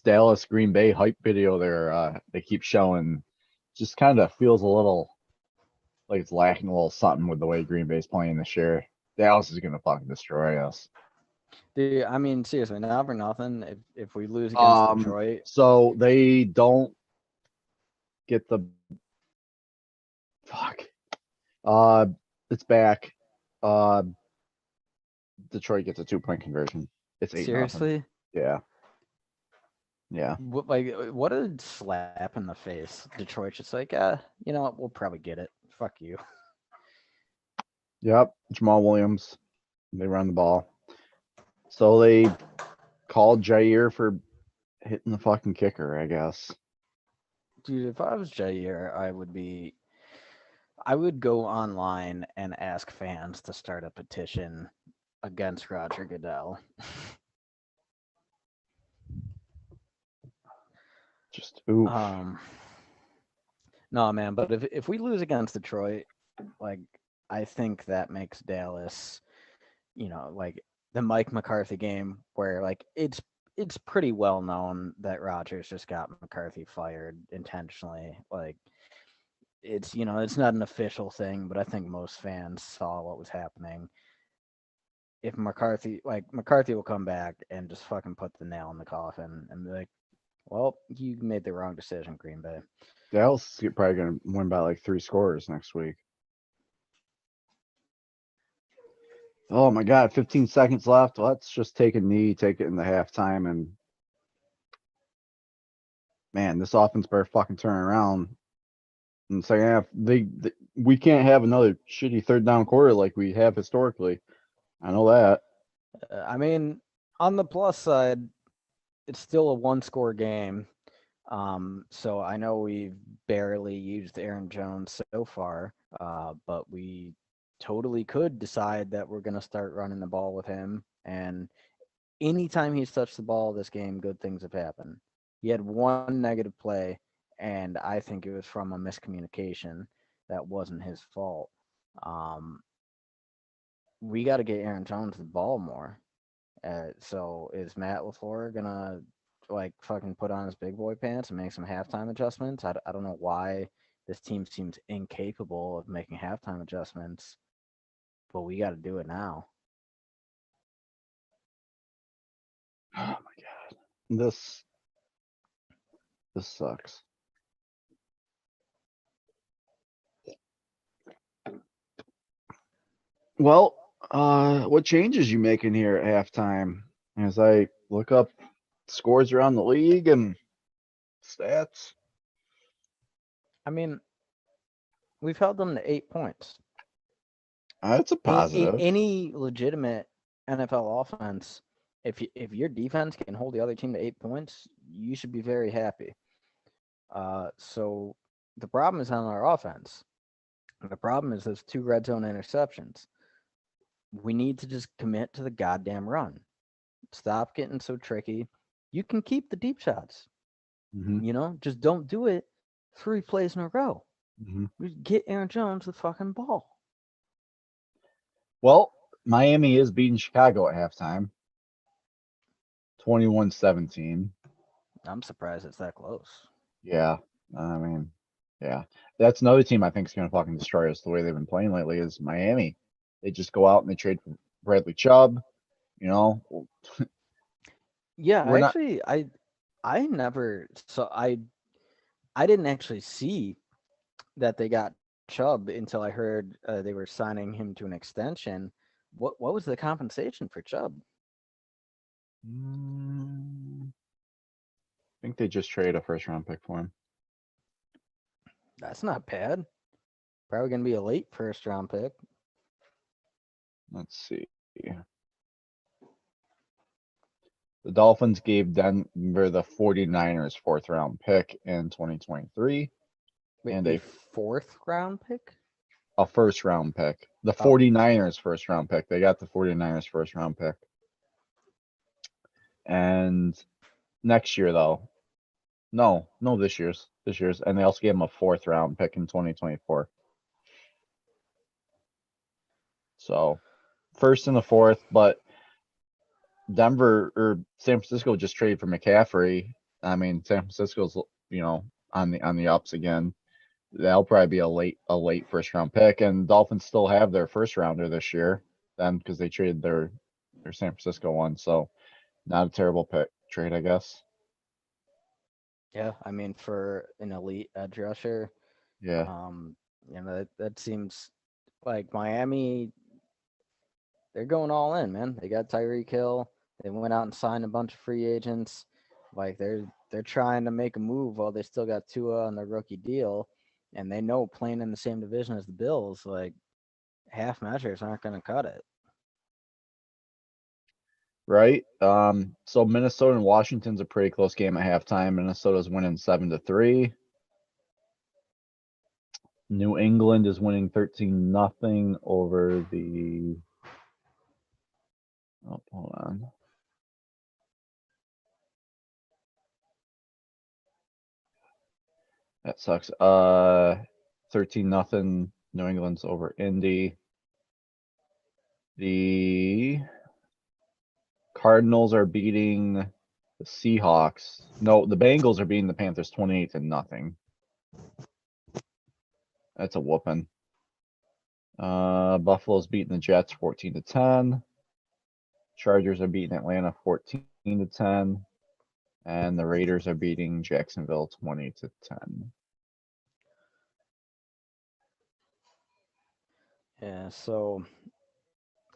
Dallas Green Bay hype video they keep showing just kind of feels a little like it's lacking a little something with the way Green Bay's playing this year. Dallas is gonna fucking destroy us. Dude, I mean, seriously, not for nothing. If we lose against Detroit, So they don't get the fuck. It's back. Uh, Detroit gets a 2-point conversion. It's 8-0. seriously, Yeah. Yeah. what a slap in the face. Detroit's just like, you know what? We'll probably get it. Fuck you. Yep. Jamal Williams. They run the ball. So they called Jair for hitting the fucking kicker, I guess. Dude, if I was Jair, I would go online and ask fans to start a petition against Roger Goodell. Just oof. No, man, but if we lose against Detroit, like I think that makes Dallas, like the Mike McCarthy game where like it's pretty well known that Rodgers just got McCarthy fired intentionally. Like it's not an official thing, but I think most fans saw what was happening. If McCarthy will come back and just fucking put the nail in the coffin and be like, well, you made the wrong decision, Green Bay. Dallas is probably gonna win by like 3 scores next week. Oh my god, 15 seconds left. Let's just take a knee, take it in the halftime, and man, this offense better fucking turn around. In the second half, we can't have another shitty third down quarter like we have historically. I know that. I mean, on the plus side, it's still a one-score game. So I know we've barely used Aaron Jones so far, but we totally could decide that we're going to start running the ball with him. And anytime he's touched the ball this game, good things have happened. He had one negative play, and I think it was from a miscommunication. That wasn't his fault. We got to get Aaron Jones the ball more. So is Matt LaFleur gonna like fucking put on his big boy pants and make some halftime adjustments? I don't know why this team seems incapable of making halftime adjustments, but we got to do it now. Oh my god, this sucks. Well, what changes you making here at halftime? As I look up scores around the league and stats. I mean, we've held them to 8 points. That's a positive. Any legitimate NFL offense, if your defense can hold the other team to 8 points, you should be very happy. So the problem is on our offense. The problem is those 2 red zone interceptions. We need to just commit to the goddamn run. Stop getting so tricky. You can keep the deep shots. Mm-hmm. Just don't do it 3 plays in a row. Mm-hmm. Get Aaron Jones the fucking ball. Well, Miami is beating Chicago at halftime, 21-17. I'm surprised it's that close. Yeah, I mean, yeah, that's another team I think is gonna fucking destroy us the way they've been playing lately is Miami. They just go out and they trade for Bradley Chubb. You know, Yeah, we're not actually, I never so I didn't actually see that they got Chubb until I heard they were signing him to an extension. What was the compensation for Chubb? I think they just traded a first round pick for him. That's not bad. Probably gonna be a late first round pick. Let's see. The Dolphins gave Denver the 49ers fourth round pick in 2023 Wait, and a fourth round pick? a first round pick. The Oh, 49ers first round pick. They got the 49ers first round pick. And next year though. No, this year's. This year's. And they also gave him a fourth round pick in 2024. So first and the fourth, but Denver or San Francisco just traded for McCaffrey. I mean, San Francisco's on the ups again. That'll probably be a late first round pick, and Dolphins still have their first rounder this year, then because they traded their San Francisco one. So not a terrible pick trade, I guess. yeah. I mean, for an elite edge rusher, Yeah, um, that seems like Miami. They're going all in, man. They got Tyreek Hill. They went out and signed a bunch of free agents. Like they're trying to make a move while they still got Tua on their rookie deal, and they know playing in the same division as the Bills, like half measures aren't going to cut it. right. So Minnesota and Washington's a pretty close game at halftime. Minnesota's winning 7-3. New England is winning 13-0 over the. Oh, hold on. That sucks. 13-0. New England's over Indy. The Cardinals are beating the Seahawks. No, the Bengals are beating the Panthers 28-0. That's a whooping. Buffalo's beating the Jets 14-10. Chargers are beating Atlanta 14-10. And the Raiders are beating Jacksonville 20-10. Yeah, so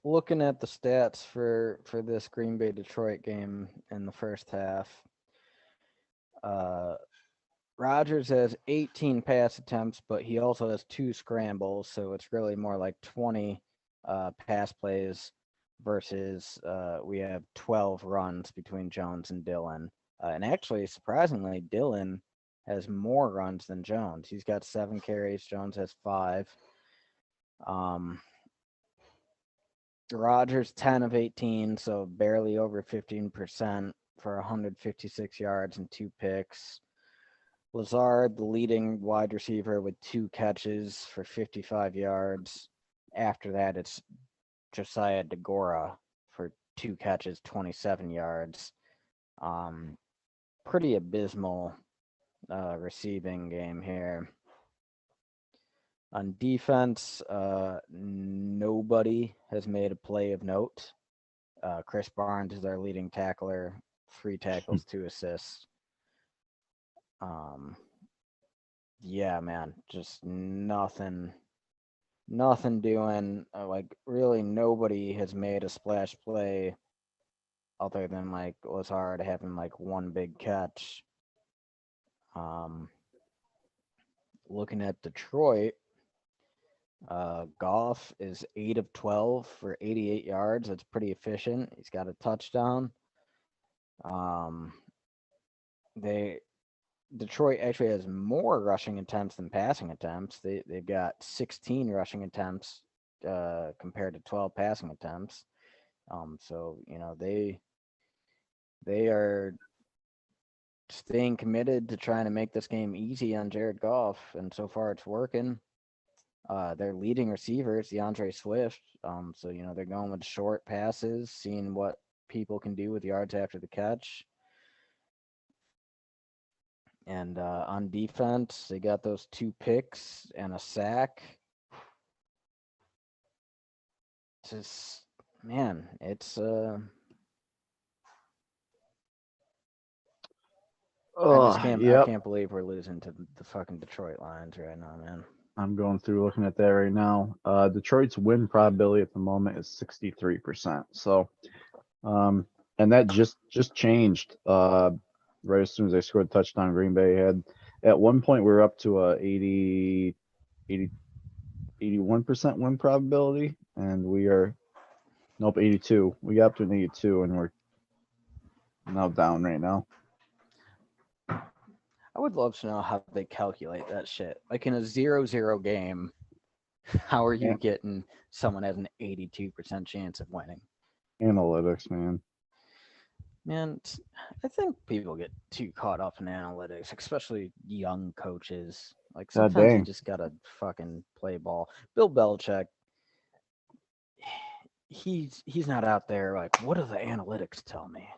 looking at the stats for this Green Bay Detroit game in the first half, uh, Rodgers has 18 pass attempts, but he also has 2 scrambles, so it's really more like 20 pass plays versus we have 12 runs between Jones and Dillon. And actually, surprisingly, Dillon has more runs than Jones. He's got 7 carries. Jones has 5. Rodgers 10 of 18, so barely over 15% for 156 yards and 2 picks. Lazard, the leading wide receiver, with 2 catches for 55 yards. After that, it's Josiah DeGora for 2 catches, 27 yards. Pretty abysmal receiving game here. On defense, nobody has made a play of note. Chris Barnes is our leading tackler, 3 tackles, 2 assists. Yeah, man, just nothing doing. Like really, nobody has made a splash play other than like Lazard having like 1 big catch. Looking at Detroit, Goff is 8 of 12 for 88 yards. That's pretty efficient. He's got a touchdown. They Detroit actually has more rushing attempts than passing attempts. They've got 16 rushing attempts compared to 12 passing attempts. So they are staying committed to trying to make this game easy on Jared Goff, and so far it's working. Their leading receiver is DeAndre Swift. So they're going with short passes, seeing what people can do with yards after the catch. And on defense, they got those 2 picks and a sack. Just man, it's I just can't I Yep. can't believe we're losing to the fucking Detroit Lions right now, man. I'm going through looking at that right now. Detroit's win probability at the moment is 63%. So, and that just changed right as soon as they scored a touchdown. Green Bay had at one point we were up to a 81% win probability, and we are nope 82. We got up to an 82, and we're now down right now. I would love to know how they calculate that shit. Like in a 0-0 game, how are you Yeah. getting someone has an 82% chance of winning? Analytics, man. Man, I think people get too caught up in analytics, especially young coaches. Like God sometimes you dang. just gotta fucking play ball. Bill Belichick, he's not out there like, what do the analytics tell me?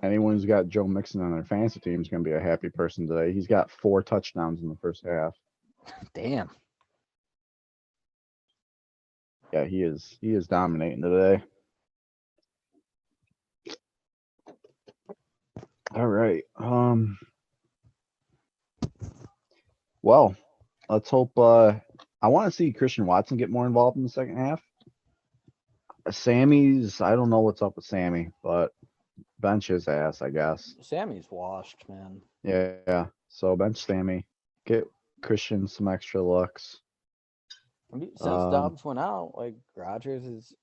Anyone who's got Joe Mixon on their fantasy team is going to be a happy person today. He's got 4 touchdowns in the first half. Damn. Yeah, he is dominating today. All right. Well, let's hope I want to see Christian Watson get more involved in the second half. Sammy's I don't know what's up with Sammy, but bench his ass, I guess. Sammy's washed, man. Yeah. So bench Sammy. Get Christian some extra looks. Since Dobbs went out, like Rodgers has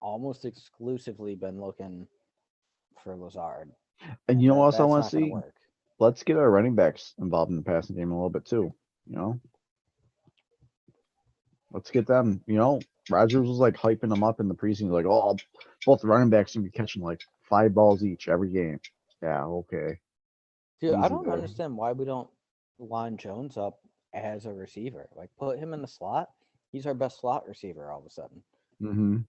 almost exclusively been looking for Lazard. And you know what else I That's want not to gonna see? work. Let's get our running backs involved in the passing game a little bit too. Let's get them. Rodgers was like hyping them up in the preseason, like, oh, both the running backs gonna be catching like 5 balls each every game. Yeah, okay. Dude, I Easy don't there. understand why we don't line Jones up as a receiver. Like put him in the slot. He's our best slot receiver all of a sudden. Mm-hmm.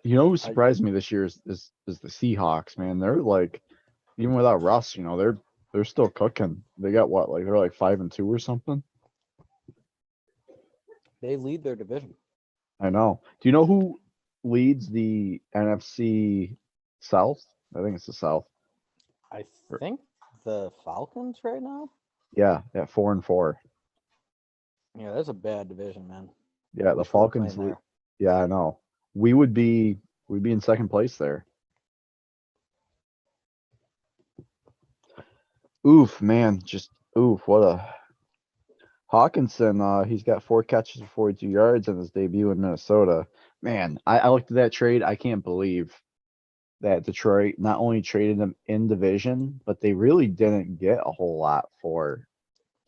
You know who surprised me this year is the Seahawks, man. They're like, even without Russ, they're still cooking. They got what, like they're like 5-2 or something. They lead their division. I know. Do you know who leads the NFC South? I think it's the South. I think the Falcons right now. Yeah, at 4-4. Yeah, that's a bad division, man. Yeah, the Wish we were Falcons. playing there. Yeah, I know. We'd be in second place there. Oof, man, just oof. What a Hawkinson. He's got 4 catches for 42 yards in his debut in Minnesota. Man, I looked at that trade. I can't believe that Detroit not only traded him in division, but they really didn't get a whole lot for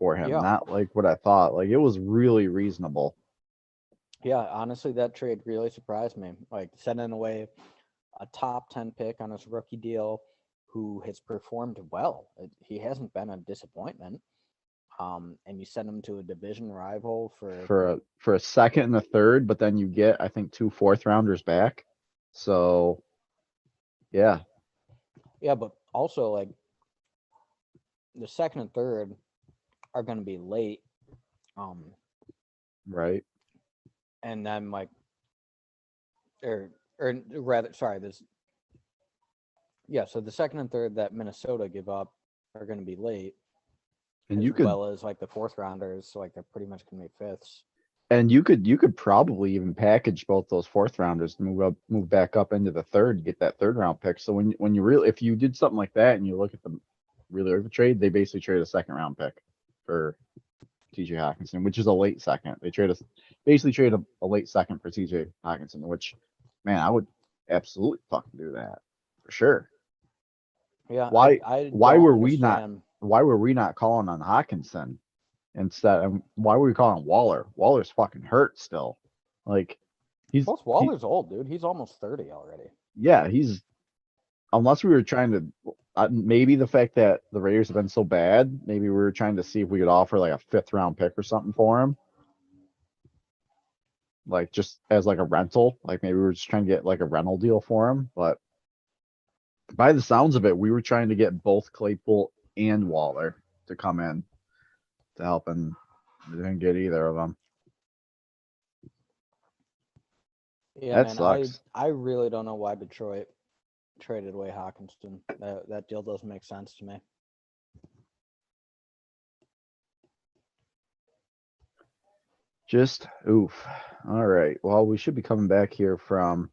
him. Yeah. Not like what I thought. Like it was really reasonable. Yeah, honestly, that trade really surprised me. Like sending away a top 10 pick on his rookie deal who has performed well. He hasn't been a disappointment. And you send him to a division rival for a second and a third, but then you get I think 2 4th-rounders back. So yeah. Yeah, but also like the second and third are going to be late. Right. And then like, or rather, sorry, so the second and third that Minnesota give up are going to be late, And as you could well as like the 4th-rounders, so like they're pretty much going to be 5ths. and you could probably even package both those 4th-rounders and move back up into the third, get that 3rd-round pick. So when you really if you did something like that and you look at the really trade, they basically trade a 2nd-round pick for TJ Hawkinson, which is a late second. They basically trade a late second for TJ Hawkinson, which, man, I would absolutely fucking do that for sure. Yeah. Why were we not calling on Hawkinson instead? Why were we calling Waller? Waller's fucking hurt still. Like Waller's old, dude. He's almost 30 already. Yeah, he's unless we were trying to, maybe the fact that the Raiders have been so bad, maybe we were trying to see if we could offer like a 5th-round pick or something for him, like just as like a rental. Like maybe we were just trying to get like a rental deal for him. But by the sounds of it, we were trying to get both Claypool and Waller to come in to help, and we didn't get either of them. Yeah, That man, sucks. I really don't know why Detroit traded away Hawkinson. That deal doesn't make sense to me. Just oof. All right. Well, we should be coming back here from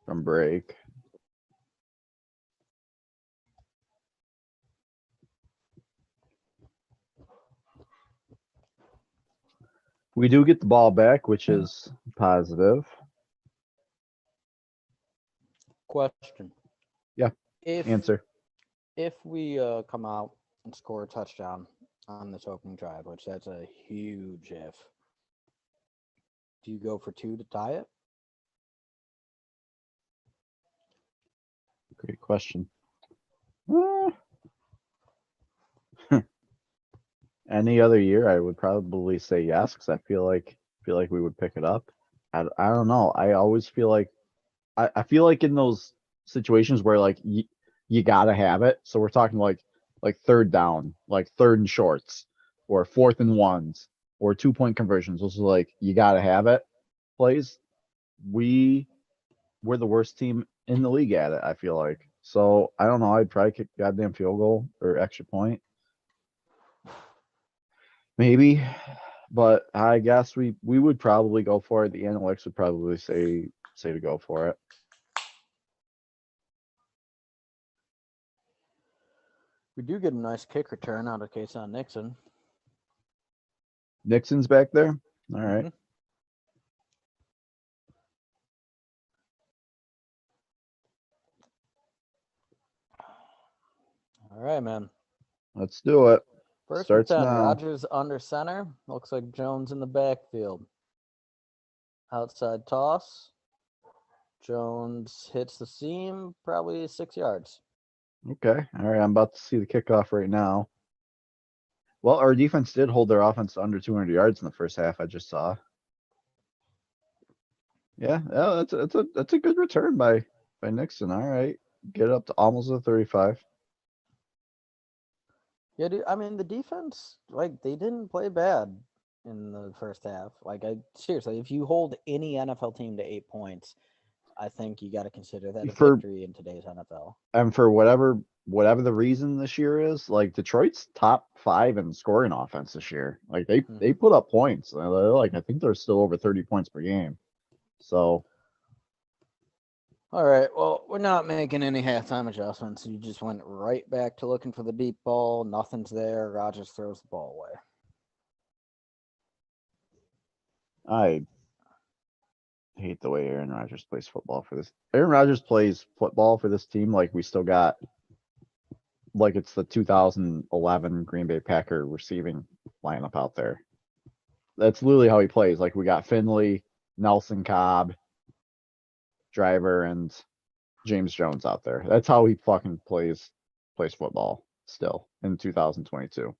break. We do get the ball back, which is positive. Question. Yeah. If Answer. if we come out and score a touchdown on this opening drive, which that's a huge if, do you go for 2 to tie it? Great question. Any other year, I would probably say yes, because I feel like we would pick it up. I don't know. I always feel like I feel like in those situations where like you gotta have it. So we're talking like 3rd down, like 3rd and shorts, or 4th and ones, or 2-point conversions. Those are like you gotta have it plays. We're the worst team in the league at it, I feel like. So I don't know. I'd probably kick goddamn field goal or extra point. Maybe, but I guess we would probably go for it. The analytics would probably say to go for it. We do get a nice kick return out of Kason Nixon. Nixon's back there. All right. Mm-hmm. All right, man. Let's do it. First Starts and 10. now. Rodgers under center. Looks like Jones in the backfield. Outside toss. Jones hits the seam, probably 6 yards. Okay. All right. I'm about to see the kickoff right now. Well, our defense did hold their offense to under 200 yards in the first half. I just saw. Yeah, that's a good return by Nixon. All right, get up to almost a 35. Yeah, dude, I mean the defense, like they didn't play bad in the first half. Like I seriously, if you hold any NFL team to 8 points, I think you got to consider that a For victory in today's NFL. and for whatever the reason this year is, like Detroit's top 5 in scoring offense this year. Like they put up points. Like I think they're still over 30 points per game. So All right, well, we're not making any halftime adjustments. You just went right back to looking for the deep ball. Nothing's there. Rodgers throws the ball away. I hate the way Aaron Rodgers plays football for this. Aaron Rodgers plays football for this team like we still got like it's the 2011 Green Bay Packer receiving lineup out there. That's literally how he plays. Like we got Finley, Nelson Cobb, Driver, and James Jones out there. That's how he fucking plays football still in 2022.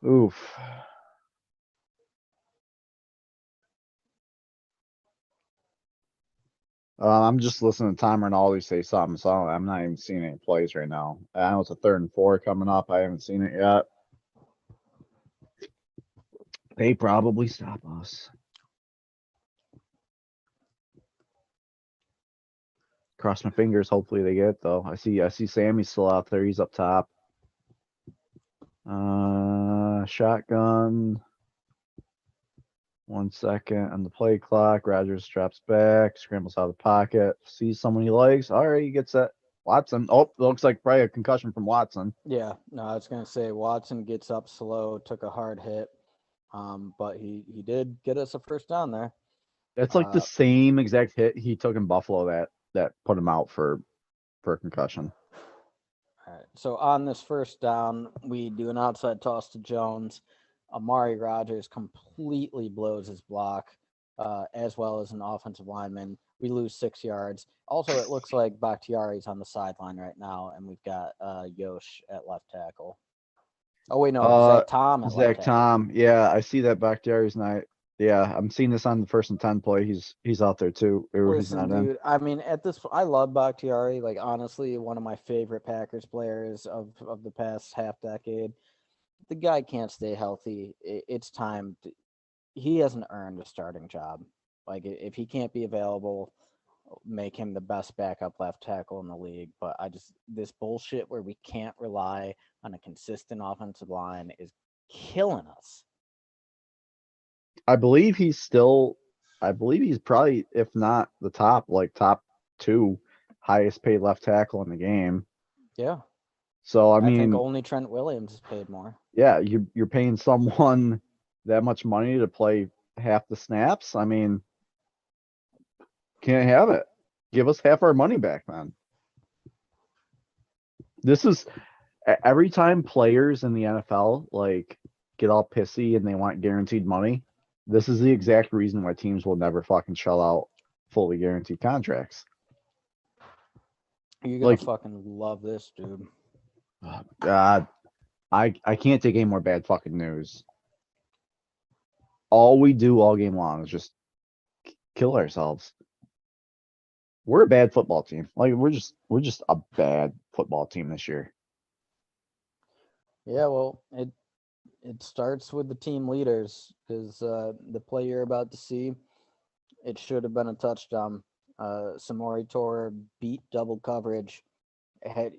Oof. I'm just listening to Tom Rinaldi say something, so I'm not even seeing any plays right now. I know it's a 3rd and 4 coming up. I haven't seen it yet. They probably stop us. Cross my fingers. Hopefully they get it, though. I see Sammy's still out there. He's up top. Shotgun. 1 second on the play clock. Rodgers drops back, scrambles out of the pocket, sees someone he likes. All right, he gets that. Watson. Oh, looks like probably a concussion from Watson. Yeah, no, I was gonna say Watson gets up slow, took a hard hit. But he did get us a first down there. That's like the Uh, same exact hit he took in Buffalo that put him out for a concussion. all right. So on this first down, we do an outside toss to Jones. Amari Rogers completely blows his block, as well as an offensive lineman. We lose 6 yards. Also, it looks like Bakhtiari's on the sideline right now, and we've got Yosh at left tackle. Oh wait, no, Uh, Zach Tom at left Zach tackle. Tom, yeah, I see that Bakhtiari's not. Yeah, I'm seeing this on the 1st and 10 play. He's out there too, or he's Listen, not in. dude. I mean, at this, I love Bakhtiari. Like, honestly, one of my favorite Packers players of the past half decade. The guy can't stay healthy. It's time. He hasn't earned a starting job. Like, if he can't be available, make him the best backup left tackle in the league. But this bullshit where we can't rely on a consistent offensive line is killing us. I believe he's still. I believe he's probably, if not the top 2 highest paid left tackle in the game. Yeah. So I I think mean, only Trent Williams is paid more. yeah, you're paying someone that much money to play half the snaps. I mean, can't have it. Give us half our money back, man. This is every time players in the NFL like get all pissy and they want guaranteed money. This is the exact reason why teams will never fucking shell out fully guaranteed contracts. You're gonna Like, fucking love this, dude. oh, God, I can't take any more bad fucking news. All we do all game long is just kill ourselves. We're a bad football team. Like we're just a bad football team this year. Yeah, well, it starts with the team leaders because the play you're about to see, it should have been a touchdown. Samori Tor beat double coverage.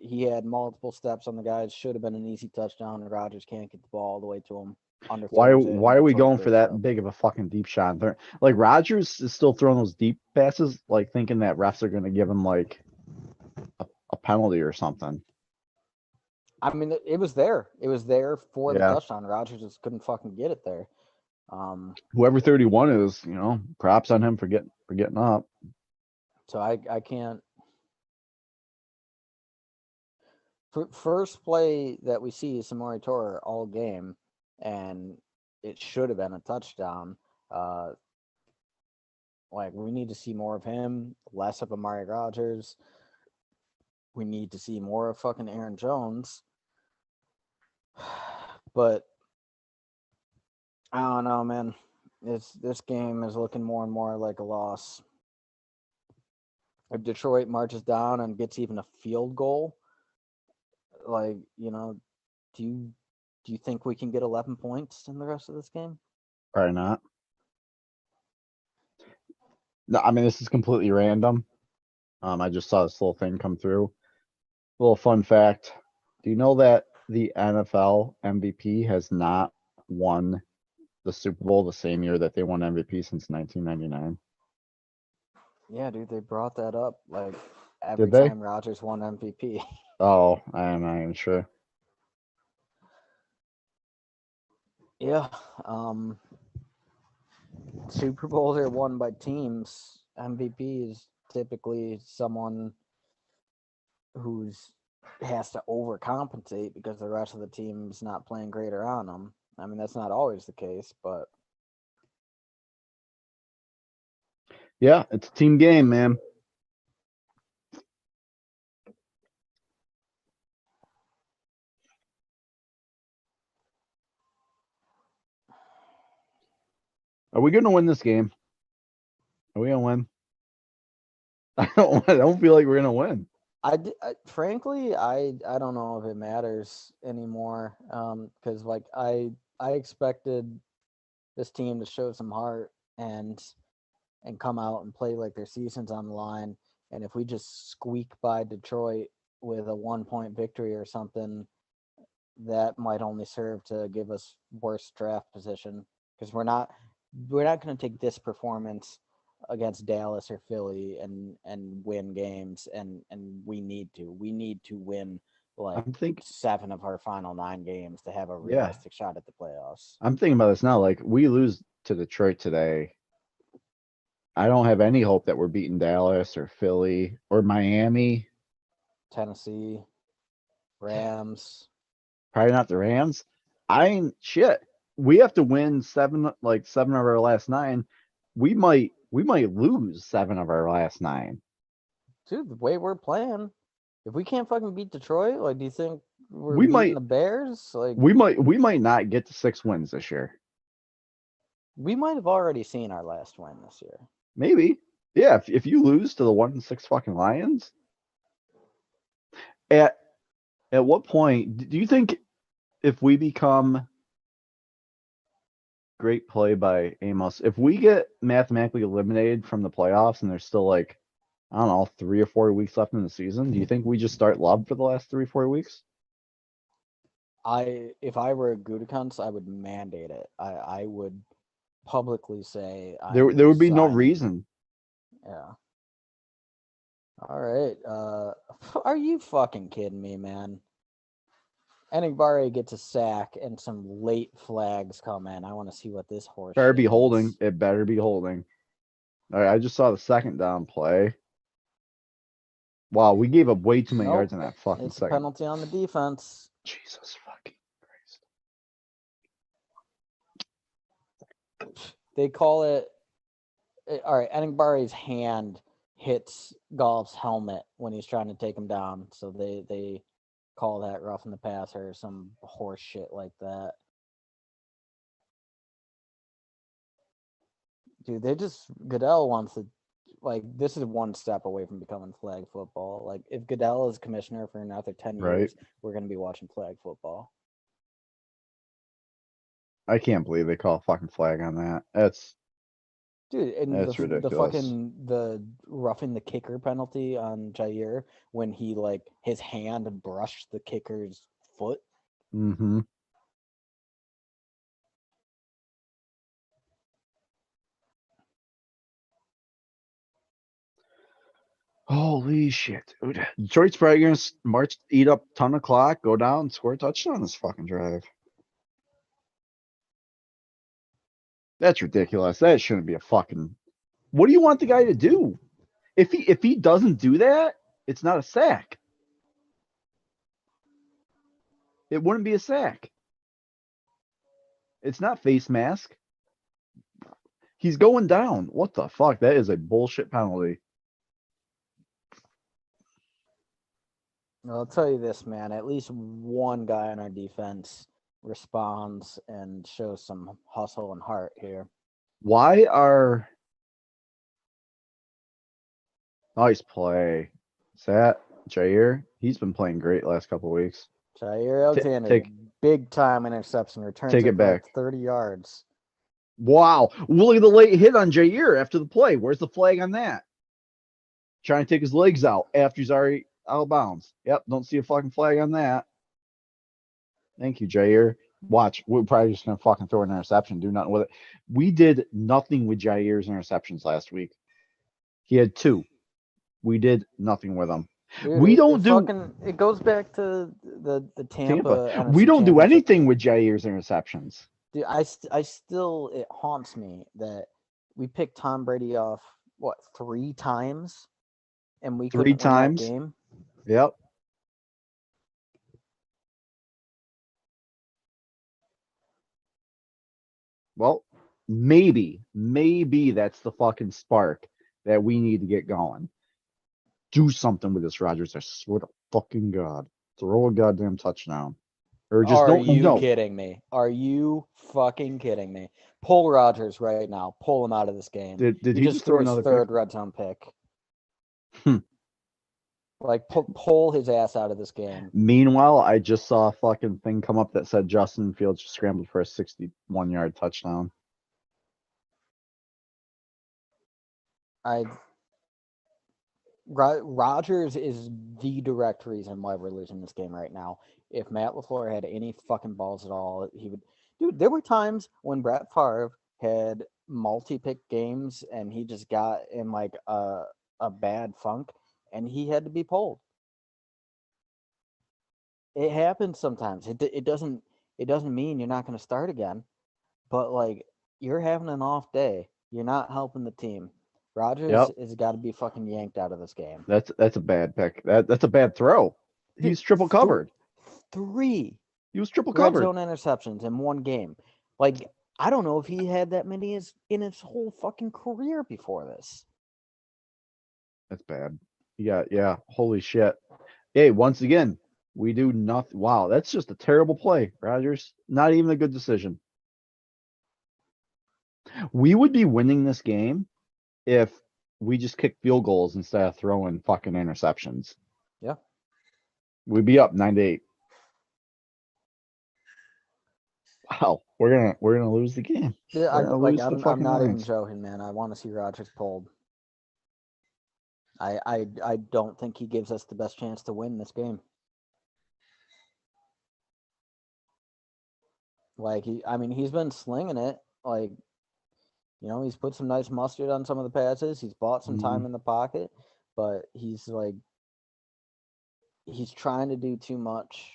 He had multiple steps on the guys. Should have been an easy touchdown. And Rogers can't get the ball all the way to him. Why Underthrows it, why and are we Detroit going for picks it that up. big of a fucking deep shot? Like Rodgers is still throwing those deep passes, like thinking that refs are gonna give him like a penalty or something. I mean, it was there. It was there for the Yeah. touchdown. Rogers just couldn't fucking get it there. Whoever 31 is, props on him for getting up. So I can't. First play that we see is Samori Tor all game, and it should have been a touchdown. Uh, like we need to see more of him, less of Amari Rogers. We need to see more of fucking Aaron Jones. But I don't know, man. This game is looking more and more like a loss. If Detroit marches down and gets even a field goal, like do you think we can get 11 points in the rest of this game? Probably not. No, I mean this is completely random. I just saw this little thing come through. Little fun fact. Do you know that the NFL MVP has not won the Super Bowl the same year that they won MVP since 1999? Yeah, dude, they brought that up like Did every they? time Rodgers won MVP. Oh, I am not even sure. Yeah, Super Bowls are won by teams. MVP is typically someone who's has to overcompensate because the rest of the team's not playing great around them. I mean, that's not always the case, but Yeah, it's a team game, man. Are we gonna win this game? Are we gonna win? I don't feel like we're gonna win. frankly, I don't know if it matters anymore. Because like I expected this team to show some heart and come out and play like their season's on the line. And if we just squeak by Detroit with a 1 point victory or something, that might only serve to give us worse draft position because we're not going to take this performance against Dallas or Philly and win games and we need to win like I'm thinking, 7 of our final 9 games to have a yeah, realistic shot at the playoffs. I'm thinking about this now. Like, we lose to Detroit today. I don't have any hope that we're beating Dallas or Philly or Miami. Tennessee, Rams. Probably not the Rams. I ain't shit. We have to win seven of our last 9. We might lose 7 of our last 9. Dude, the way we're playing, if we can't fucking beat Detroit, like, do you think we're We beating might the Bears? Like, we might not get to 6 wins this year. we might have already seen our last win this year. Maybe. Yeah, if you lose to the 1-6 fucking Lions, at what point do you think if we become great play by Amos, if we get mathematically eliminated from the playoffs and there's still like, I don't know, 3 or 4 weeks left in the season, do you think we just start Love for the last 3 or 4 weeks? If I were a Gutekunst, I would mandate it. I would publicly say There I'm would be no resigning. reason. Yeah. All right. Are you fucking kidding me, man? Enigbare gets a sack and some late flags come in. I want to see what this horse Better shit be holding. is. It better be holding. All right, I just saw the second down play. Wow, we gave up way too many yards in that fucking It's a second. penalty on the defense. Jesus fucking Christ. They call it. All right, Enigbare's hand hits Golf's helmet when he's trying to take him down, so they call that roughing the passer or some horse shit like that. Dude, Goodell wants to, like, this is one step away from becoming flag football. Like, if Goodell is commissioner for another 10 Right. years, we're going to be watching flag football. I can't believe they call a fucking flag on that. That's Dude, and That's the ridiculous. the roughing the kicker penalty on Jair when he, like, his hand brushed the kicker's foot. Mm-hmm. Holy shit, dude. Detroit's probably gonna eat up a ton of clock, go down, score a touchdown this fucking drive. That's ridiculous. That shouldn't be a fucking. What do you want the guy to do? If he doesn't do that, it's not a sack. It wouldn't be a sack. It's not face mask. He's going down. What the fuck? That is a bullshit penalty. I'll tell you this, man. At least one guy on our defense responds and shows some hustle and heart here. Why are nice play? Is that Jair? He's been playing great last couple of weeks. Jair Alexander, take- big time interception, returns take it for like back. 30 yards. Wow. Look at the late hit on Jair after the play. Where's the flag on that? Trying to take his legs out after he's already out of bounds. Yep, don't see a fucking flag on that. Thank you, Jair. Watch, we're probably just gonna fucking throw an interception, do nothing with it. We did nothing with Jair's interceptions last week. He had 2. We did nothing with them. Dude, We don't do it goes back to the Tampa. Tampa. We NFC don't do Championship anything game. with Jair's interceptions. Dude, I still, it haunts me that we picked Tom Brady off, what, 3 times? And we 3 couldn't win that times. game? Yep. Well, maybe that's the fucking spark that we need to get going. Do something with this, Rodgers. I swear to fucking God. Throw a goddamn touchdown. Or just Are you no. kidding me? Are you fucking kidding me? Pull Rodgers right now. Pull him out of this game. Did he just threw throw his another third pick? red zone pick. Hmm. Like, pull his ass out of this game. Meanwhile, I just saw a fucking thing come up that said Justin Fields just scrambled for a 61-yard touchdown. Rodgers is the direct reason why we're losing this game right now. If Matt LaFleur had any fucking balls at all, he would. Dude, there were times when Brett Favre had multi-pick games and he just got in like a bad funk and he had to be pulled. it happens sometimes. It doesn't mean you're not going to start again, but like you're having an off day. You're not helping the team. Rogers Yep. has got to be fucking yanked out of this game. That's a bad pick. That's a bad throw. Dude, He's triple covered. Three He was triple red covered. zone interceptions in one game. Like I don't know if he had that many in his whole fucking career before this. That's bad. Yeah. Holy shit. Hey, once again, we do nothing. Wow, that's just a terrible play, Rogers. Not even a good decision. We would be winning this game if we just kicked field goals instead of throwing fucking interceptions. Yeah. We'd be up 9-8. Wow, we're gonna lose the game. Yeah, We're gonna lose the I'm fucking not even Lions. joking, man. I want to see Rogers pulled. I don't think he gives us the best chance to win this game. Like he's been slinging it. Like, he's put some nice mustard on some of the passes. He's bought some time in the pocket, but he's trying to do too much.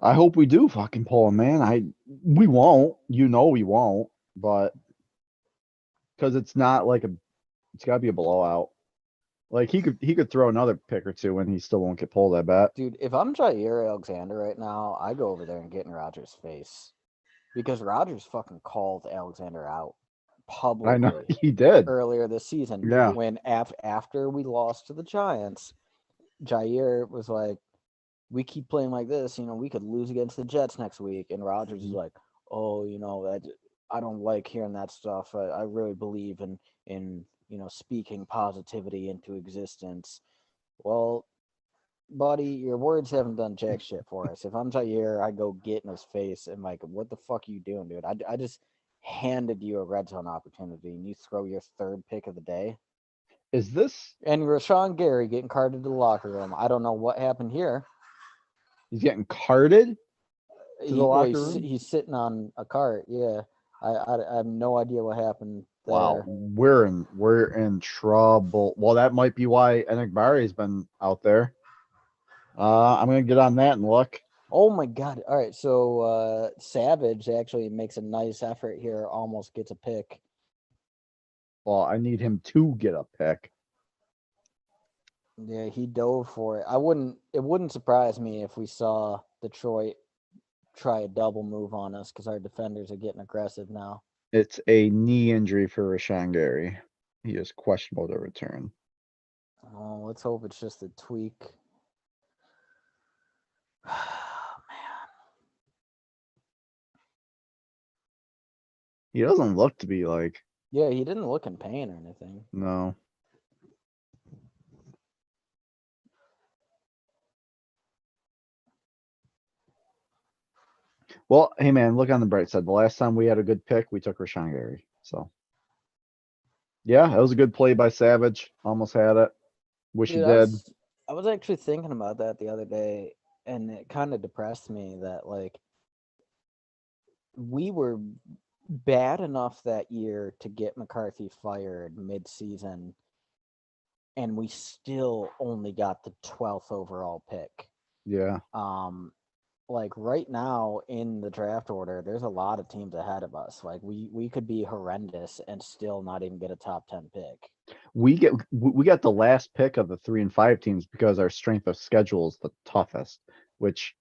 I hope we do fucking pull him, man. We won't. We won't, but because it's not like it's gotta be a blowout. Like he could throw another pick or two and he still won't get pulled, I bet. Dude, if I'm Jair Alexander right now, I go over there and get in Rogers' face. Because Rogers fucking called Alexander out I know publicly he did. earlier this season. Yeah. When after we lost to the Giants, Jair was like, we keep playing like this, we could lose against the Jets next week. And Rogers is like, oh, I don't like hearing that stuff. I really believe in speaking positivity into existence. Well, buddy, your words haven't done jack shit for us. If I'm Jair, I go get in his face and like, what the fuck are you doing, dude? I just handed you a red zone opportunity and you throw your third pick of the day. Is this? And Rashawn Gary getting carted to the locker room. I don't know what happened here. He's getting carted to the locker room? He's sitting on a cart. Yeah, I have no idea what happened there. Wow, we're in trouble. Well, that might be why Enagbari's been out there. I'm gonna get on that and look. Oh my god! All right, so Savage actually makes a nice effort here. Almost gets a pick. Well, I need him to get a pick. Yeah, he dove for it. It wouldn't surprise me if we saw Detroit try a double move on us because our defenders are getting aggressive now. It's a knee injury for Rashawn Gary. He is questionable to return. Oh, let's hope it's just a tweak. Man. He doesn't look to be like. Yeah, he didn't look in pain or anything. No. Well, hey man, look on the bright side. The last time we had a good pick, we took Rashawn Gary. So yeah, that was a good play by Savage. Almost had it. Wish he did. I was actually thinking about that the other day, and it kind of depressed me that like we were bad enough that year to get McCarthy fired mid-season, and we still only got the 12th overall pick. Yeah. Like right now in the draft order, there's a lot of teams ahead of us. Like we could be horrendous and still not even get a top 10 pick. We got the last pick of the 3 and 5 teams because our strength of schedule is the toughest, which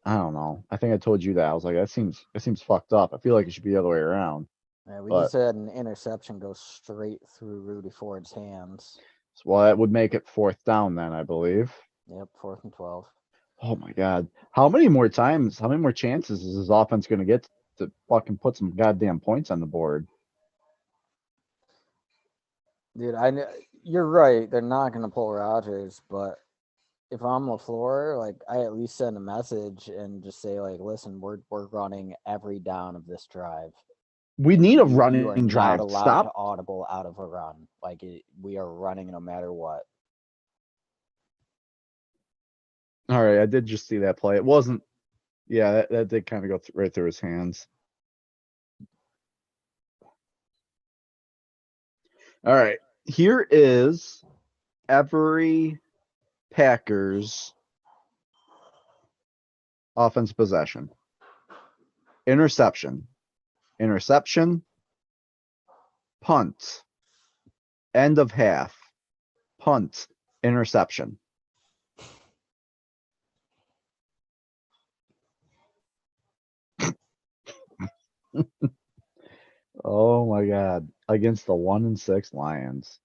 I don't know. I think I told you that. I was like, that seems fucked up. I feel like it should be the other way around. Yeah, we just had an interception go straight through Rudy Ford's hands. Well, that would make it 4th down then, I believe. Yep, 4th and 12. Oh my God. How many more chances is his offense going to get to fucking put some goddamn points on the board? Dude, you're right. They're not going to pull Rodgers, but if I'm LaFleur, like I at least send a message and just say like, listen, we're running every down of this drive. We need a running you are drive. Not allowed Stop. to audible out of a run. Like we are running no matter what. All right, I did just see that play. It wasn't. Yeah, that did kind of go right through his hands. All right, here is every Packers offense possession. Interception. Interception. Punt. End of half. Punt. Interception. Oh my God. Against the 1-6 Lions.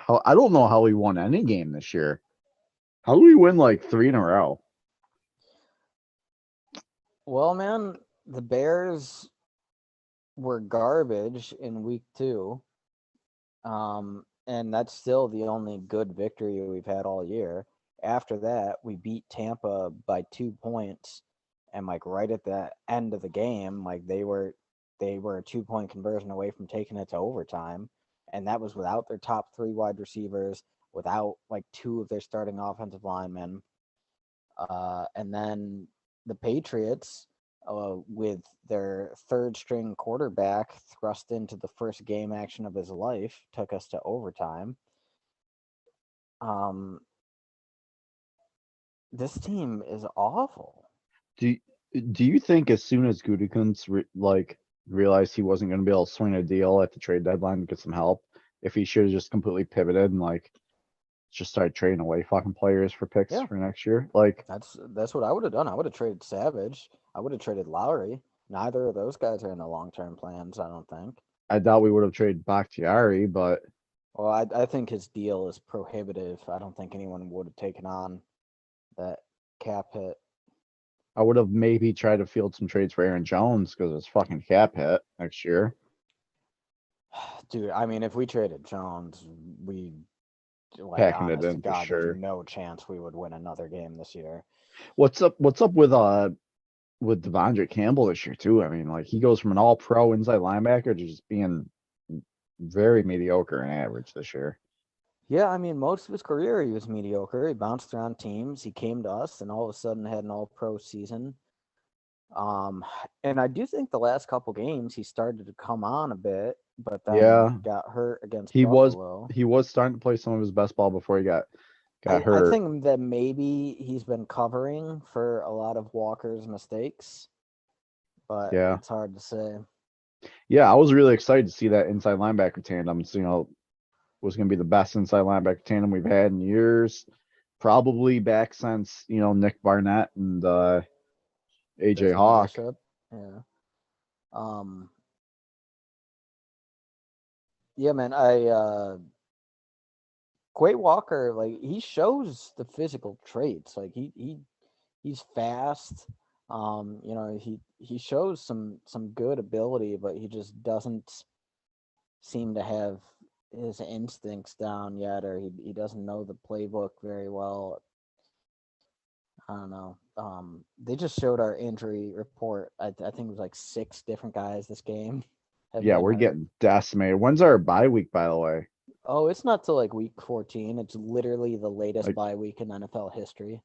I don't know how we won any game this year. How do we win like 3 in a row? Well, man, the Bears were garbage in week 2. And that's still the only good victory we've had all year. After that, we beat Tampa by 2 points, and like right at the end of the game, like they were a 2-point conversion away from taking it to overtime, and that was without their top 3 wide receivers, without like 2 of their starting offensive linemen. And then the Patriots, with their third string quarterback thrust into the first game action of his life, took us to overtime. This team is awful. Do you think as soon as Gutekunst realized he wasn't going to be able to swing a deal at the trade deadline to get some help, if he should have just completely pivoted and like just started trading away fucking players for picks Yeah. for next year? Like That's what I would have done. I would have traded Savage. I would have traded Lowry. Neither of those guys are in the long-term plans, I don't think. I doubt we would have traded Bakhtiari, but Well, I think his deal is prohibitive. I don't think anyone would have taken on that cap hit. I would have maybe tried to field some trades for Aaron Jones because it's fucking cap hit next year. Dude, I mean, if we traded Jones, we like Packing it honest to in for God, sure. there's no chance we would win another game this year. What's up with Devondre Campbell this year too? I mean, like he goes from an all pro inside linebacker to just being very mediocre and average this year. Yeah, I mean, most of his career he was mediocre. He bounced around teams. He came to us and all of a sudden had an all pro season. And I do think the last couple games he started to come on a bit, but then Yeah, got hurt against he was Buffalo. he was starting to play some of his best ball before he got I hurt. think that maybe he's been covering for a lot of Walker's mistakes, but Yeah. it's hard to say. Yeah, I was really excited to see that inside linebacker tandem. Was going to be the best inside linebacker tandem we've had in years. Probably back since, Nick Barnett and AJ Desmond Hawk. Bishop. Yeah. Yeah, man. Quay Walker, like he shows the physical traits. Like he's fast. He shows some good ability, but he just doesn't seem to have his instincts down yet, or he doesn't know the playbook very well. I don't know. They just showed our injury report. I think it was like 6 different guys this game have Yeah, been we're hurt. getting decimated. When's our bye week, by the way? Oh, it's not till like week 14. It's literally the latest Like, bye week in NFL history.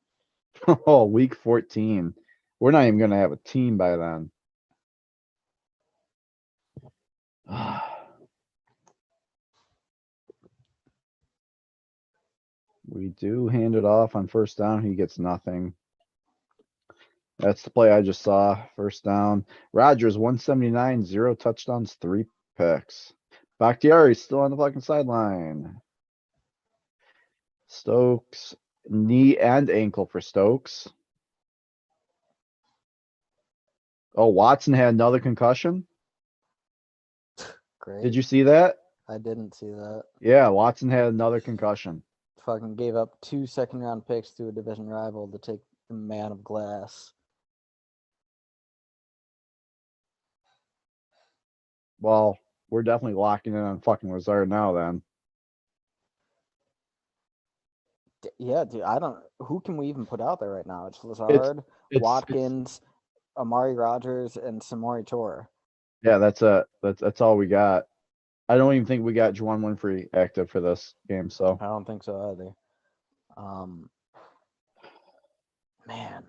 oh, week 14. We're not even going to have a team by then. We do hand it off on first down. He gets nothing. That's the play I just saw. First down. Rodgers, 179, 0 touchdowns, 3 picks. Bakhtiari still on the fucking sideline. Stokes, knee and ankle for Stokes. Oh, Watson had another concussion. Great. Did you see that? I didn't see that. Yeah, Watson had another concussion. Fucking gave up 2 second-round picks to a division rival to take the man of glass. Well, we're definitely locking in on fucking Lazard now then. Yeah, dude, I don't. Who can we even put out there right now? It's Lazard, It's Watkins, Amari Rogers, and Samori Toure. yeah, that's all we got. I don't even think we got Juwan Winfrey active for this game, so I don't think so either. Man.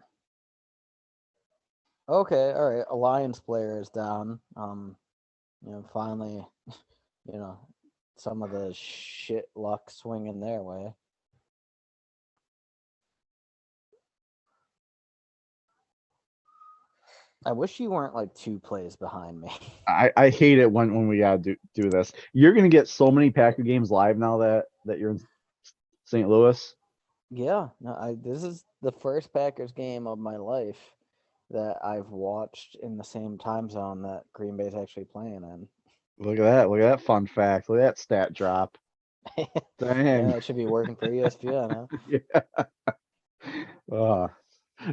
Okay, all right. Alliance player is down. Finally, some of the shit luck swinging their way. I wish you weren't like 2 plays behind me. I hate it when we gotta do this. You're gonna get so many Packer games live now that you're in St. Louis. Yeah, no, this is the first Packers game of my life that I've watched in the same time zone that Green Bay's actually playing in. Look at that! Look at that fun fact! Look at that stat drop! Yeah, Dang! it should be working for ESPN, huh? Yeah.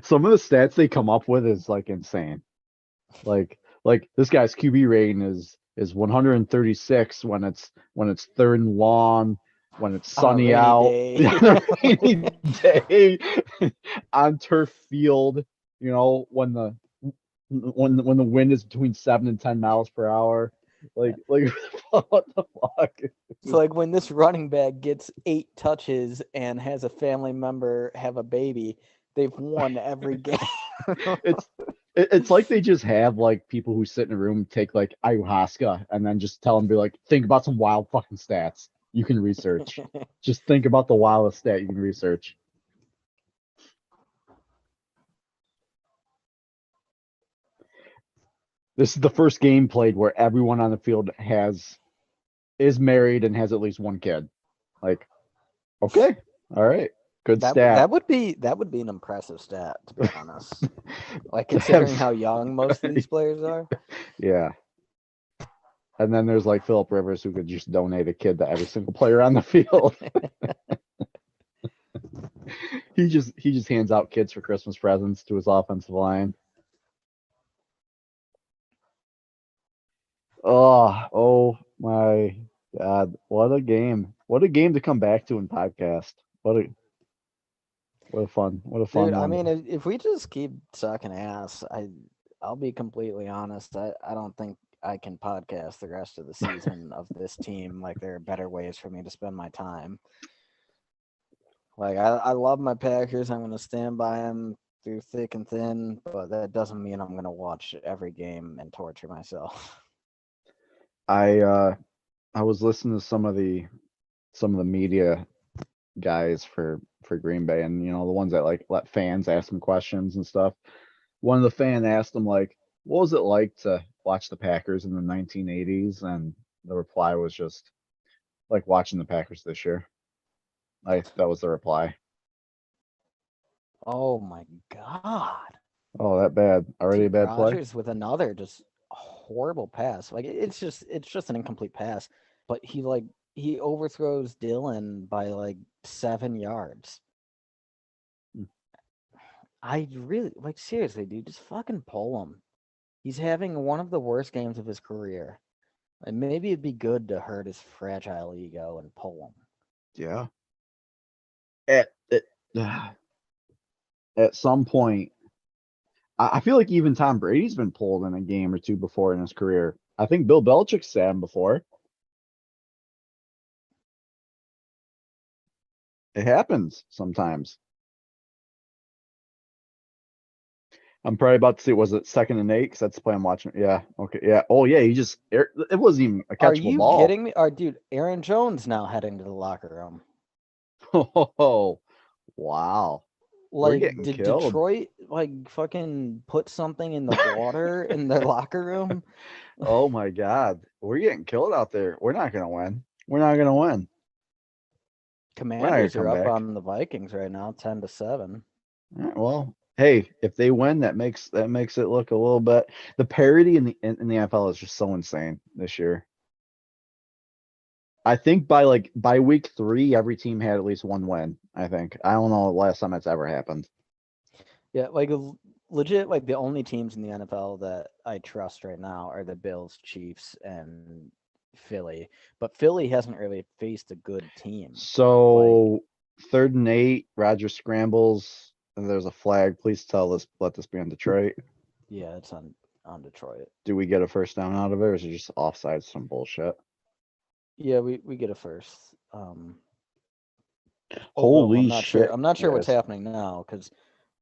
Some of the stats they come up with is like insane. Like this guy's QB rating is 136 when it's third and long, when it's On a sunny rainy out, day. on a rainy day, on turf field. You know when the wind is between 7 and 10 miles per hour. Like what the fuck? So like when this running back gets 8 touches and has a family member have a baby, they've won every game. It's like they just have like people who sit in a room take like ayahuasca and then just tell them be like think about some wild fucking stats you can research. Just think about the wildest stat you can research. This is the first game played where everyone on the field is married and has at least one kid. Like, okay, all right, good That stat. that would be an impressive stat, to be honest. Like considering how young most of these players are. Yeah. And then there's like Philip Rivers who could just donate a kid to every single player on the field. He just hands out kids for Christmas presents to his offensive line. Oh my God. What a game. What a game to come back to in podcast. What a fun Dude, I one. mean, if we just keep sucking ass, I'll be completely honest. I don't think I can podcast the rest of the season of this team. Like there are better ways for me to spend my time. Like I love my Packers. I'm gonna stand by them through thick and thin, but that doesn't mean I'm gonna watch every game and torture myself. I was listening to some of the media guys for Green Bay, and you know the ones that like let fans ask them questions and stuff. One of the fan asked them like, "What was it like to watch the Packers in the 1980s?" And the reply was just like watching the Packers this year. Like that was the reply. Oh my god. Oh, that bad. Already a Dude, bad play. Rogers with another just horrible pass. Like it's just an incomplete pass, but he overthrows Dylan by like 7 yards. Hmm. I really like seriously, dude, just fucking pull him. He's having one of the worst games of his career. And maybe it'd be good to hurt his fragile ego and pull him. Yeah. At at, at some point, I feel like even Tom Brady's been pulled in a game or two before in his career. I think Bill Belichick's said him before. It happens sometimes. I'm probably about to see. Was it 2nd and 8? Because that's the play I'm watching. Yeah. Okay. Yeah. Oh yeah. It wasn't even a Are catchable you ball. kidding me? Dude, Aaron Jones now heading to the locker room. Oh, wow. We're Like, getting did killed. Detroit like fucking put something in the water in their locker room? Oh my God. We're getting killed out there. We're not gonna win. We're not gonna win. We're not gonna Commanders are come up back. on the Vikings right now, 10-7. All right, well, hey, if they win, that makes it look a little bit. The parity in the NFL is just so insane this year. I think by week 3, every team had at least one win. I think. I don't know the last time that's ever happened. Yeah, like legit, like the only teams in the NFL that I trust right now are the Bills, Chiefs, and Philly. But Philly hasn't really faced a good team. So 3rd and 8, Roger scrambles, and there's a flag. Please let this be on Detroit. Yeah, it's on Detroit. Do we get a first down out of it, or is it just offside some bullshit? Yeah, we get a first. Holy I'm not shit! sure. I'm not sure what's guys. happening now because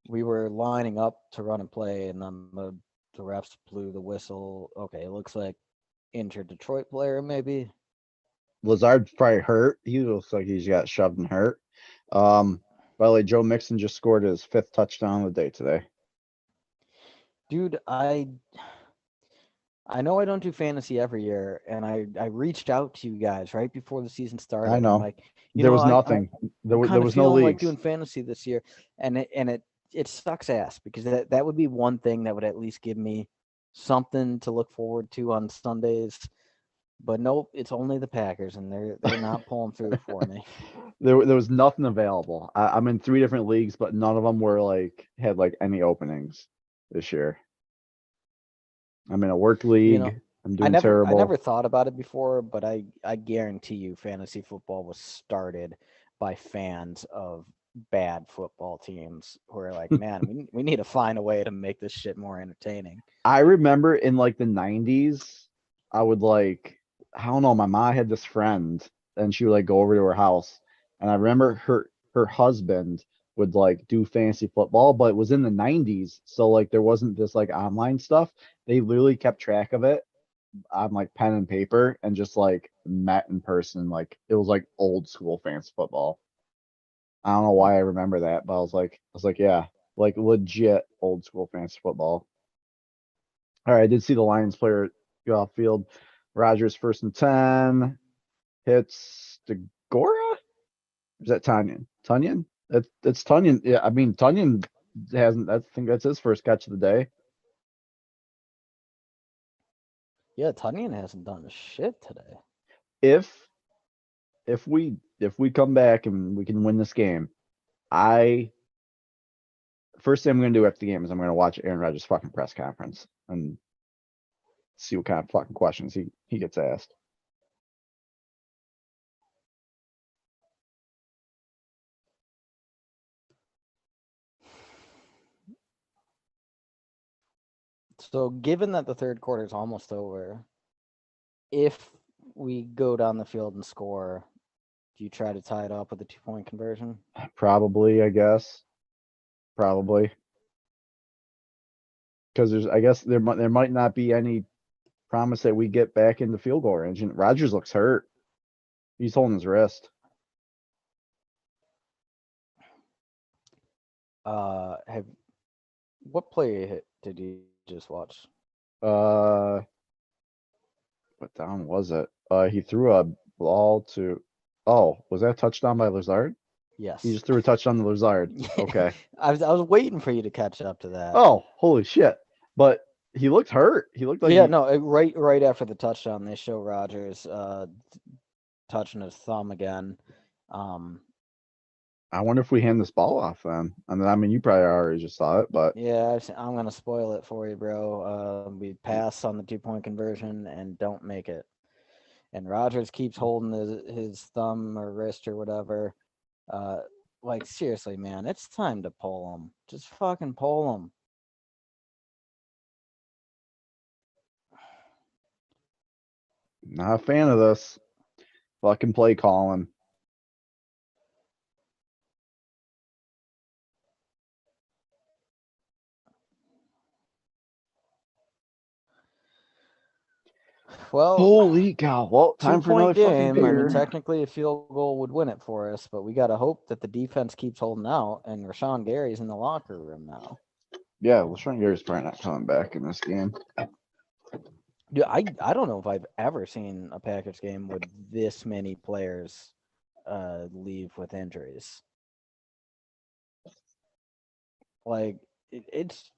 we were lining up to run and play, and then the refs blew the whistle. Okay, it looks like injured Detroit player maybe. Lazard probably hurt. He looks like he's got shoved and hurt. By the way, Joe Mixon just scored his 5th touchdown of the day today. Dude, I know I don't do fantasy every year, and I reached out to you guys right before the season started. I know. I'm like, There was nothing. There kind of was no feeling like leagues. doing fantasy this year, and it sucks ass because that would be one thing that would at least give me something to look forward to on Sundays. But nope, it's only the Packers, and they're not pulling through for me. There was nothing available. I'm in 3 different leagues, but none of them were like had like any openings this year. I'm in a work league. I'm doing terrible. I never thought about it before, but I guarantee you fantasy football was started by fans of bad football teams who are like, man, we need to find a way to make this shit more entertaining. I remember in like the 90s, I would like, I don't know, my mom had this friend and she would like go over to her house. And I remember her husband would like do fantasy football, but it was in the 90s. So like there wasn't this like online stuff. They literally kept track of it on like pen and paper and just like met in person. Like it was like old school fantasy football. I don't know why I remember that, but I was like, yeah, like legit old school fantasy football. All right, I did see the Lions player go off field. Rogers 1st and 10 hits Degora. Is that Tanyan? Tunyon? That's Tunyon. Yeah, I mean Tunyon hasn't. I think that's his first catch of the day. Yeah, Tunyon hasn't done shit today. If we come back and we can win this game, first thing I'm gonna do after the game is I'm gonna watch Aaron Rodgers' fucking press conference and see what kind of fucking questions he gets asked. So given that the third quarter is almost over, if we go down the field and score, do you try to tie it up with a 2-point conversion? Probably, I guess. Probably. Because I guess there might not be any promise that we get back in the field goal range. And Rodgers looks hurt. He's holding his wrist. What play did you just watch? What down was it? He threw a ball to. Oh, was that a touchdown by Lazard? Yes. He just threw a touchdown to Lazard. Okay. I was waiting for you to catch up to that. Oh, holy shit! But he looked hurt. He looked like right after the touchdown, they show Rodgers touching his thumb again. I wonder if we hand this ball off then. And then I mean, you probably already just saw it, but yeah, I'm gonna spoil it for you, bro. We pass on the 2-point conversion and don't make it, and Rodgers keeps holding his thumb or wrist or whatever. Like seriously, man, it's time to pull him. Just fucking pull him. not a fan of this. Fucking play calling. Well, holy cow! Well, time for another 2-point fucking game. I mean, beer. technically, a field goal would win it for us, but we gotta hope that the defense keeps holding out, and Rashawn Gary's in the locker room now. Yeah, LeSean Gary's probably not coming back in this game. Dude, I don't know if I've ever seen a Packers game with this many players leave with injuries. Like it's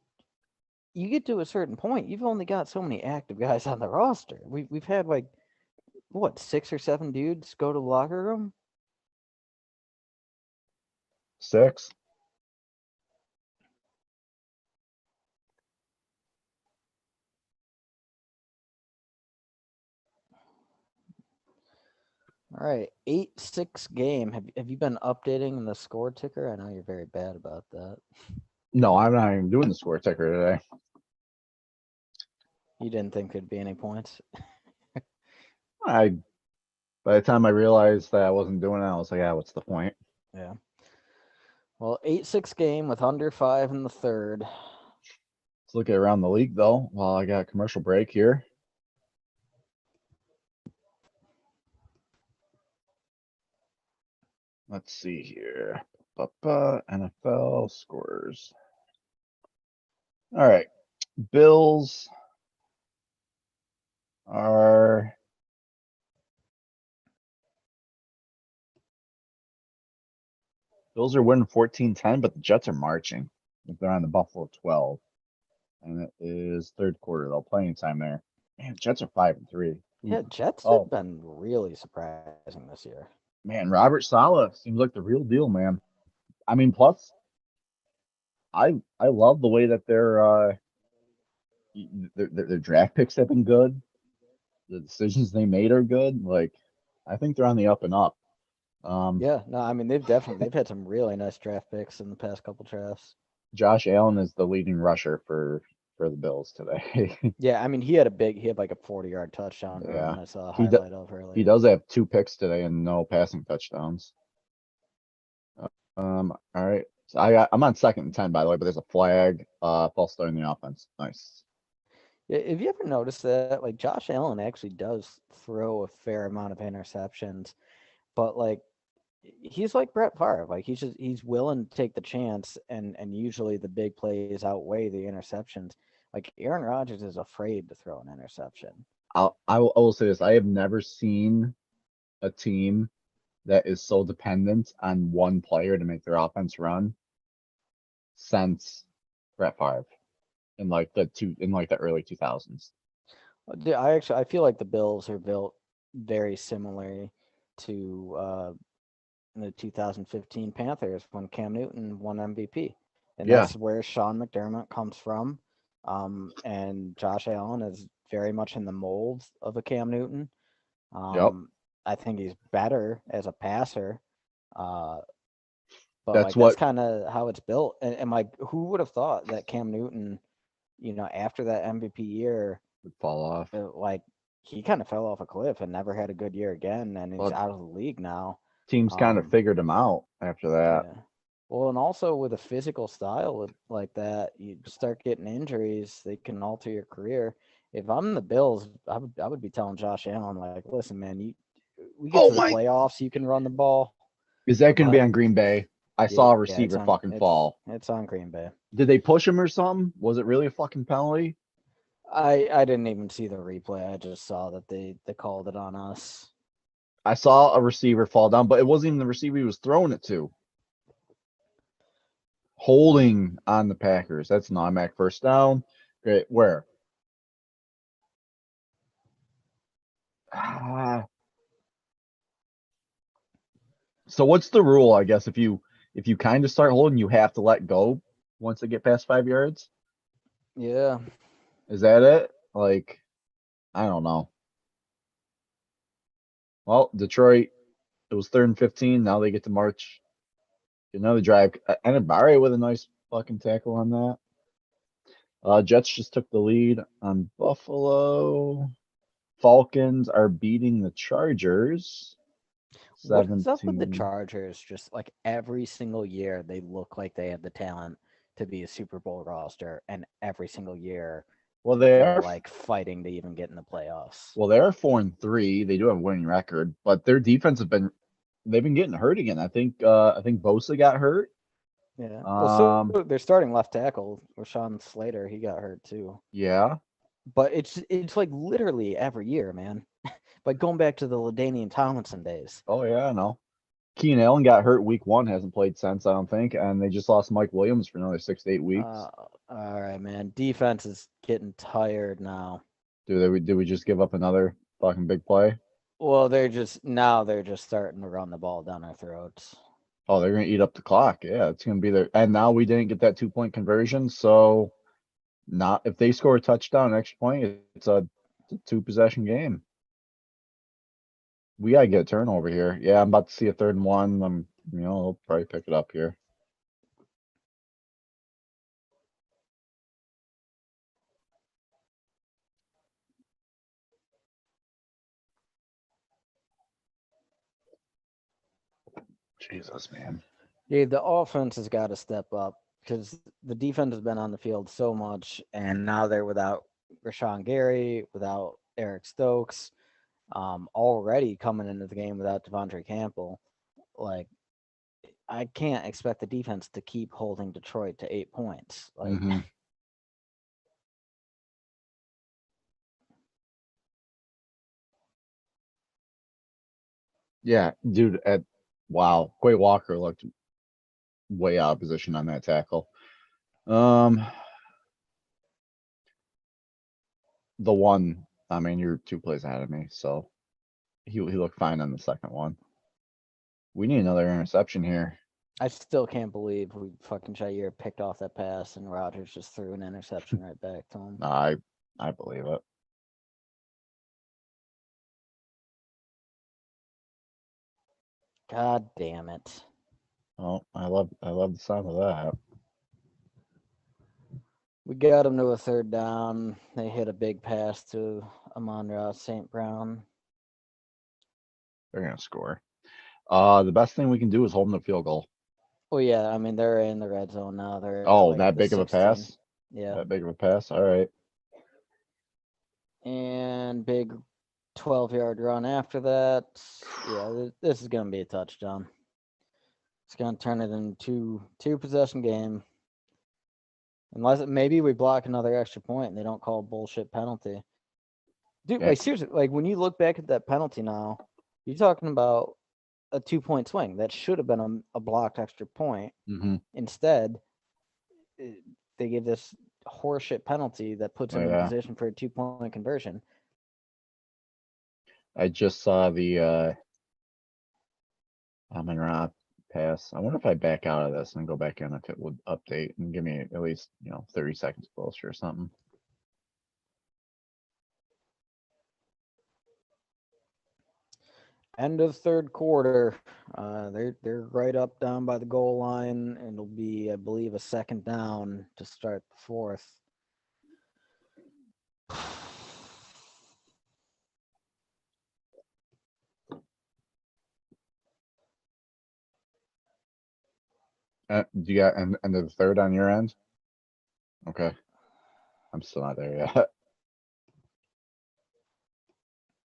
you get to a certain point, you've only got so many active guys on the roster. We've had like what 6 or 7 dudes go to the locker room. 6. All right, 8-6 game. Have you been updating the score ticker? I know you're very bad about that. No, I'm not even doing the score ticker today. You didn't think there'd be any points? By the time I realized that I wasn't doing it, I was like, yeah, what's the point? Yeah. Well, 8-6 game with under 5 in the third. Let's look at around the league though. While I got a commercial break here. Let's see here. NFL scores. All right. Bills are winning 14-10, but the Jets are marching. They're on the Buffalo 12. And it is third quarter. They'll play anytime there. Man, Jets are 5-3. Yeah, Jets have Oh been really surprising this year. man, Robert Saleh seems like the real deal, man. I mean, plus I love the way that their draft picks have been good. The decisions they made are good. Like, I think they're on the up and up. Yeah, no, I mean they've had some really nice draft picks in the past couple drafts. Josh Allen is the leading rusher for the Bills today. Yeah, I mean he had like a 40-yard touchdown Yeah, run. I saw a he do, highlight of he earlier. does have 2 picks today and no passing touchdowns. All right. So I'm on 2nd and 10, by the way, but there's a flag. False start in the offense. Nice. Yeah, have you ever noticed that like Josh Allen actually does throw a fair amount of interceptions, but like he's like Brett Favre. Like he's willing to take the chance, and usually the big plays outweigh the interceptions. Like Aaron Rodgers is afraid to throw an interception. I will say this. I have never seen a team that is so dependent on one player to make their offense run since Brett Favre in like the early 2000s. I feel like the Bills are built very similarly to the 2015 Panthers when Cam Newton won MVP, and Yeah. that's where Sean McDermott comes from. And Josh Allen is very much in the mold of a Cam Newton. Yep. Um, I think he's better as a passer, uh, but That's like that's what kind of how it's built. And like, who would have thought that Cam Newton, after that MVP year, would fall off. like he kind of fell off a cliff and never had a good year again, and he's Well, out of the league now. teams kind of Um, figured him out after that. yeah. Well, and also with a physical style like that, you start getting injuries, they can alter your career. If I'm the Bills, I would be telling Josh Allen like, listen, man, we get Oh to the my! playoffs, you can run the ball, Is that going to be but on Green Bay? I saw yeah, a receiver fucking fall. it's on Green Bay. Did they push him or something? Was it really a fucking penalty? I didn't even see the replay. I just saw that they called it on us. I saw a receiver fall down, but it wasn't even the receiver he was throwing it to. Holding on the Packers. That's an automatic first down. Great. Where? Ah. So what's the rule? I guess if you kind of start holding, you have to let go once they get past 5 yards. Yeah. Is that it? Like, I don't know. Well, Detroit, it was 3rd and 15. Now they get to march another drive. Anibare with a nice fucking tackle on that. Jets just took the lead on Buffalo. Falcons are beating the Chargers. What is up with the 17. Chargers? Just like every single year, they look like they have the talent to be a Super Bowl roster, and every single year Well, they're like fighting to even get in the playoffs. they are 4-3. They do have a winning record, but their defense they've been getting hurt again. I think Bosa got hurt. Yeah. Well, so Um, they're starting left tackle, Rashawn Slater. He got hurt too. yeah. But it's like literally every year, man. Like going back to the LaDainian Tomlinson days. Oh yeah, I know. Keenan Allen got hurt week 1, hasn't played since, I don't think, and they just lost Mike Williams for another 6 to 8 weeks. All right, man. Defense is getting tired now. Did we just give up another fucking big play? Well, they're just starting to run the ball down our throats. Oh, they're gonna eat up the clock. Yeah, it's gonna be there. And now we didn't get that 2-point conversion, so not if they score a touchdown, extra point, it's a 2 possession game. We gotta get a turnover here. Yeah, I'm about to see a 3rd and 1. They'll probably pick it up here. Jesus, man. Yeah, the offense has got to step up because the defense has been on the field so much, and now they're without Rashawn Gary, without Eric Stokes, already coming into the game without Devondre Campbell. Like I can't expect the defense to keep holding Detroit to 8 points. Like, Mhm. Yeah, dude. Wow, Quay Walker looked way out of position on that tackle. The one. I mean, you're 2 plays ahead of me, so he looked fine on the second one. We need another interception here. I still can't believe we fucking Jair picked off that pass and Rodgers just threw an interception right back to him. I believe it. God damn it. Oh, I love the sound of that. We got him to a third down. They hit a big pass to Amon-Ra St. Brown. They're gonna score. The best thing we can do is hold them to field goal. Oh yeah, I mean they're in the red zone now. They're at, Oh, like that the big of a 16. pass? Yeah. That big of a pass? All right. And big 12-yard run after that. Yeah, this is gonna be a touchdown. It's gonna turn it into two-possession game. Unless maybe we block another extra point and they don't call a bullshit penalty. Dude, Yeah. like seriously, like when you look back at that penalty now, you're talking about a 2-point swing. That should have been a blocked extra point. Mm-hmm. Instead, they give this horseshit penalty that puts them in Yeah. position for a 2-point conversion. I just saw the Amon-Ra pass. I wonder if I back out of this and go back in if it would update and give me at least 30 seconds closer or something. End of third quarter. They're right up down by the goal line, and it'll be, I believe, a second down to start the fourth. Do you got end of the third on your end? Okay. I'm still not there yet.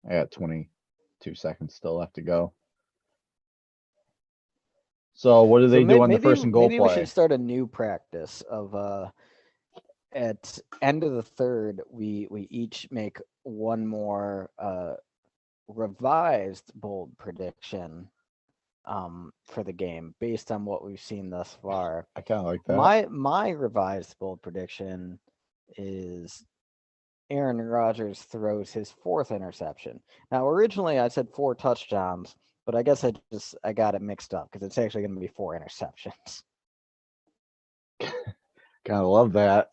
I got 22 seconds still left to go. So what do they do on the first and goal maybe we play? should start a new practice of at end of the third we each make one more revised bold prediction for the game based on what we've seen thus far. I kind of like that. My revised bold prediction is Aaron Rodgers throws his fourth interception. Now, originally I said 4 touchdowns, but I guess I got it mixed up because it's actually going to be 4 interceptions. Kind of love that.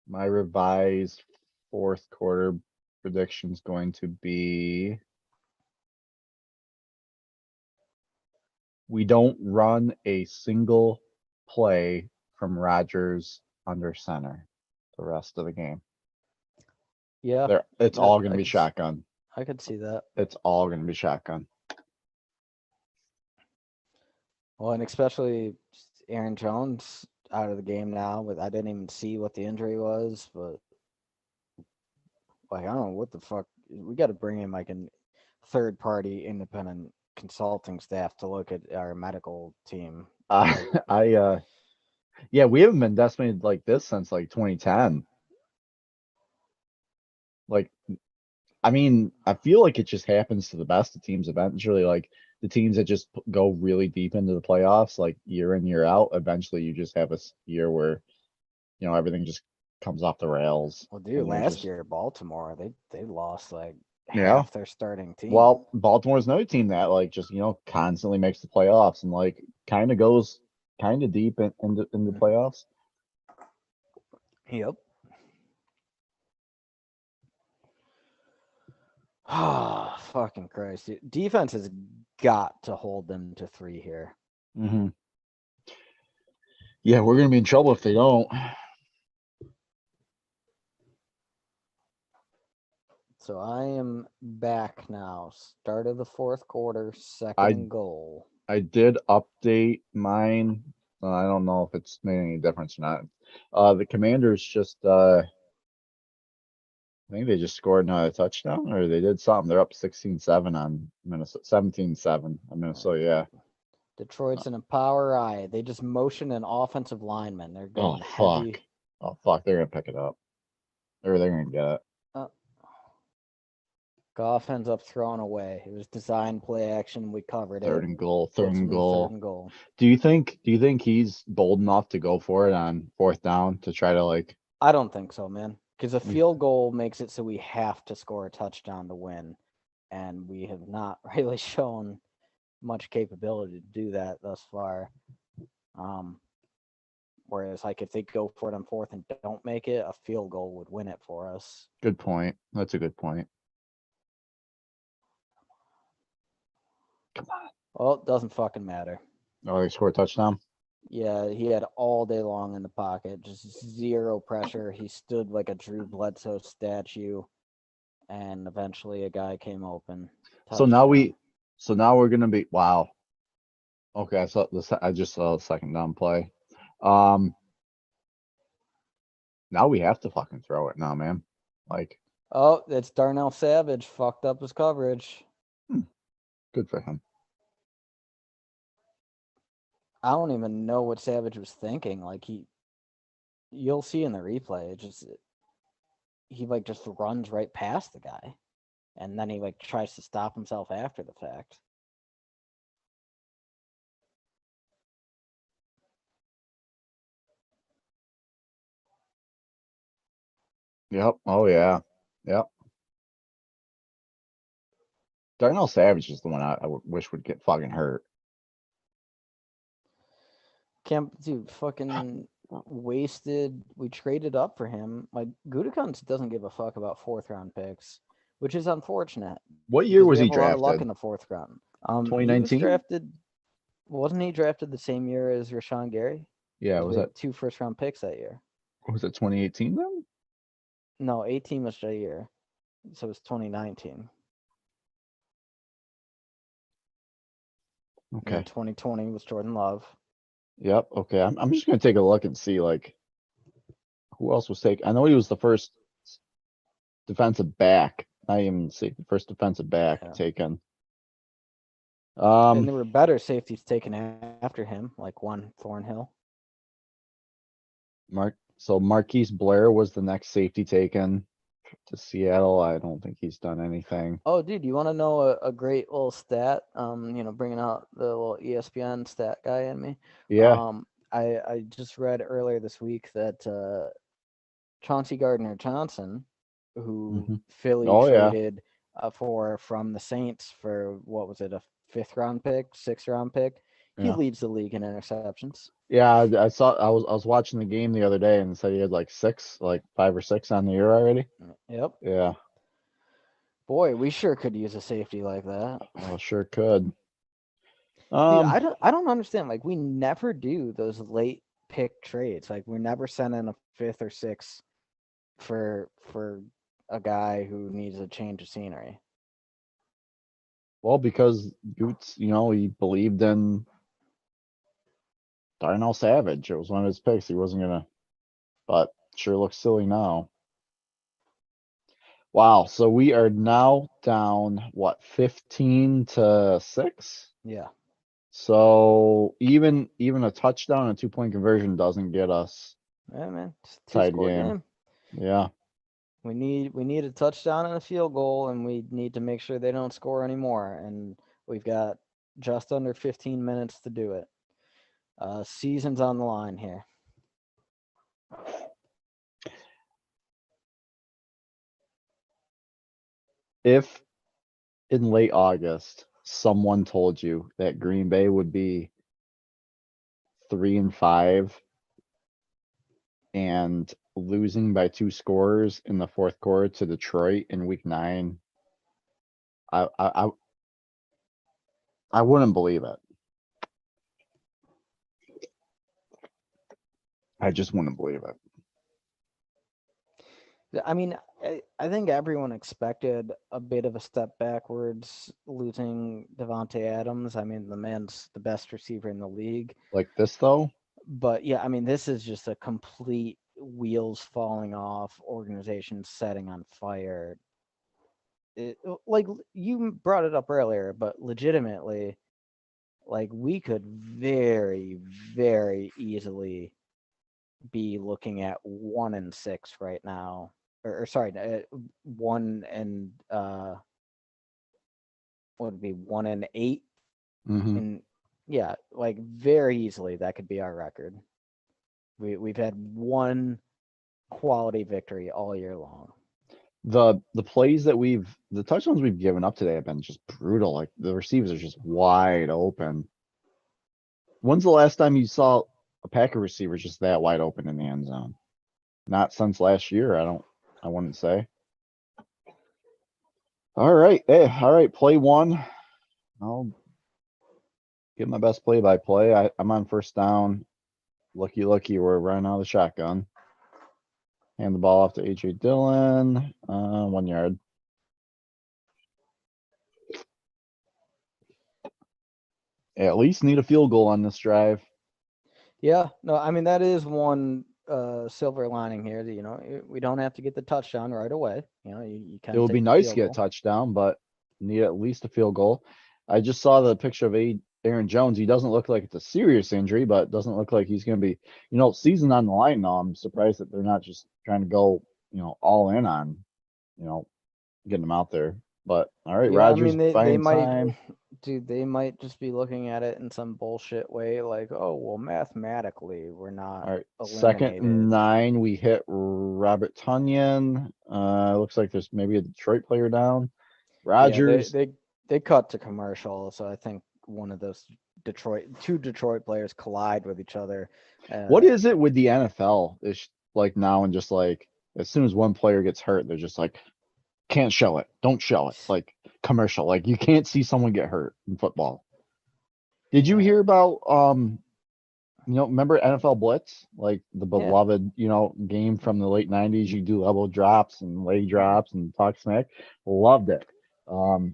My revised fourth quarter prediction is going to be we don't run a single play from Rodgers under center the rest of the game. Yeah, It's all going to be could shotgun. I could see that. It's all going to be shotgun. Well, and especially Aaron Jones out of the game now. But I didn't even see what the injury was, but like I don't know what the fuck. We got to bring in like a third-party independent consulting staff to look at our medical team. Yeah, we haven't been decimated like this since like 2010. Like, I mean, I feel like it just happens to the best of teams eventually. Like the teams that just go really deep into the playoffs, like year in, year out, eventually you just have a year where, everything just comes off the rails. Well, dude, last year Baltimore, they lost like Yeah. half their starting team. Well, Baltimore's another team that like just, constantly makes the playoffs and like kind of goes kind of deep into the playoffs. Yep. Oh, fucking Christ. Dude. Defense has got to hold them to 3 here. Mm-hmm. Yeah, we're going to be in trouble if they don't. So I am back now. Start of the fourth quarter, second and goal. I did update mine. I don't know if it's made any difference or not. The Commanders just I think they just scored another touchdown, or they did something. They're up 16-7 on Minnesota, 17-7 on Minnesota. Yeah. Detroit's in a power eye. They just motion an offensive lineman. They're Oh going fuck. heavy. Oh fuck. They're gonna pick it up, or they're gonna get it. Goff ends up throwing away. It was design play action. We covered Third it. and goal. Third Puts and them in third goal. and goal. Do you think he's bold enough to go for it on fourth down to try to like? I don't think so, man. Because a We- field goal makes it so we have to score a touchdown to win. And we have not really shown much capability to do that thus far. Whereas, like, if they go for it on fourth and don't make it, a field goal would win it for us. Good point. That's a good point. Come on. Well, it doesn't fucking matter. Oh, they scored a touchdown. Yeah, he had all day long in the pocket, just zero pressure. He stood like a Drew Bledsoe statue, and eventually a guy came open. So now Touchdown. we're gonna be wow. Okay, I just saw the second down play. Now we have to fucking throw it now, man. Like, Oh, it's Darnell Savage fucked up his coverage. good for him. I don't even know what Savage was thinking. Like you'll see in the replay. He like just runs right past the guy, and then he like tries to stop himself after the fact. Yep. Oh yeah. Yep. Darnell Savage is the one I wish would get fucking hurt. Can't dude fucking wasted. We traded up for him. Like Gutekunst doesn't give a fuck about fourth round picks, which is unfortunate. What year because was we he have a lot of luck drafted? in the fourth round. He was 2019? drafted. Wasn't he drafted the same year as Rashawn Gary? Yeah, 'Cause was we that had 2 first round picks that year. was it 2018 then? No, 18 was the year, so it's 2019. And then Okay. 2020 was Jordan Love. Yep. Okay. I'm just gonna take a look and see like who else was taken. I know he was the first defensive back. Not even see the first defensive back Yeah. taken. And there were better safeties taken after him, like one Thornhill. Marquise Blair was the next safety taken to Seattle. I don't think he's done anything. Oh, dude, you want to know a great little stat? Bringing out the little ESPN stat guy in me. Yeah. I just read earlier this week that Chauncey Gardner Johnson, who Mhm. Philly Oh yeah. traded from the Saints for what was it, a 5th round pick, 6th round pick? He Yeah. leads the league in interceptions. Yeah, I saw. I was watching the game the other day and it said he had like 5 or 6 on the year already. Yep. Yeah. Boy, we sure could use a safety like that. Well, sure could. Dude, I don't understand. Like we never do those late pick trades. Like we're never sending a 5th or 6th for a guy who needs a change of scenery. Well, because Goots, he believed in Darnell Savage. It was one of his picks. He wasn't gonna, but sure looks silly now. Wow. So we are now down what, 15-6? Yeah. So even a touchdown and a 2-point conversion doesn't get us Yeah, man. It's a tied 2-score game. game. Yeah. We need a touchdown and a field goal, and we need to make sure they don't score anymore. And we've got just under 15 minutes to do it. Season's on the line here. If in late August someone told you that Green Bay would be 3-5 and losing by 2 scores in the fourth quarter to Detroit in week 9, I wouldn't believe it. I just wouldn't believe it. I mean, I think everyone expected a bit of a step backwards losing Devontae Adams. I mean, the man's the best receiver in the league. Like this though? But yeah, I mean, this is just a complete wheels falling off, organizations setting on fire. Like you brought it up earlier, but legitimately, like we could very, very easily be looking at 1-6 right now, or sorry, 1-8, Hmm. and yeah, like very easily that could be our record. We've had one quality victory all year long. The plays that the touchdowns we've given up today have been just brutal. Like the receivers are just wide open. When's the last time you saw a Packer receiver just that wide open in the end zone? Not since last year. I wouldn't say. All right. Hey, all right. Play one. I'll get my best play by play. I'm on first down. Looky, we're running out of the shotgun. Hand the ball off to AJ Dillon. 1 yard. At least need a field goal on this drive. Yeah, no, I mean that is one silver lining here. That we don't have to get the touchdown right away. You It can would be take the nice to field get a goal. touchdown, but need at least a field goal. I just saw the picture of Aaron Jones. He doesn't look like it's a serious injury, but it doesn't look like he's going to be, season on the line now. I'm surprised that they're not just trying to go, all in on, getting him out there. But all right, Yeah, I Rodgers mean they buying might, time. dude, they might just be looking at it in some bullshit way, like, oh well, mathematically we're not All right, second and eliminated. 9. We hit Robert Tunyon. Looks like there's maybe a Detroit player down. Yeah, Rodgers. they cut to commercial, so I think one of those two Detroit players collide with each other. What Uh, is it with the NFL? It's like now and just like as soon as one player gets hurt, they're just like, can't show it. Don't show it. Like commercial. Like you can't see someone get hurt in football. Did you yeah, hear about remember NFL Blitz? Like the yeah, beloved, game from the late 90s. You do elbow drops and leg drops and talk smack. Loved it.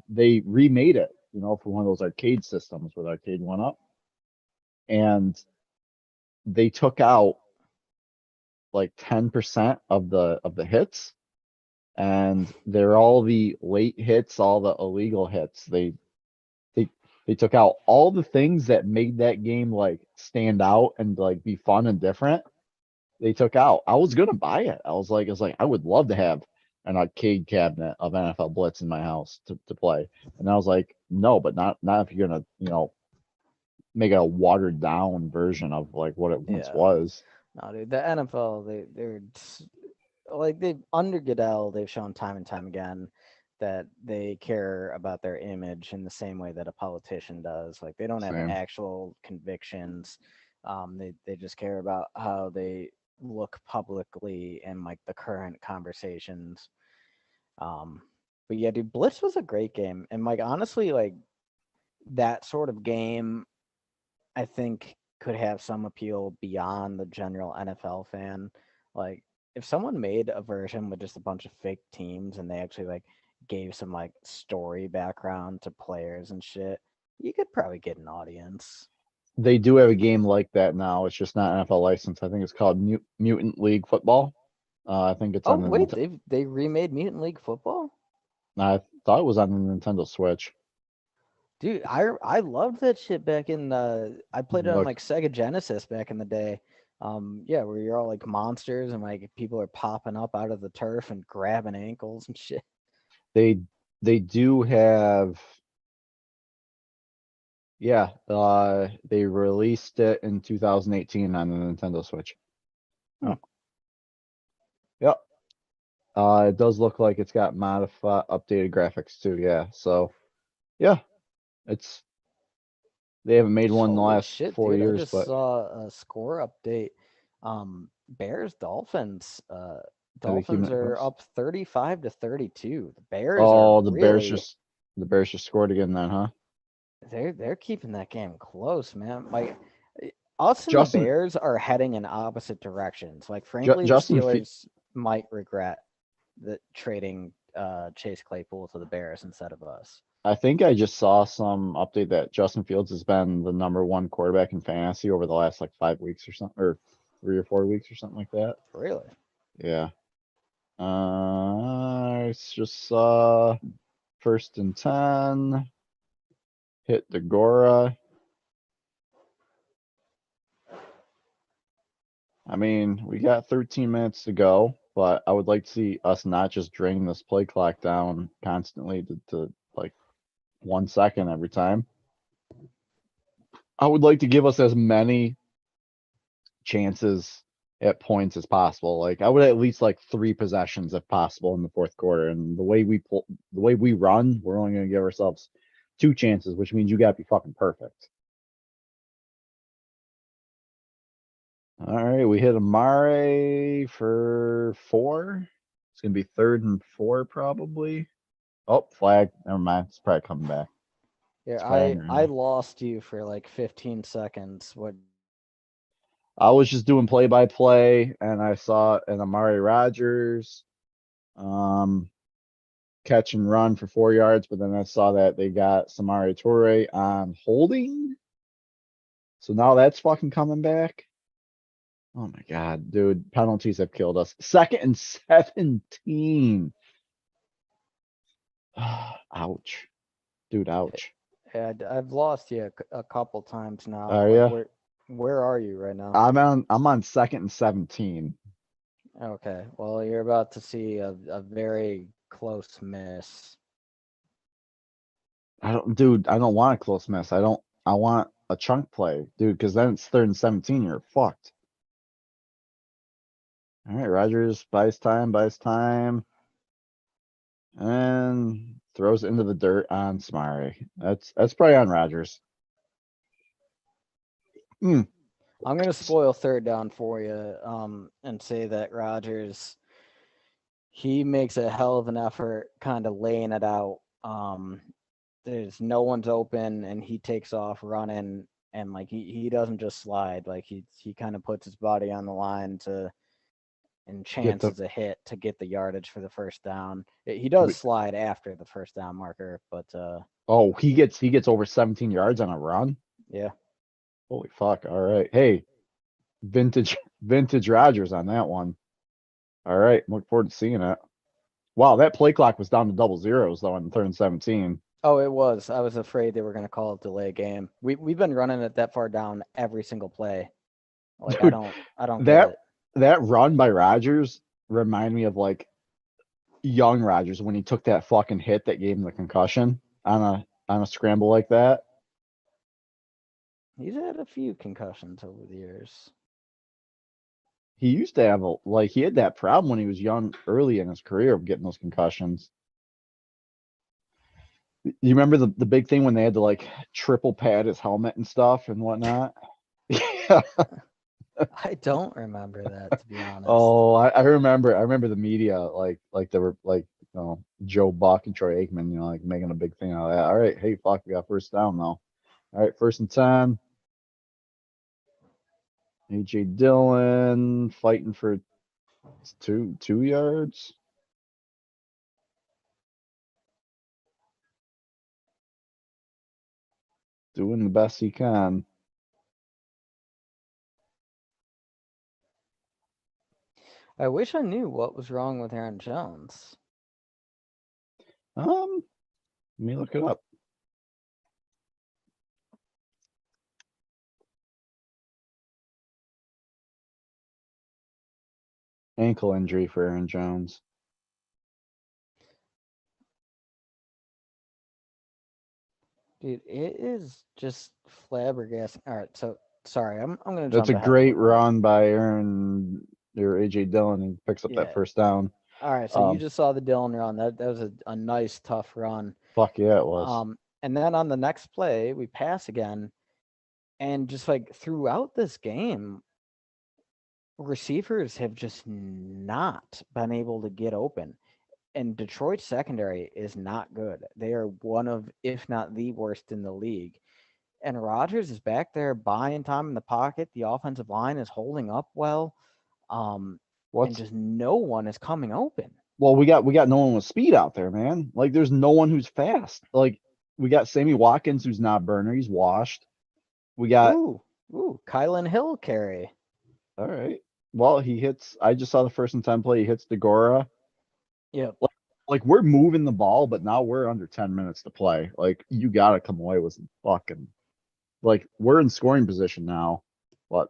They remade it, for one of those arcade systems with Arcade One Up. And they took out like 10% of the hits, and they're all the late hits, all the illegal hits. They they took out all the things that made that game like stand out and like be fun and different. They took out. I was gonna buy it. I would love to have an arcade cabinet of NFL Blitz in my house to play. And I was like, no, but not if you're gonna, make a watered down version of like what it once yeah. was. No, dude, the NFL, like they under Goodell, they've shown time and time again that they care about their image in the same way that a politician does. Like they don't have Same. actual convictions. They just care about how they look publicly in like the current conversations. Um, but yeah, dude, Blitz was a great game, and like honestly, like that sort of game, I think could have some appeal beyond the general NFL fan. Like if someone made a version with just a bunch of fake teams and they actually like gave some like story background to players and shit, you could probably get an audience. They do have a game like that now. It's just not NFL license. I think it's called Mutant League Football. I think it's Oh on the wait, they remade Mutant League Football? I thought it was on the Nintendo Switch. Dude, I loved that shit back in I played it on Look, like Sega Genesis back in the day. Yeah, where you're all like monsters and like people are popping up out of the turf and grabbing ankles and shit. they they do have, yeah, they released it in 2018 on the Nintendo Switch. Hmm. Oh, yep. It does look like it's got modified updated graphics too, yeah. So yeah, it's they haven't made one in the Holy last shit, 4 dude. I years, just but saw a score update. Bears Dolphins. are they keeping Dolphins it are close? up 35-32. The Bears are Oh, really the Bears just scored again then, huh? they're keeping that game close, man. Like us and the Justin Bears are heading in opposite directions. Like frankly, the Justin Fe Steelers might regret the trading Chase Claypool to the Bears instead of us. I think I just saw some update that Justin Fields has been the #1 quarterback in fantasy over the last like 5 weeks or something, or 3 or 4 weeks or something like that. Really? Yeah. It's just first and 10. Hit the Gora. I mean, we got 13 minutes to go, but I would like to see us not just drain this play clock down constantly to like 1 second every time. I would like to give us as many chances at points as possible. Like I would at least like 3 possessions if possible in the fourth quarter. And the way we run, we're only gonna give ourselves 2 chances, which means you gotta be fucking perfect. All right, we hit Amare for 4. It's gonna be 3rd and 4 probably. Oh, flag. Never mind. It's probably coming back. Yeah, It's I flagging. I lost you for like 15 seconds. What? I was just doing play-by-play, and I saw an Amari Rogers catch and run for 4 yards, but then I saw that they got Samari Toure on holding. So now that's fucking coming back. Oh my God, dude. Penalties have killed us. 2nd and 17. Ouch. Dude, ouch. Yeah, I've lost you a couple times now. Are Like ya? where are you right now? I'm on 2nd and 17. Okay, well, you're about to see a very close miss. I don't want a close miss. I want a chunk play, dude, because then it's 3rd and 17. You're fucked. All right, Rogers buys time, and throws it into the dirt on Smari. That's probably on Rogers. I'm gonna spoil third down for you, and say that Rodgers, he makes a hell of an effort kind of laying it out. There's no one's open and he takes off running, and like he doesn't just slide, like he kind of puts his body on the line and Get the chances a hit to get the yardage for the first down. He does slide after the first down marker, but Oh, he gets over 17 yards on a run. yeah. Holy fuck! All right, hey, vintage Rogers on that one. All right, look forward to seeing it. Wow, that play clock was down to double zeros though on 3rd and 17. Oh, it was. I was afraid they were going to call it delay game. We've been running it that far down every single play. Like Dude, I don't get it. that run by Rogers remind me of like young Rogers when he took that fucking hit that gave him the concussion on a scramble like that. He's had a few concussions over the years. He used to have he had that problem when he was young early in his career of getting those concussions. You remember the big thing when they had to like triple pad his helmet and stuff and whatnot? Yeah. I don't remember that, to be honest. Oh, I remember the media like they were like Joe Buck and Troy Aikman, like making a big thing out of that. All right, hey fuck, we got first down though. All right, 1st and 10. AJ Dillon fighting for 2 yards. Doing the best he can. I wish I knew what was wrong with Aaron Jones. Let me look it up. Ankle injury for Aaron Jones. Dude, it is just flabbergasting. All right, so sorry, I'm gonna jump That's a ahead great little bit. run by Aaron or AJ Dillon. He picks up that Yeah. first down. All right, so you just saw the Dillon run. That was a nice tough run. Fuck yeah, it was. And then on the next play, we pass again, and just like throughout this game, receivers have just not been able to get open. And Detroit's secondary is not good. They are one of, if not the worst in the league. And Rodgers is back there buying time in the pocket. The offensive line is holding up well. And just no one is coming open. Well, we got no one with speed out there, man. Like there's no one who's fast. Like we got Sammy Watkins who's not burner, he's washed. We got Kylan Hill carry. All right. Well, he hits. I just saw the 1st and 10 play. He hits Degora. Yep. Like we're moving the ball, but now we're under 10 minutes to play. Like you gotta come away with some fucking like we're in scoring position now. But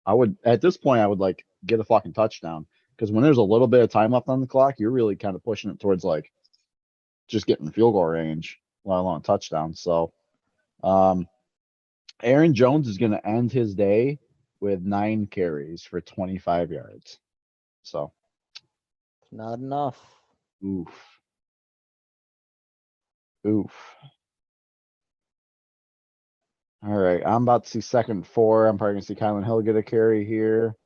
I would at this point I would like get a fucking touchdown. Because when there's a little bit of time left on the clock, you're really kind of pushing it towards like just getting field goal range, let alone a touchdown. So um Aaron Jones is gonna end his day with 9 carries for 25 yards. So Not enough. oof. Oof. All right, I'm about to see 2nd and 4. I'm probably gonna see Kylan Hill get a carry here.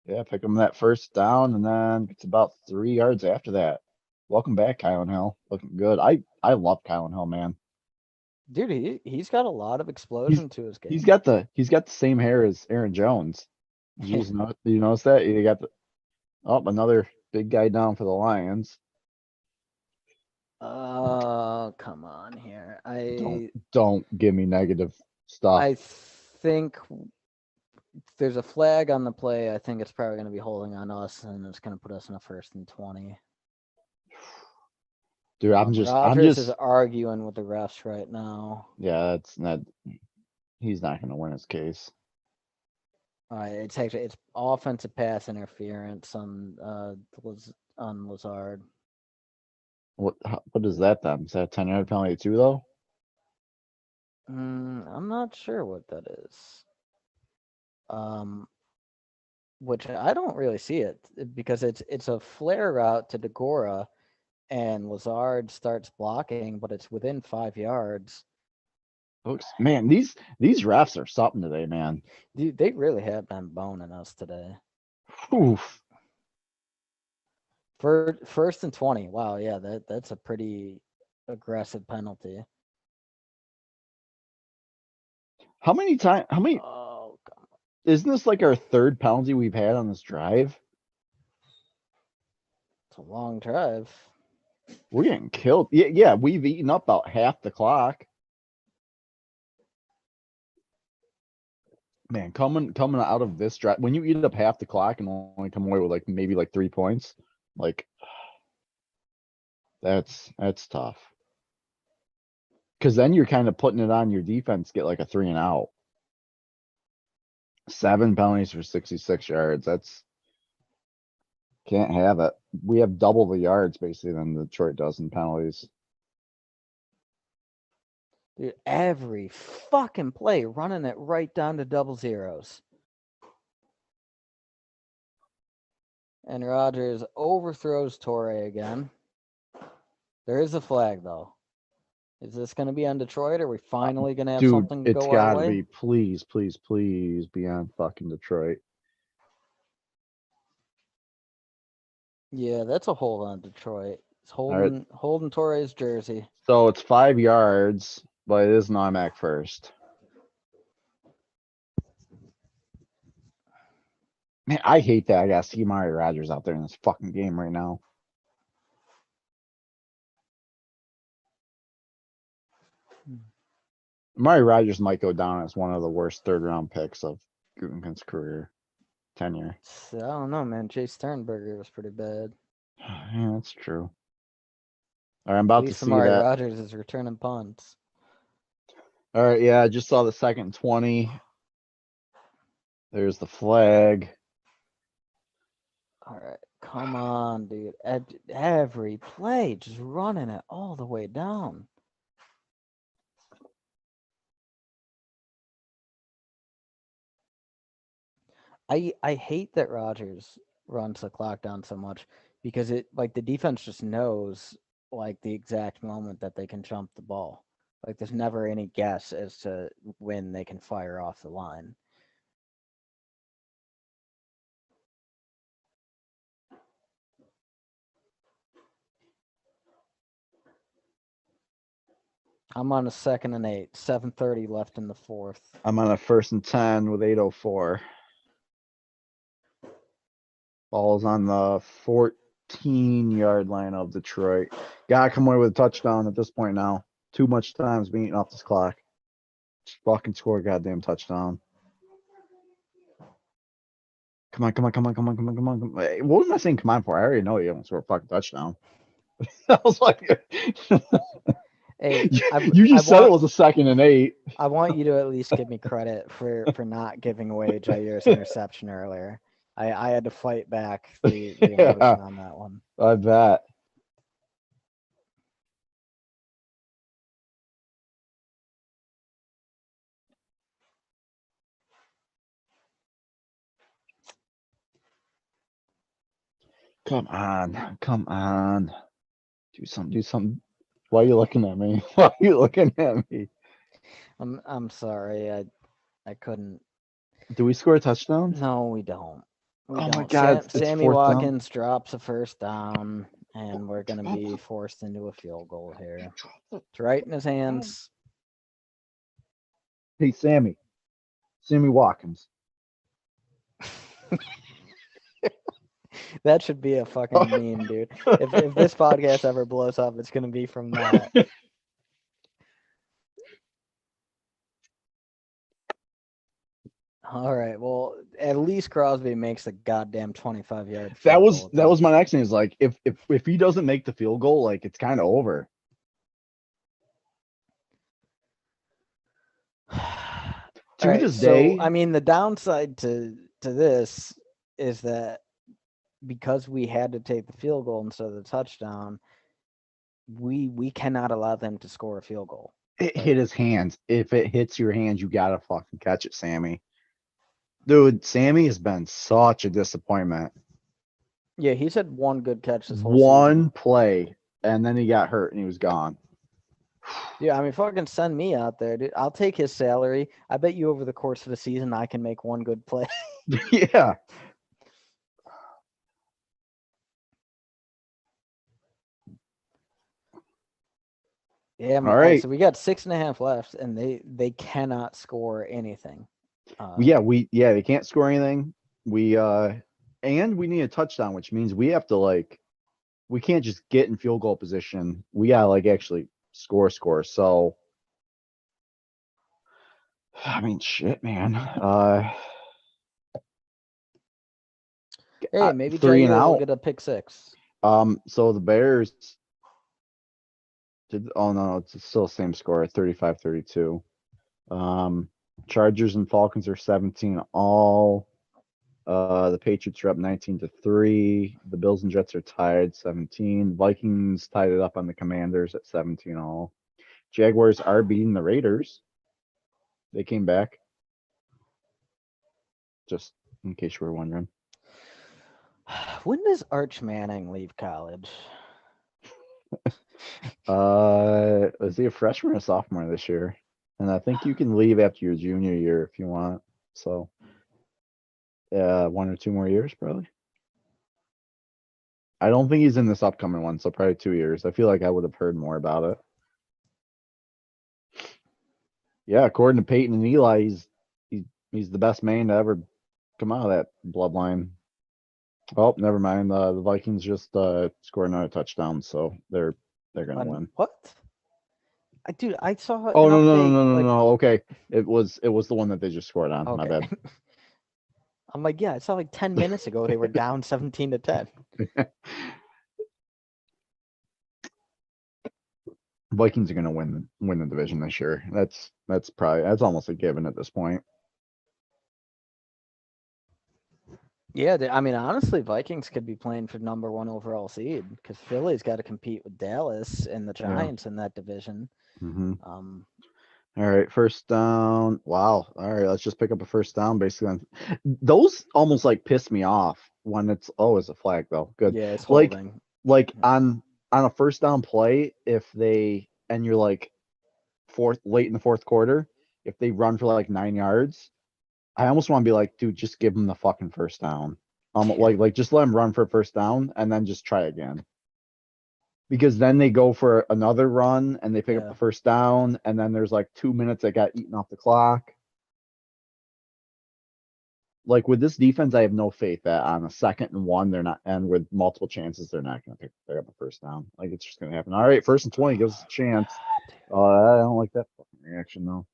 Yeah, pick him that 1st down, and then it's about 3 yards after that. Welcome back, Kylan Hill. Looking good. I love Kylan Hill, man. Dude, he's got a lot of He's explosion to his he's game. got the same hair as Aaron Jones. Did you just know? Did you notice that? You got the another big guy down for the Lions. Oh, come on here. Don't give me negative stuff. I think there's a flag on the play. I think it's probably going to be holding on us, and it's going to put us in a 1st and 20. Dude, I'm Rogers is just arguing with the refs right now. yeah, that's not he's not gonna win his case. It's offensive pass interference on Lazard. What is that then? Is that a 10-yard penalty too though? I'm not sure what that is. Which I don't really see it because it's a flare route to Degora, and Lazard starts blocking, but it's within 5 yards. Looks man, these refs are something today, man. Dude, they really have been boning us today. Oof. For 1st and 20. Wow, yeah, that's a pretty aggressive penalty. How many times? How many? Oh, God. Isn't this like our 3rd penalty we've had on this drive? It's a long drive. We're getting killed. Yeah, we've eaten up about half the clock. Man, coming out of this drive, when you eat up half the clock and only come away with like maybe like 3 points, like that's tough. Because then you're kind of putting it on your defense, get like a 3-and-out. 7 penalties for 66 yards. That's can't have it. We have double the yards basically than Detroit does in penalties. Dude, every fucking play running it right down to double zeros. And Rogers overthrows Torre again. There is a flag though. Is this going to be on Detroit? Or are we finally going to have Dude, something it's go our gotta way? be. Please, please, please be on fucking Detroit. Yeah, that's a hold on Detroit. It's right. holding Torre's jersey. So it's 5 yards, but it is an automatic first. Man, I hate that I gotta see Mario Rogers out there in this fucking game right now. Mario Rogers might go down as one of the worst 3rd-round picks of Gutekunst's career tenure. I don't know, man. Jay Sternberger was pretty bad. Yeah, that's true. All right, I'm about to see Amari that. Rogers is returning punts. All right, yeah, I just saw the 2nd and 20. There's the flag. All right, come on, dude. Every play, just running it all the way down. I hate that Rogers runs the clock down so much because it like the defense just knows like the exact moment that they can jump the ball. Like there's never any guess as to when they can fire off the line. I'm on a 2nd and 8, 7:30 left in the 4th. I'm on a 1st and 10 with 8:04. Ball's on the 14-yard line of Detroit. Gotta come away with a touchdown at this point now. Too much time's being eaten off this clock. Just fucking score a goddamn touchdown. Come on, come on, come on, come on, come on, come on, come on. Hey, what was I saying? Come on for? I already know you don't score a fucking touchdown. I was like, Hey, you just said it was a 2nd and 8. I want you to at least give me credit for not giving away Jair's interception earlier. I had to fight back the Yeah, emotion on that one. I bet. Come on, come on. Do something, do something. Why are you looking at me? Why are you looking at me? I'm sorry. I couldn't. Do we score a touchdown? No, we don't. We Oh don't. my God, it's Sammy 4th down. Watkins drops a first down, and we're gonna be forced into a field goal here. It's right in his hands. Hey, Sammy. Sammy Watkins. That should be a fucking meme, dude. If this podcast ever blows up, it's gonna be from that. All right. Well, at least Crosby makes the goddamn 25-yard. That was my next thing. Is like if he doesn't make the field goal, like it's kind of over. To All right, this day, so I mean, the downside to this is that because we had to take the field goal instead of the touchdown, we cannot allow them to score a field goal. it hit his hands. If it hits your hands, you gotta fucking catch it, Sammy. Dude, Sammy has been such a disappointment. Yeah, he's had one good catch this whole One season. play, and then he got hurt and he was gone. Yeah, I mean, fucking send me out there, dude. I'll take his salary. I bet you over the course of the season, I can make one good play. Yeah. Yeah, All right. so we got 6.5 left, and they cannot score anything. They can't score anything. And we need a touchdown, which means we have to we can't just get in field goal position. We gotta actually score. So I mean, shit, man. Hey, maybe 3 and Jair will out. get a pick 6. So the Bears did. Oh no, it's still the same score, 35-32. Chargers and Falcons are 17 all. The Patriots are up 19-3. The Bills and Jets are tied 17. Vikings tied it up on the Commanders at 17 all. Jaguars are beating the Raiders. They came back. Just in case you were wondering. When does Arch Manning leave college? Was he a freshman or a sophomore this year? And I think you can leave after your junior year if you want. So, 1 or 2 more years, probably. I don't think he's in this upcoming one, so probably 2 years. I feel like I would have heard more about it. Yeah, according to Peyton and Eli, he's the best man to ever come out of that bloodline. Oh, never mind. The Vikings just scored another touchdown, so they're gonna win. What? Dude, I saw. Oh no. Okay, it was the one that they just scored on. Okay. My bad. I'm like, yeah, I saw 10 minutes ago they were down 17-10. Vikings are gonna win the division this year. That's almost a given at this point. Yeah, I mean, honestly, Vikings could be playing for number 1 overall seed because Philly's got to compete with Dallas and the Giants in that division. Mm-hmm. All right, first down. Wow. All right, let's just pick up a first down. Basically, those almost piss me off when it's a flag though. Good. Yeah, it's holding. On a first down play, if they and you're late in the fourth quarter, if they run for 9 yards, I almost want to be like, dude, just give them the fucking first down. Just let them run for a first down and then just try again. Because then they go for another run and they pick up the first down, and then there's 2 minutes that got eaten off the clock. With this defense, I have no faith that on a 2nd and 1, they're not, and with multiple chances, they're not going to pick up a first down. It's just going to happen. All right, 1st and 20 gives us a chance. I don't like that fucking reaction though.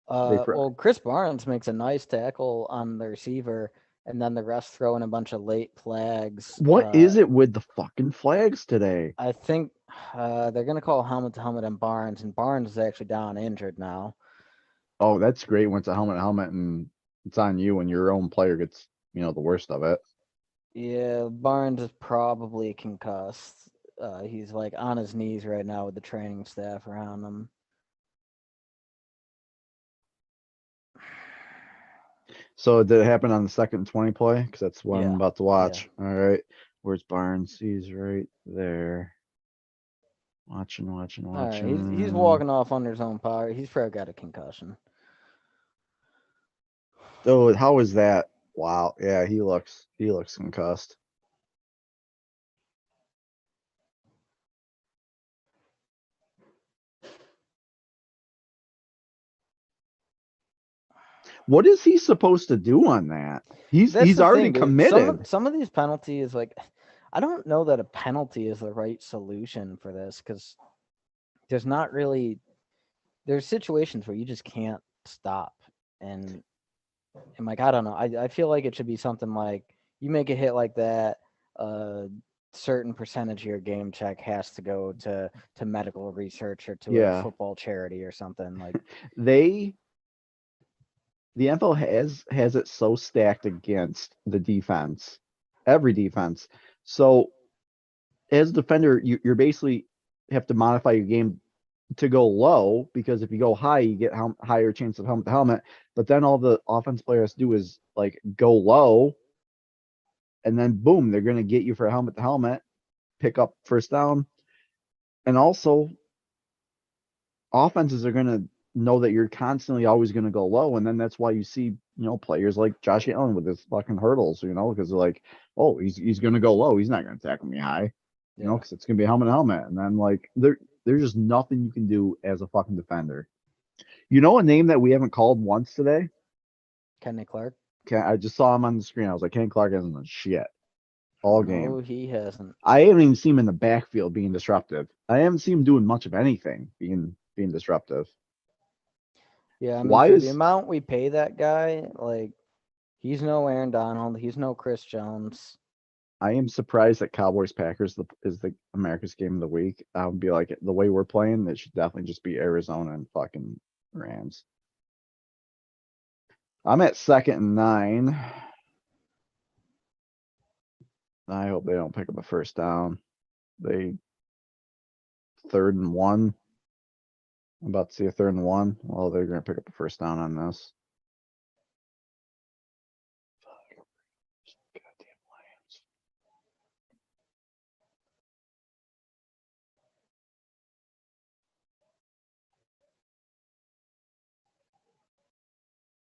Well, Chris Barnes makes a nice tackle on the receiver, and then the rest throw in a bunch of late flags. What is it with the fucking flags today? I think they're gonna call helmet to helmet and Barnes is actually down injured now. Oh, that's great when it's a helmet, and it's on you and your own player gets, the worst of it. Yeah, Barnes is probably concussed. He's like on his knees right now with the training staff around him. So did it happen on the second 20 play? Because that's what I'm Yeah, about to watch. All right. Where's Barnes? He's right there. Watching. All right, he's walking off under his own power. He's probably got a concussion. Oh, how is that? Wow. Yeah, he looks concussed. What is he supposed to do on that? He's already committed. Some of these penalties, like, I don't know that a penalty is the right solution for this because there's not really there's situations where you just can't stop and like I don't know. I feel like it should be something like you make a hit like that, a certain percentage of your game check has to go to medical research or to a Yeah. football charity or something like. The NFL has it so stacked against the defense, every defense. So as a defender, you're basically have to modify your game to go low because if you go high, you get higher chance of helmet to helmet. But then all the offense players do is like go low, and then boom, they're gonna get you for a helmet to helmet, pick up first down, and also offenses are gonna know that you're constantly always gonna go low, and then that's why you see players like Josh Allen with his fucking hurdles, because they're like, oh, he's gonna go low, he's not gonna tackle me high, because it's gonna be helmet to helmet, and then like there's just nothing you can do as a fucking defender. You know a name that we haven't called once today? Kenny Clark. I just saw him on the screen. I was like, Ken Clark hasn't done shit all game. No, he hasn't. I haven't even seen him in the backfield being disruptive. I haven't seen him doing much of anything being disruptive. Yeah, I mean, for the amount we pay that guy, like, he's no Aaron Donald, he's no Chris Jones. I am surprised that Cowboys Packers is the America's game of the week. I would be like, the way we're playing, it should definitely just be Arizona and fucking Rams. I'm at 2nd and 9. I hope they don't pick up a first down. 3rd and 1. I'm about to see a 3rd and 1. Well, they're going to pick up a first down on this. Goddamn Lions.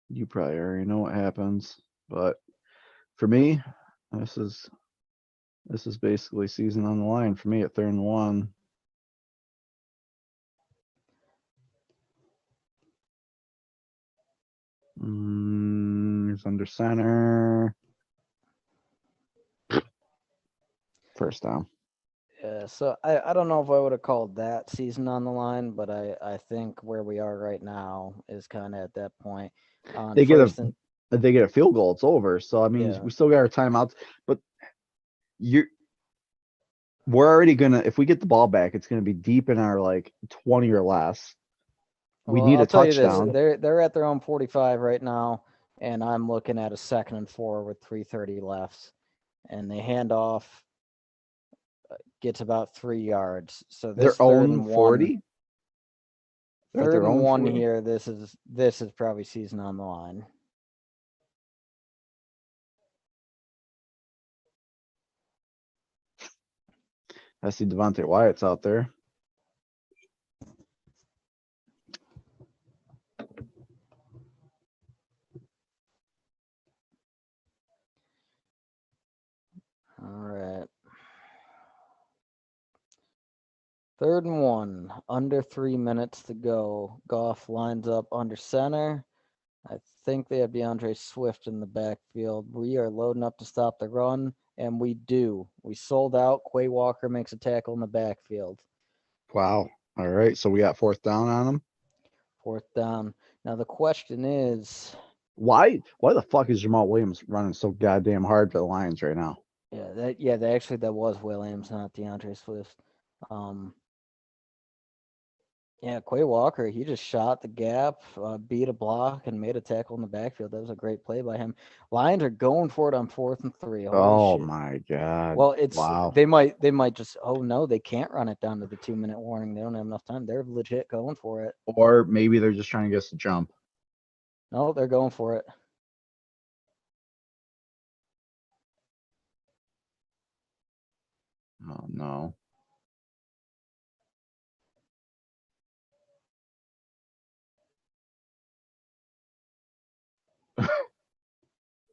You probably already know what happens, but for me, this is basically season on the line for me at 3rd and 1. It's under center. First down. Yeah, so I don't know if I would have called that season on the line, but I think where we are right now is kind of at that point. They get a field goal, it's over. So I mean, we still got our timeouts, but we're already gonna, if we get the ball back, it's gonna be deep in our like 20 or less. We need a touchdown. They're at their own 45 right now, and I'm looking at a 2nd and 4 with 3:30 left, and they hand off, gets about 3 yards. So this their own 40. Third and 1 here. This is probably season on the line. I see Devontae Wyatt's out there. All right. 3rd and 1, under 3 minutes to go. Goff lines up under center. I think they have DeAndre Swift in the backfield. We are loading up to stop the run, and we do. We sold out. Quay Walker makes a tackle in the backfield. Wow. All right. So we got 4th down on them. 4th down. Now the question is, Why the fuck is Jamal Williams running so goddamn hard for the Lions right now? That was Williams, not DeAndre Swift. Yeah, Quay Walker, he just shot the gap, beat a block, and made a tackle in the backfield. That was a great play by him. Lions are going for it on 4th and 3. Holy Oh shit. my god. Well, it's Wow. they might just, oh no, they can't run it down to the 2-minute warning. They don't have enough time. They're legit going for it. Or maybe they're just trying to get us to jump. No, they're going for it. Oh no.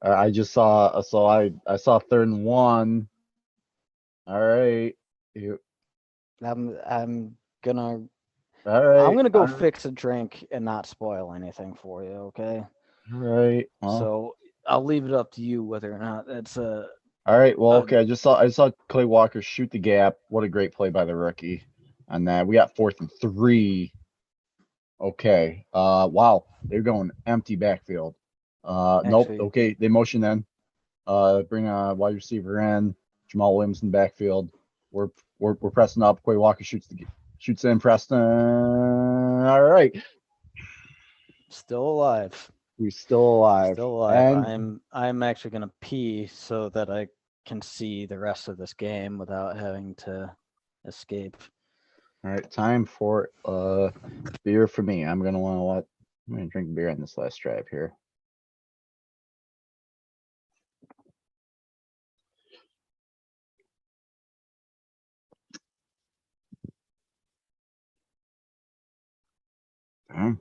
I just saw I saw 3rd and 1. All right. I'm gonna All right. I'm gonna go all right, fix a drink and not spoil anything for you, okay? All right. Well, So I'll leave it up to you whether or not that's all right. Well, a okay. I saw Clay Walker shoot the gap. What a great play by the rookie. And then we got 4th and 3. Okay. Wow. They're going empty backfield. Nope. actually Okay. They motion then. Bring a wide receiver in. Jamal Williams in the backfield. We're pressing up. Quay Walker shoots in. Preston. All right. still alive. We're still alive. Still alive. And I'm actually gonna pee so that I can see the rest of this game without having to escape. all right, time for beer for me. I'm gonna drink beer on this last drive here. Okay.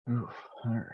Oof, all right.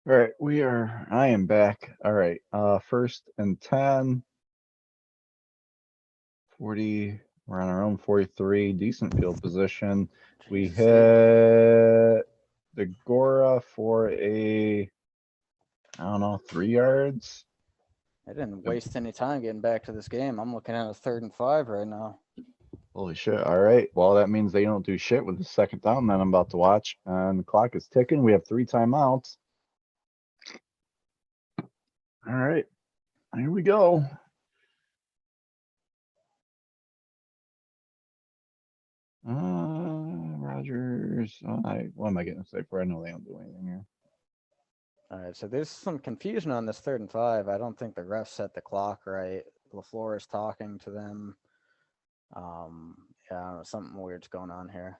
All right, I am back. All right, 1st and 10, 40, we're on our own 43, decent field position. We Jesus, hit the Gora for I don't know, 3 yards. I didn't waste any time getting back to this game. I'm looking at a 3rd and 5 right now. Holy shit. All right. Well, that means they don't do shit with the second down that I'm about to watch. And the clock is ticking. We have 3 timeouts. All right. Here we go. Rogers. What am I getting to say for? I know they don't do anything here. All right, so there's some confusion on this 3rd and 5. I don't think the refs set the clock right. LaFleur is talking to them. Yeah, I don't know, something weird's going on here.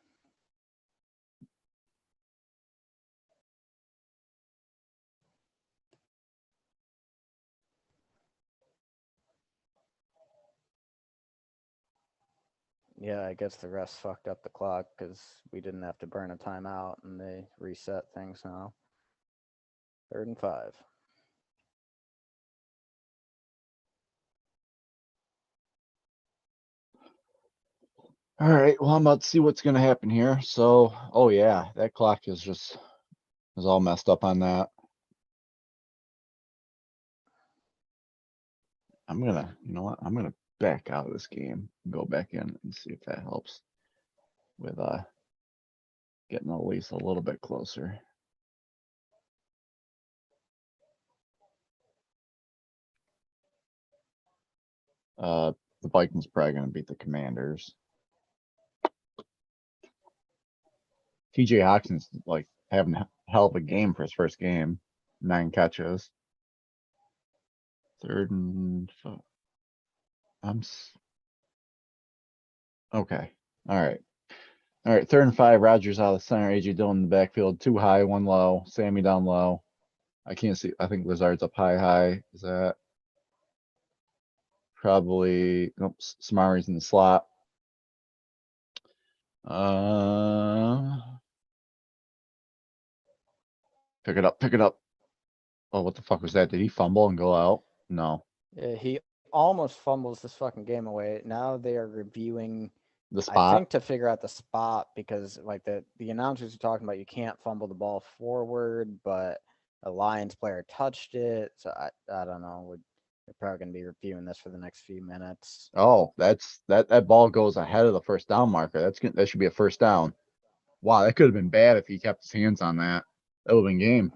Yeah, I guess the refs fucked up the clock because we didn't have to burn a timeout and they reset things now. 3rd and 5. All right. Well, I'm about to see what's going to happen here. So, oh yeah, that clock is all messed up on that. You know what? I'm gonna back out of this game and go back in and see if that helps with getting at least a little bit closer. The Vikings probably gonna beat the Commanders. TJ Hawkinson's like having a hell of a game for his first game. 9 catches. 3rd and 5. Okay. All right. All right. 3rd and 5. Rogers out of the center. AJ Dillon in the backfield. 2 high, 1 low. Sammy down low. I can't see. I think Lazard's up high. Is that probably? Nope. Samari's in the slot. Pick it up. Pick it up. Oh, what the fuck was that? Did he fumble and go out? No. Yeah, he almost fumbles this fucking game away. Now they are reviewing, The I spot. think, to figure out the spot because like the announcers are talking about you can't fumble the ball forward, but a Lions player touched it. So I don't know. We're probably gonna be reviewing this for the next few minutes. Oh, that ball goes ahead of the first down marker. That should be a first down. Wow, that could have been bad if he kept his hands on that. That would have been game.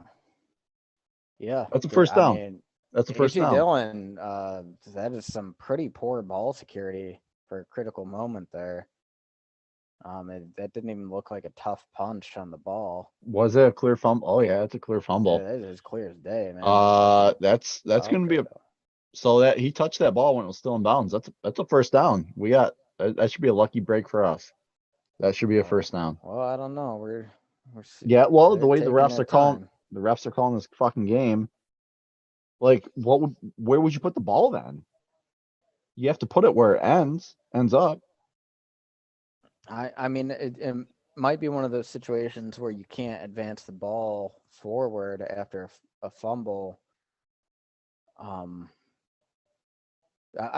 Yeah, That's a first I down. mean, That's a first AJ down. Dillon, that is some pretty poor ball security for a critical moment there. That didn't even look like a tough punch on the ball. Was it a clear fumble? Oh yeah, it's a clear Yeah, fumble. that is as clear as day, man. That's gonna be Okay, a so that he touched that ball when it was still in bounds. That's a first down. We got that should be a lucky break for us. That should be a first down. well, I don't know. Yeah, well, the they're way the taking refs their are calling time. this fucking game, like where would you put the ball then? You have to put it where it ends up. I mean, it might be one of those situations where you can't advance the ball forward after a fumble. I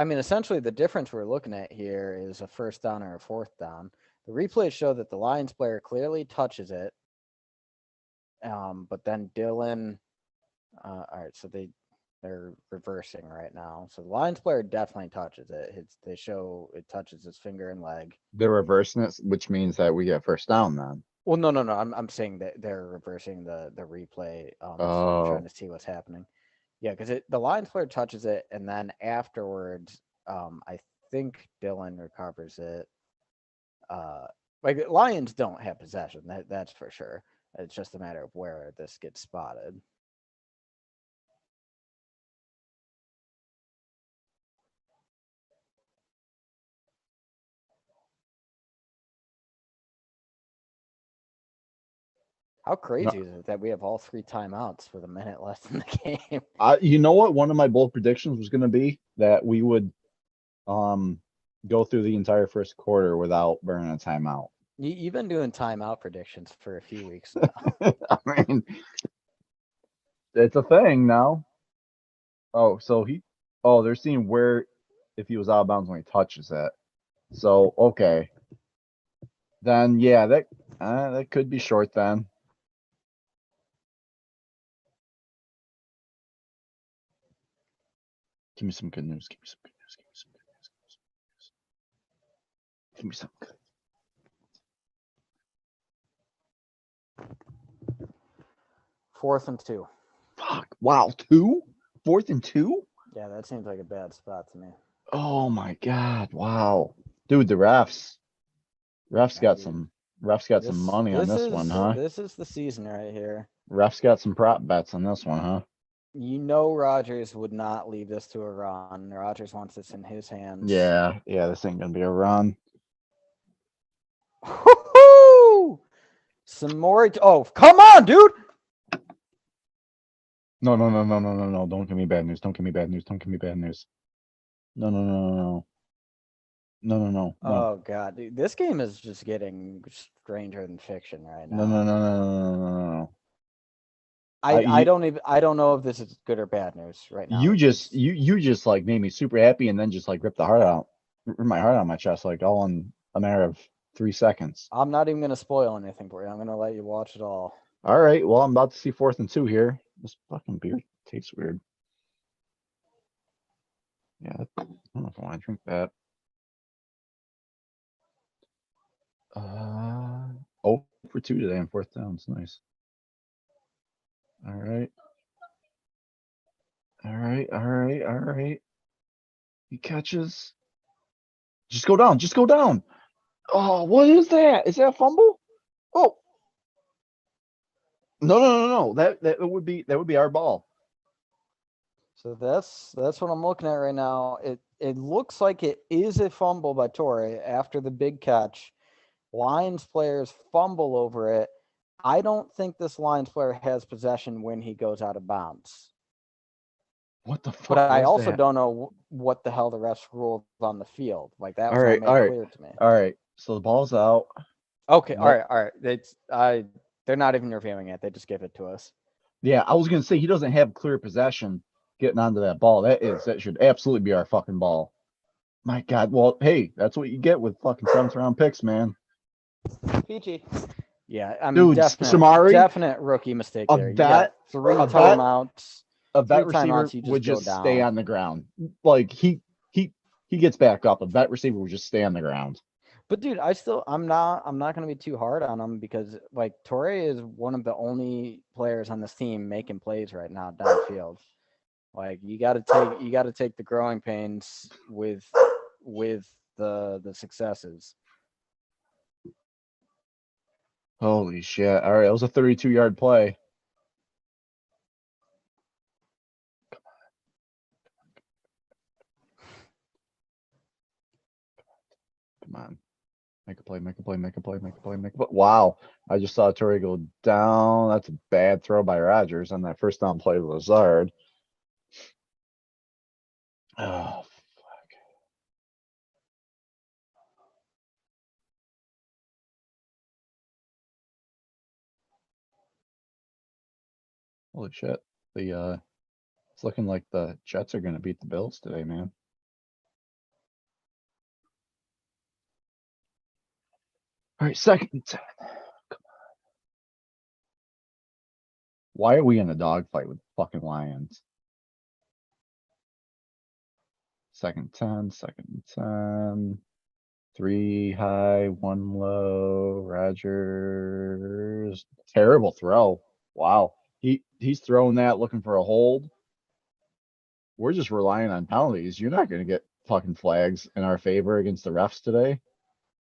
mean, essentially, the difference we're looking at here is a first down or a 4th down. The replays show that the Lions player clearly touches it, but then Dillon. All right, so they're reversing right now. So the Lions player definitely touches it. They show it touches his finger and leg. They're reversing it, which means that we get first down then. Well, no. I'm saying that they're reversing the replay. Trying to see what's happening. Yeah, because the Lions player touches it, and then afterwards, I think Dillon recovers it. Like Lions don't have possession. That's for sure. It's just a matter of where this gets spotted. How No, crazy is it that we have all 3 timeouts with a minute left in the game? you know what? One of my bold predictions was going to be that we would go through the entire first quarter without burning a timeout. You've been doing timeout predictions for a few weeks now. I mean, it's a thing now. Oh, they're seeing where if he was out of bounds when he touches it. So okay, then yeah, that could be short then. Give me some good news. Give me some good news. Give me some good news. Give me some good news. Give me something good. Fourth and 2. Fuck. Wow. 2? 4th and 2? Yeah, that seems like a bad spot to me. Oh my god. Wow. Dude, the refs. Refs Yeah, got dude. some money on this one, huh? This is the season right here. Refs got some prop bets on this one, huh? You know Rodgers would not leave this to a run. Rodgers wants this in his hands. Yeah, this ain't gonna be a run. Woo-hoo! Some more. Oh, come on, dude. No. Don't give me bad news. Don't give me bad news. Don't give me bad news. No. No. Oh god, dude, this game is just getting stranger than fiction right now. No. I don't know if this is good or bad news right now. You just like made me super happy and then just like ripped my heart out of my chest like all in a matter of 3 seconds. I'm not even gonna spoil anything for you. I'm gonna let you watch it all. All right, well I'm about to see 4th and 2 here. This fucking beer tastes weird. Yeah, I don't know if I want to drink that. Oh for 2 today on 4th down. It's nice. All right. He catches. Just go down. Oh, what is that? Is that a fumble? Oh. No. That would be our ball. So that's what I'm looking at right now. It looks like it is a fumble by Torrey after the big catch. Lions players fumble over it. I don't think this Lions player has possession when he goes out of bounds. What the fuck? But I was also that? don't know what the hell the refs ruled on the field. Like that was All right, not made clear to me. All right. So the ball's out. Okay, Nope. all right. They're not even reviewing it. They just give it to us. Yeah, I was gonna say he doesn't have clear possession getting onto that ball. That should absolutely be our fucking ball. My God. Well, hey, that's what you get with fucking 7th round picks, man. PG. Yeah, I mean, Dude, Samari, definite rookie mistake a there. You vet- got three a vet- timeouts. A vet Three receiver timeouts, you would just just go stay down. on the ground. Like he gets back up. A vet receiver would just stay on the ground. But dude, I'm not gonna be too hard on him because like Torre is one of the only players on this team making plays right now downfield. Like you gotta take the growing pains with the successes. Holy shit. All right, it was a 32-yard play. Come on. Make a play. Wow. I just saw Torrey go down. That's a bad throw by Rodgers on that first down play to Lazard. Oh, fuck. Holy shit. It's looking like the Jets are gonna beat the Bills today, man. All right, 2nd and 10. Come on. Why are we in a dogfight with fucking Lions? 2nd and 10. 3 high, 1 low. Rodgers. Terrible throw. Wow. He's throwing that looking for a hold. We're just relying on penalties. You're not going to get fucking flags in our favor against the refs today.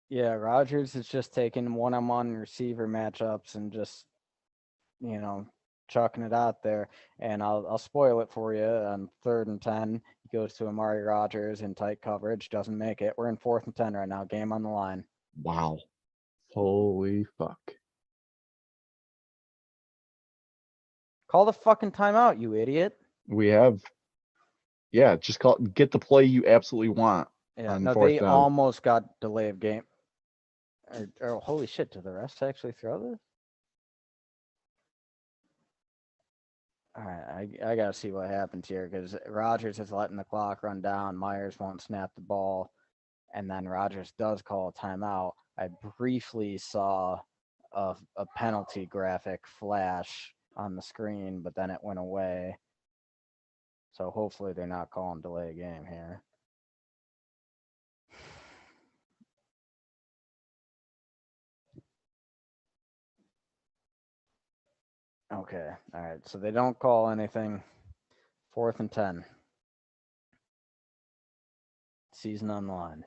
Yeah, Rodgers is just taking one-on-one receiver matchups and just chucking it out there. And I'll spoil it for you. On 3rd and 10, he goes to Amari Rodgers in tight coverage, doesn't make it. We're in 4th and 10 right now. Game on the line. Wow. Holy fuck. Call the fucking timeout, you idiot. We have, yeah, just get the play you absolutely want. Yeah, on no, 4th they down. almost got delay of game. Holy shit, did the refs actually throw this? All right, I gotta see what happens here because Rodgers is letting the clock run down. Myers won't snap the ball, and then Rodgers does call a timeout. I briefly saw a penalty graphic flash on the screen, but then it went away. So hopefully they're not calling delay game here. Okay. All right. So they don't call anything. 4th and 10. Season on the line.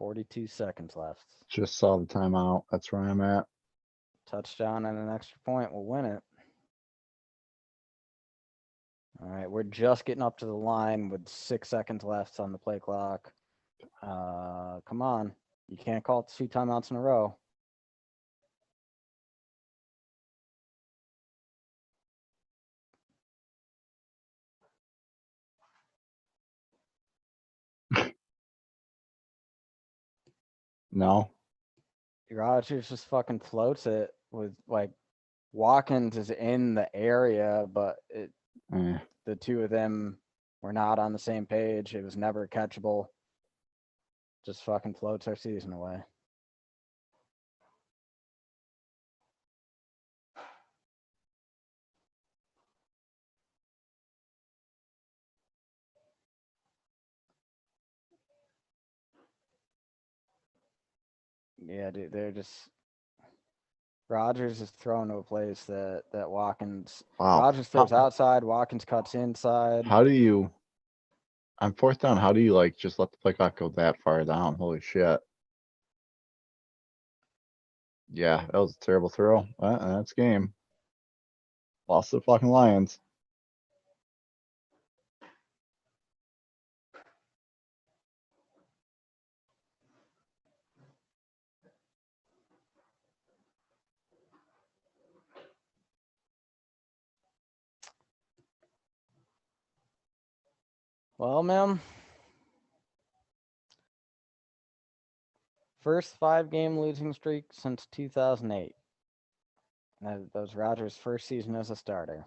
$42 left. Just saw the timeout. That's where I'm at. Touchdown and an extra point will win it. All right, we're just getting up to the line with 6 seconds left on the play clock. Come on. You can't call it 2 timeouts in a row. No. Rodgers just fucking floats it with like Watkins is in the area, but the two of them were not on the same page. It was never catchable. Just fucking floats our season away. Yeah, dude, they're just Rodgers is thrown to a place that Watkins. Wow. Rodgers throws outside. Watkins cuts inside. How do you, on 4th down, how do you like just let the play clock go that far down? Holy shit. Yeah, that was a terrible throw. That's game. Lost the fucking Lions. Well, man. First 5-game losing streak since 2008. That was Rodgers' first season as a starter.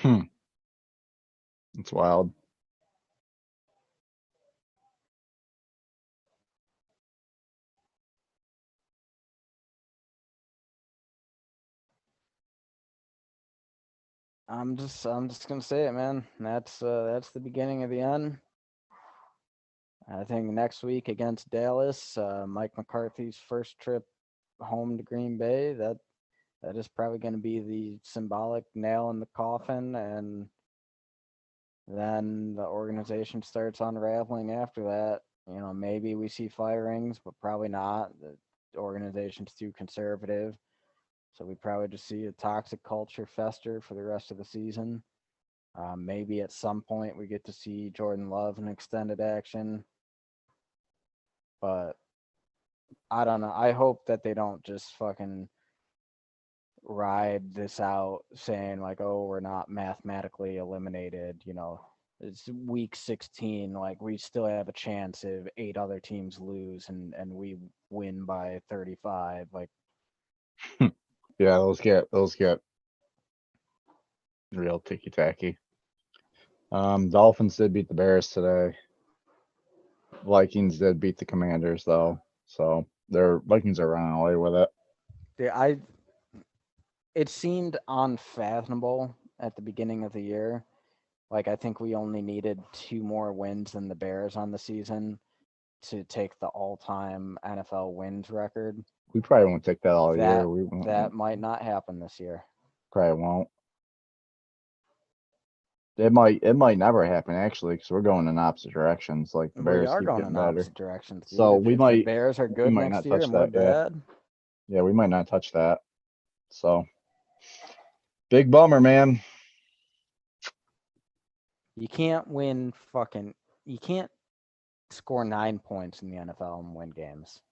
It's wild. I'm just gonna say it, man. That's the beginning of the end. I think next week against Dallas, Mike McCarthy's first trip home to Green Bay, that is probably going to be the symbolic nail in the coffin, and then the organization starts unraveling after that. You know, maybe we see firings, but probably not. The organization's too conservative, so we probably just see a toxic culture fester for the rest of the season. Maybe at some point we get to see Jordan Love in extended action. But I don't know. I hope that they don't just fucking ride this out saying like, oh, we're not mathematically eliminated. You know, it's week 16. Like we still have a chance if 8 other teams lose and we win by 35. Like, Yeah, those get real ticky tacky. Dolphins did beat the Bears today. Vikings did beat the Commanders though, so their Vikings are running away with it. It seemed unfathomable at the beginning of the year. Like I think we only needed 2 more wins than the Bears on the season to take the all-time NFL wins record. We probably won't take that all year. That might not happen this year. Probably won't. It might never happen actually, because we're going in opposite directions. Like the Bears We are keep going getting in better. opposite directions. Dude. So if the Bears are good next year and we're bad. Yeah, we might not touch that. So big bummer, man. You can't win you can't score 9 points in the NFL and win games.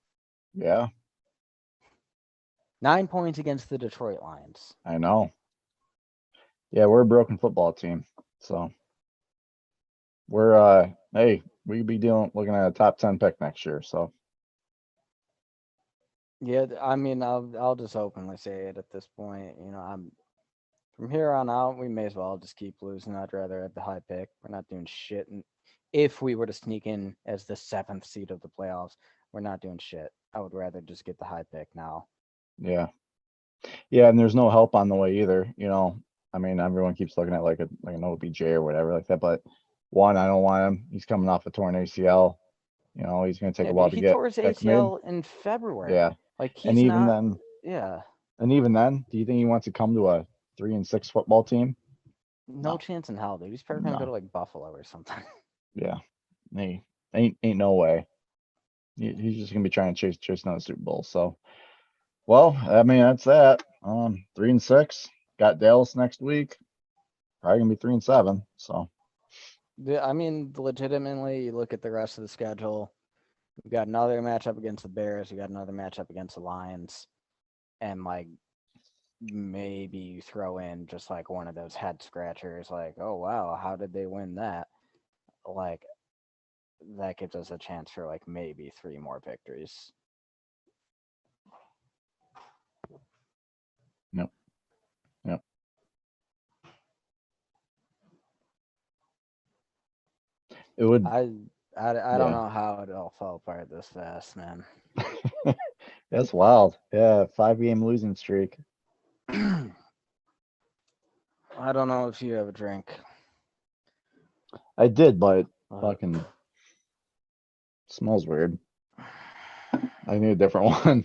Yeah. 9 points against the Detroit Lions. I know. Yeah, we're a broken football team. So we're hey, we could be looking at a top 10 pick next year. So yeah, I mean, I'll just openly say it at this point. You know, I'm from here on out, we may as well just keep losing. I'd rather have the high pick. We're not doing shit. And if we were to sneak in as the 7th seed of the playoffs, we're not doing shit. I would rather just get the high pick now. yeah. Yeah, and there's no help on the way either. You know, I mean, everyone keeps looking at like an OBJ or whatever like that, but one, I don't want him. He's coming off a torn ACL. You know, he's going to take Yeah, a while dude, to he get tore his acclimated. ACL in February. Yeah. Like And he's even not. then, Yeah, do you think he wants to come to a 3-6 football team? no No. chance in hell, dude. He's probably gonna go to No. like Buffalo or something. Yeah. He ain't no way. He's just going to be trying to chase another Super Bowl. So, well, I mean, that's that. 3-6. Got Dallas next week. Probably going to be 3-7. So, I mean, legitimately, you look at the rest of the schedule. We got another matchup against the Bears. We got another matchup against the Lions, and like maybe you throw in just like one of those head scratchers, like, oh wow, how did they win that? Like that gives us a chance for like maybe 3 more victories. Yep. It would. I Yeah. don't know how it all fell apart this fast, man. That's wild. Yeah, 5-game losing streak. I don't know if you have a drink. I did, but but- fucking smells weird. I need a different one.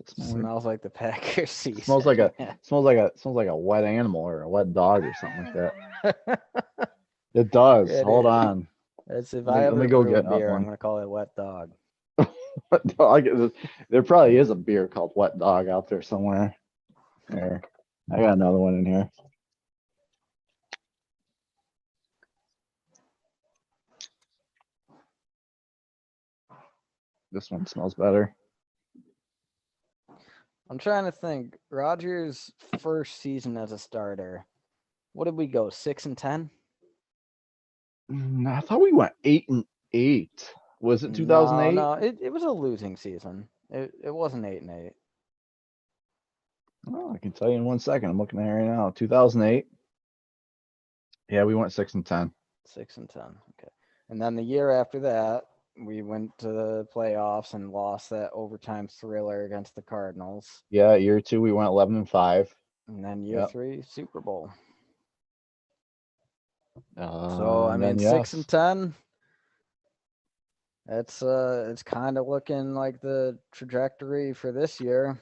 It Smells like the Packers season. smells like a wet animal or a wet dog or something like that. It does. Yeah, Hold dude. on. That's if Let I me ever go brew a get another beer, I'm one. gonna call it Wet Dog. Wet dog. There probably is a beer called Wet Dog out there somewhere. There. I got another one in here. This one smells better. I'm trying to think. Rodgers' first season as a starter. What did we go? 6-10? I thought we went 8-8. Was it 2008? No, it was a losing season. It wasn't 8-8. Oh, I can tell you in 1 second. I'm looking at it right now. 2008. Yeah, we went 6-10. 6-10. Okay. And then the year after that, we went to the playoffs and lost that overtime thriller against the Cardinals. Yeah, year 2 we went 11-5. And then year Yep. 3, Super Bowl. So I mean, 6-10. It's kind of looking like the trajectory for this year.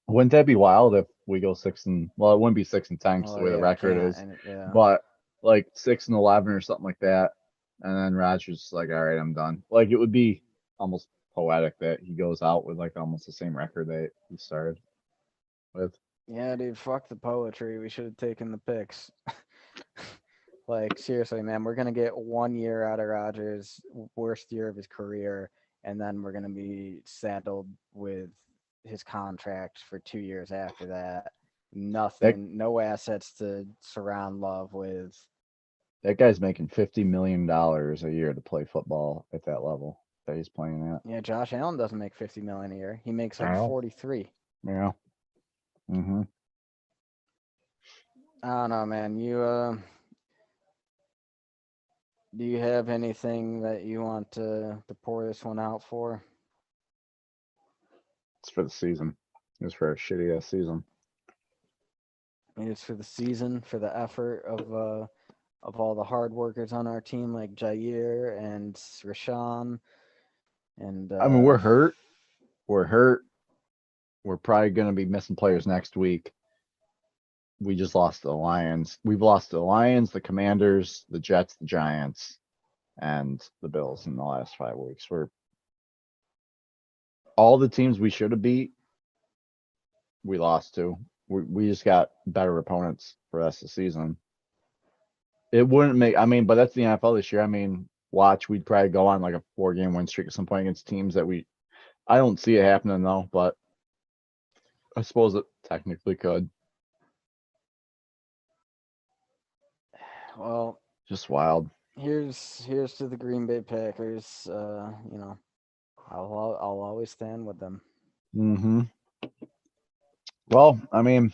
Wouldn't that be wild if we go 6 well, it wouldn't be 6-10 because the way the record is, but like 6-11 or something like that, and then Rodgers is like, all right, I'm done. Like it would be almost poetic that he goes out with like almost the same record that he started with. Yeah, dude, fuck the poetry. We should have taken the picks. Like seriously, man, we're gonna get 1 year out of Rodgers, worst year of his career, and then we're gonna be saddled with his contract for 2 years after that. Nothing, no assets to surround Love with. That guy's making $50 million a year to play football at that level that he's playing at. Yeah, Josh Allen doesn't make $50 million a year. He makes like 43. Yeah. Mm-hmm. I don't know, man. Do you have anything that you want to pour this one out for? It's for the season. It's for a shitty ass season. It's for the season, for the effort of all the hard workers on our team, like Jair and Rashawn. And I mean, we're hurt. We're hurt. We're probably going to be missing players next week. We just lost to the Lions. We've lost to the Lions, the Commanders, the Jets, the Giants, and the Bills in the last 5 weeks. We're all the teams we should have beat, we lost to. We just got better opponents for the rest of the season. It wouldn't make, I mean, but that's the NFL this year. I mean, watch, we'd probably go on like a 4-game win streak at some point against teams that I don't see it happening though, but I suppose it technically could. well, Just wild. Here's to the Green Bay Packers. You know, I'll always stand with them. Mm-hmm. Well, I mean,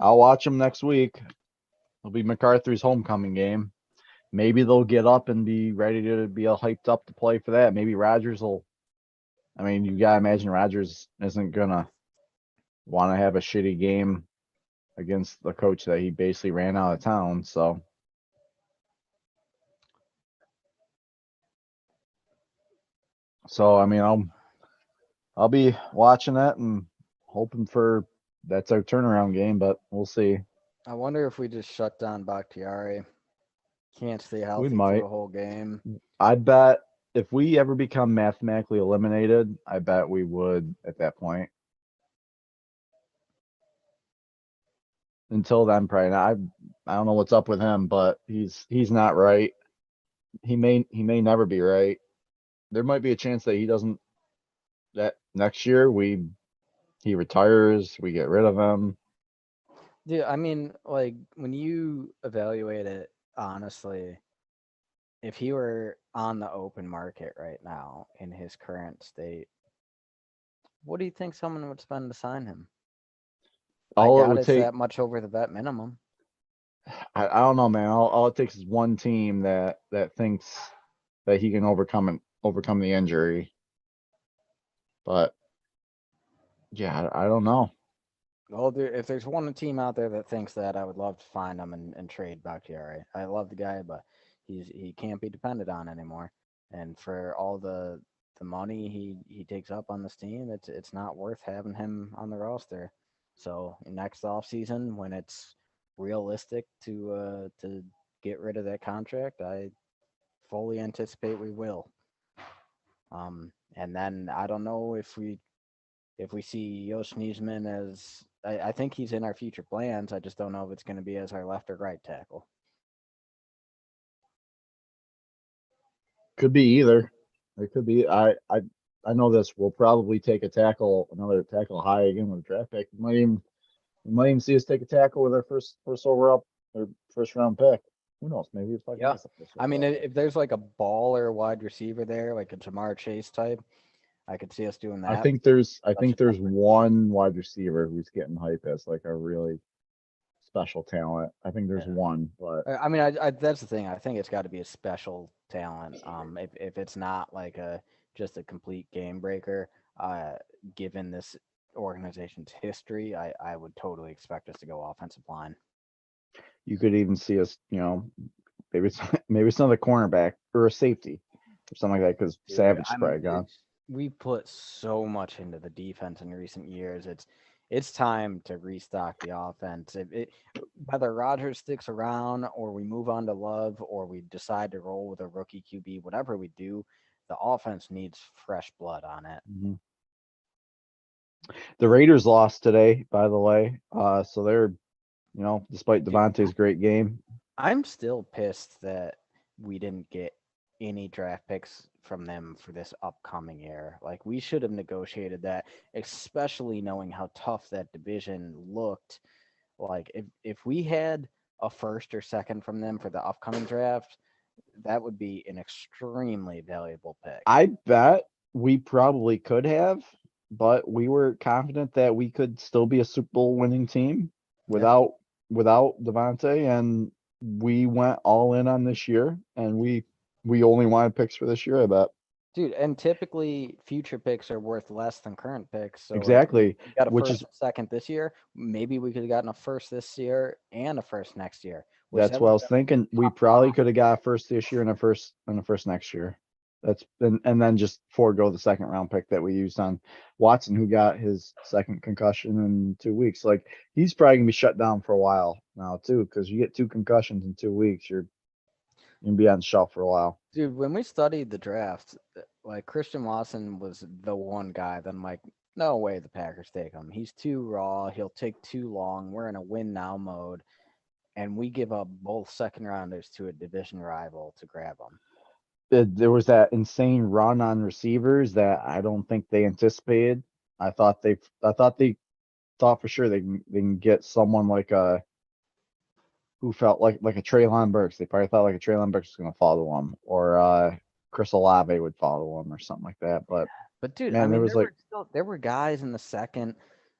I'll watch them next week. It'll be McCarthy's homecoming game. Maybe they'll get up and be ready to be all hyped up to play for that. Maybe Rodgers will. I mean, you gotta imagine Rodgers isn't gonna want to have a shitty game against the coach that he basically ran out of town. So So I mean, I'll be watching that and hoping for that's our turnaround game, but we'll see. I wonder if we just shut down Bakhtiari. Can't stay healthy might. through a whole game. I bet if we ever become mathematically eliminated, I bet we would at that point. Until then, probably not. I don't know what's up with him, but he's not right. He may never be right. There might be a chance that he doesn't, that next year he retires, we get rid of him. Dude, I mean, like when you evaluate it honestly, if he were on the open market right now in his current state, what do you think someone would spend to sign him? I All it doubt would it's take, that much over the vet minimum. I don't know, man. All it takes is one team that thinks that he can overcome the injury. But yeah, I don't know. Well, if there's one team out there that thinks that, I would love to find him and trade Bakhtiari. I love the guy, but he can't be depended on anymore. And for all the money he takes up on this team, it's not worth having him on the roster. So next off season, when it's realistic to get rid of that contract, I fully anticipate we will. And then I don't know if we see Josh Niesman as I think he's in our future plans. I just don't know if it's going to be as our left or right tackle. Could be either. It could be. I know this. We'll probably take another tackle high again with a draft pick. We might even see us take a tackle with our first overall or first round pick. Who knows? Maybe it's fucking Yeah. us. I mean, if there's like a baller wide receiver there, like a Jamar Chase type, I could see us doing that. I think there's one wide receiver who's getting hype as like a really special talent. I think there's one, but I mean, I that's the thing. I think it's got to be a special talent. If it's not like just a complete game breaker, given this organization's history, I would totally expect us to go offensive line. you could even see us, maybe it's maybe it's another cornerback or a safety or something like that because Dude, Savage I is mean, probably gone. we put so much into the defense in recent years. It's time to restock the offense. Whether Rodgers sticks around or we move on to Love or we decide to roll with a rookie QB, whatever we do, the offense needs fresh blood on it. Mhm. The Raiders lost today, by the way. So they're, despite Devontae's great game, I'm still pissed that we didn't get any draft picks from them for this upcoming year. Like we should have negotiated that, especially knowing how tough that division looked. Like if we had a first or second from them for the upcoming draft, that would be an extremely valuable pick. I bet we probably could have, but we were confident that we could still be a Super Bowl winning team without Devontae, and we went all in on this year, and we only wanted picks for this year. I bet. Dude, and typically future picks are worth less than current picks. So Exactly, we got a which first is and second this year. Maybe we could have gotten a first this year and a first next year. that's what I was thinking. We probably could have got a first this year and a first next year. That's and then just forego the second round pick that we used on Watson, who got his second concussion in 2 weeks. Like he's probably gonna be shut down for a while now too, because you get two concussions in 2 weeks, you're gonna be on the shelf for a while. Dude, when we studied the draft, like Christian Watson was the one guy that I'm like, no way the Packers take him. He's too raw. He'll take too long. We're in a win now mode. And we give up both second rounders to a division rival to grab them. There was that insane run on receivers that I don't think they anticipated. I thought they thought for sure they can get someone like who felt like a Treylon Burks. They probably thought like a Treylon Burks was going to follow him, or Chris Olave would follow him, or something like that. But dude, man, I mean, there were guys in the second.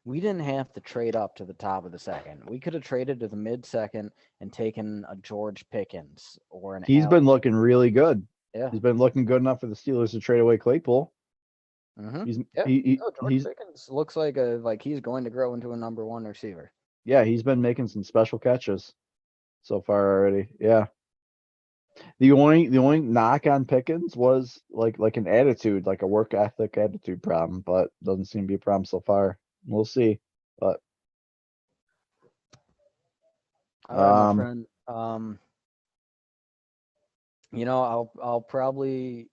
We didn't have to trade up to the top of the second. We could have traded to the mid second and taken a George Pickens or an. He's been looking really good. Yeah, he's been looking good enough for the Steelers to trade away Claypool. Mm-hmm. He's George Pickens looks like he's going to grow into a number one receiver. Yeah, he's been making some special catches so far already. Yeah. The only knock on Pickens was like an attitude, like a work ethic attitude problem, but doesn't seem to be a problem so far. We'll see. But All right, my um, friend. I'll probably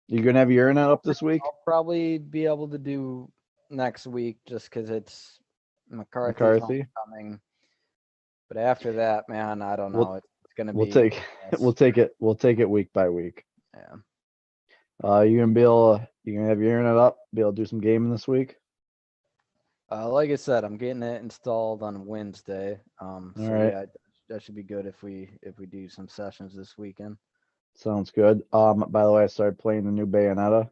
you gonna have your internet up this week, be able to do next week just because it's McCarthy's McCarthy? homecoming. But after that, man, I don't know. We'll It's gonna we'll be take we'll take it week by week. yeah. You gonna be able you gonna have your internet up, be able to do some gaming this week? Like I said, I'm getting it installed on Wednesday. All So right, yeah, that should be good if we do some sessions this weekend. sounds good. By the way, I started playing the new Bayonetta.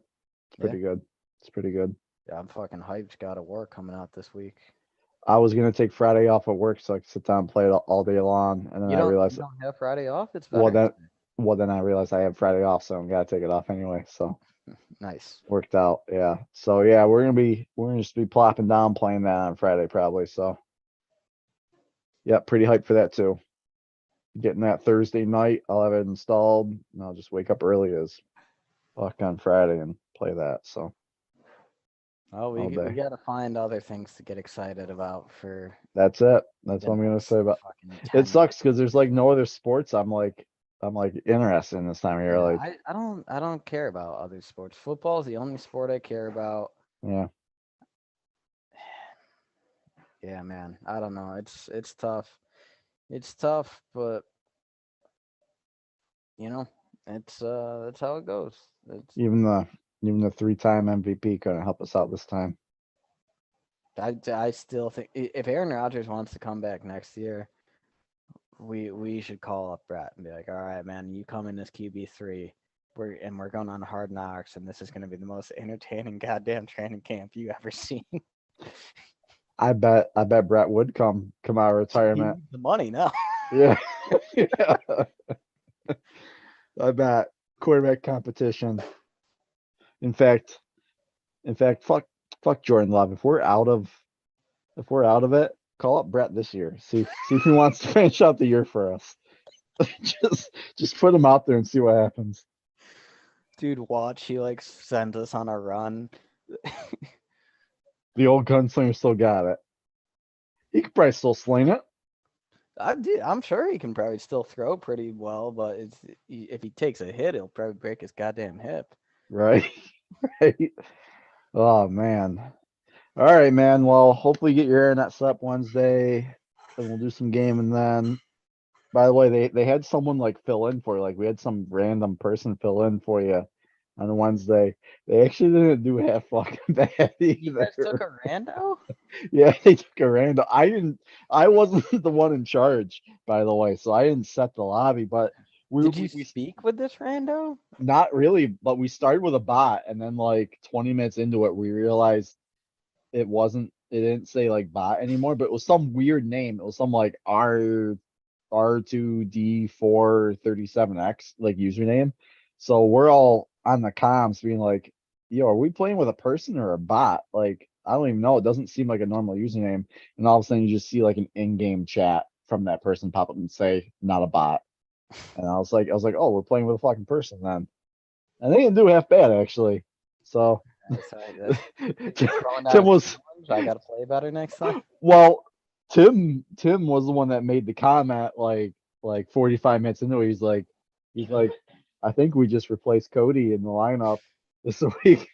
It's Yeah. pretty good. It's pretty good. Yeah, I'm fucking hyped. Got to work coming out this week. I was gonna take Friday off at work so I could sit down and play it all day long, and then You I don't realized, have Friday off? It's well Veterans then, well then I realized I have Friday off, so I'm gotta take it off anyway. So Day. Nice. worked out, yeah. So yeah, we're gonna just be plopping down playing that on Friday probably. So yeah, pretty hyped for that too. Getting that Thursday night, I'll have it installed, and I'll just wake up early as fuck on Friday and play that. So Oh, all we day. got to find other things to get excited about for That's it. That's the what I'm gonna next say about. fucking It 10 sucks because there's like no other sports I'm like interested in this time of year. Yeah, Like, I don't care about other sports. Football is the only sport I care about. yeah. Yeah, man. I don't know. It's tough. It's tough, but you know, that's how it goes. It's Even the 3-time MVP couldn't help us out this time. I still think if Aaron Rodgers wants to come back next year, we should call up Brett and be like, all right, man, you come in as QB3. We're going on Hard Knocks, and this is going to be the most entertaining goddamn training camp you ever seen. I bet Brett would come out of He retirement. needs the money now. Yeah. Yeah. I bet quarterback competition. In fact, fuck Jordan Love. If we're out of it, call up Brett this year. See if he wants to finish out the year for us. just put him out there and see what happens. Dude, watch. He like sends us on a run. The old gunslinger still got it. He could probably still sling it. I'm sure he can probably still throw pretty well, but if he takes a hit, he'll probably break his goddamn hip. Right. Right. Oh man. All right, man. Well, hopefully you get your internet set up Wednesday, and we'll do some gaming then. By the way, they had someone like fill in for you. Like we had some random person fill in for you on Wednesday. They actually didn't do half fucking bad You guys either. took a rando? Yeah, they took a random. I wasn't the one in charge, by the way, so I didn't set the lobby, but Did you we speak with this rando? not really, but we started with a bot, and then like 20 minutes into it, we realized it didn't say like bot anymore, but it was some weird name. It was some like R2D437X like username. So we're all on the comms being like, yo, are we playing with a person or a bot? Like, I don't even know. It doesn't seem like a normal username. And all of a sudden you just see like an in-game chat from that person pop up and say, not a bot. And I was like, oh, we're playing with a fucking person then. And they didn't do half bad actually. So Sorry, Tim was I gotta play better next time. well, Tim was the one that made the comment like 45 minutes into it. He's like, I think we just replaced Cody in the lineup this week.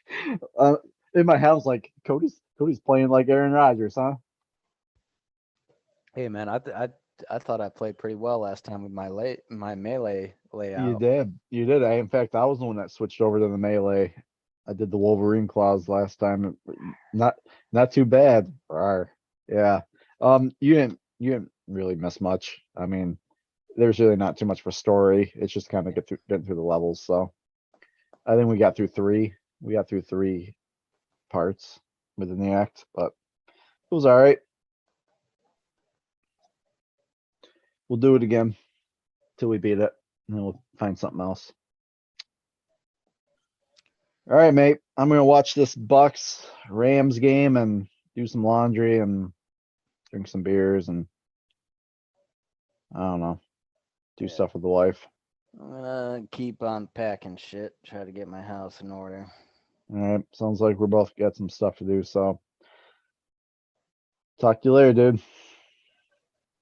In my head, I was like, Cody's playing like Aaron Rodgers, huh? Hey man, I thought I played pretty well last time with my melee layout. You did. In fact, I was the one that switched over to the melee. I did the Wolverine claws last time. Not too bad. Rawr. Yeah. You didn't really miss much. I mean, there's really not too much for story. It's just kind of getting through the levels. So I think we got through three. We got through three parts within the act, but it was all right. We'll do it again till we beat it, and then we'll find something else. All right, mate. I'm gonna watch this Bucks Rams game and do some laundry and drink some beers and I don't know, do Yeah. stuff with the wife. I'm gonna keep on packing shit, try to get my house in order. All right. Sounds like we're both got some stuff to do. So talk to you later, dude.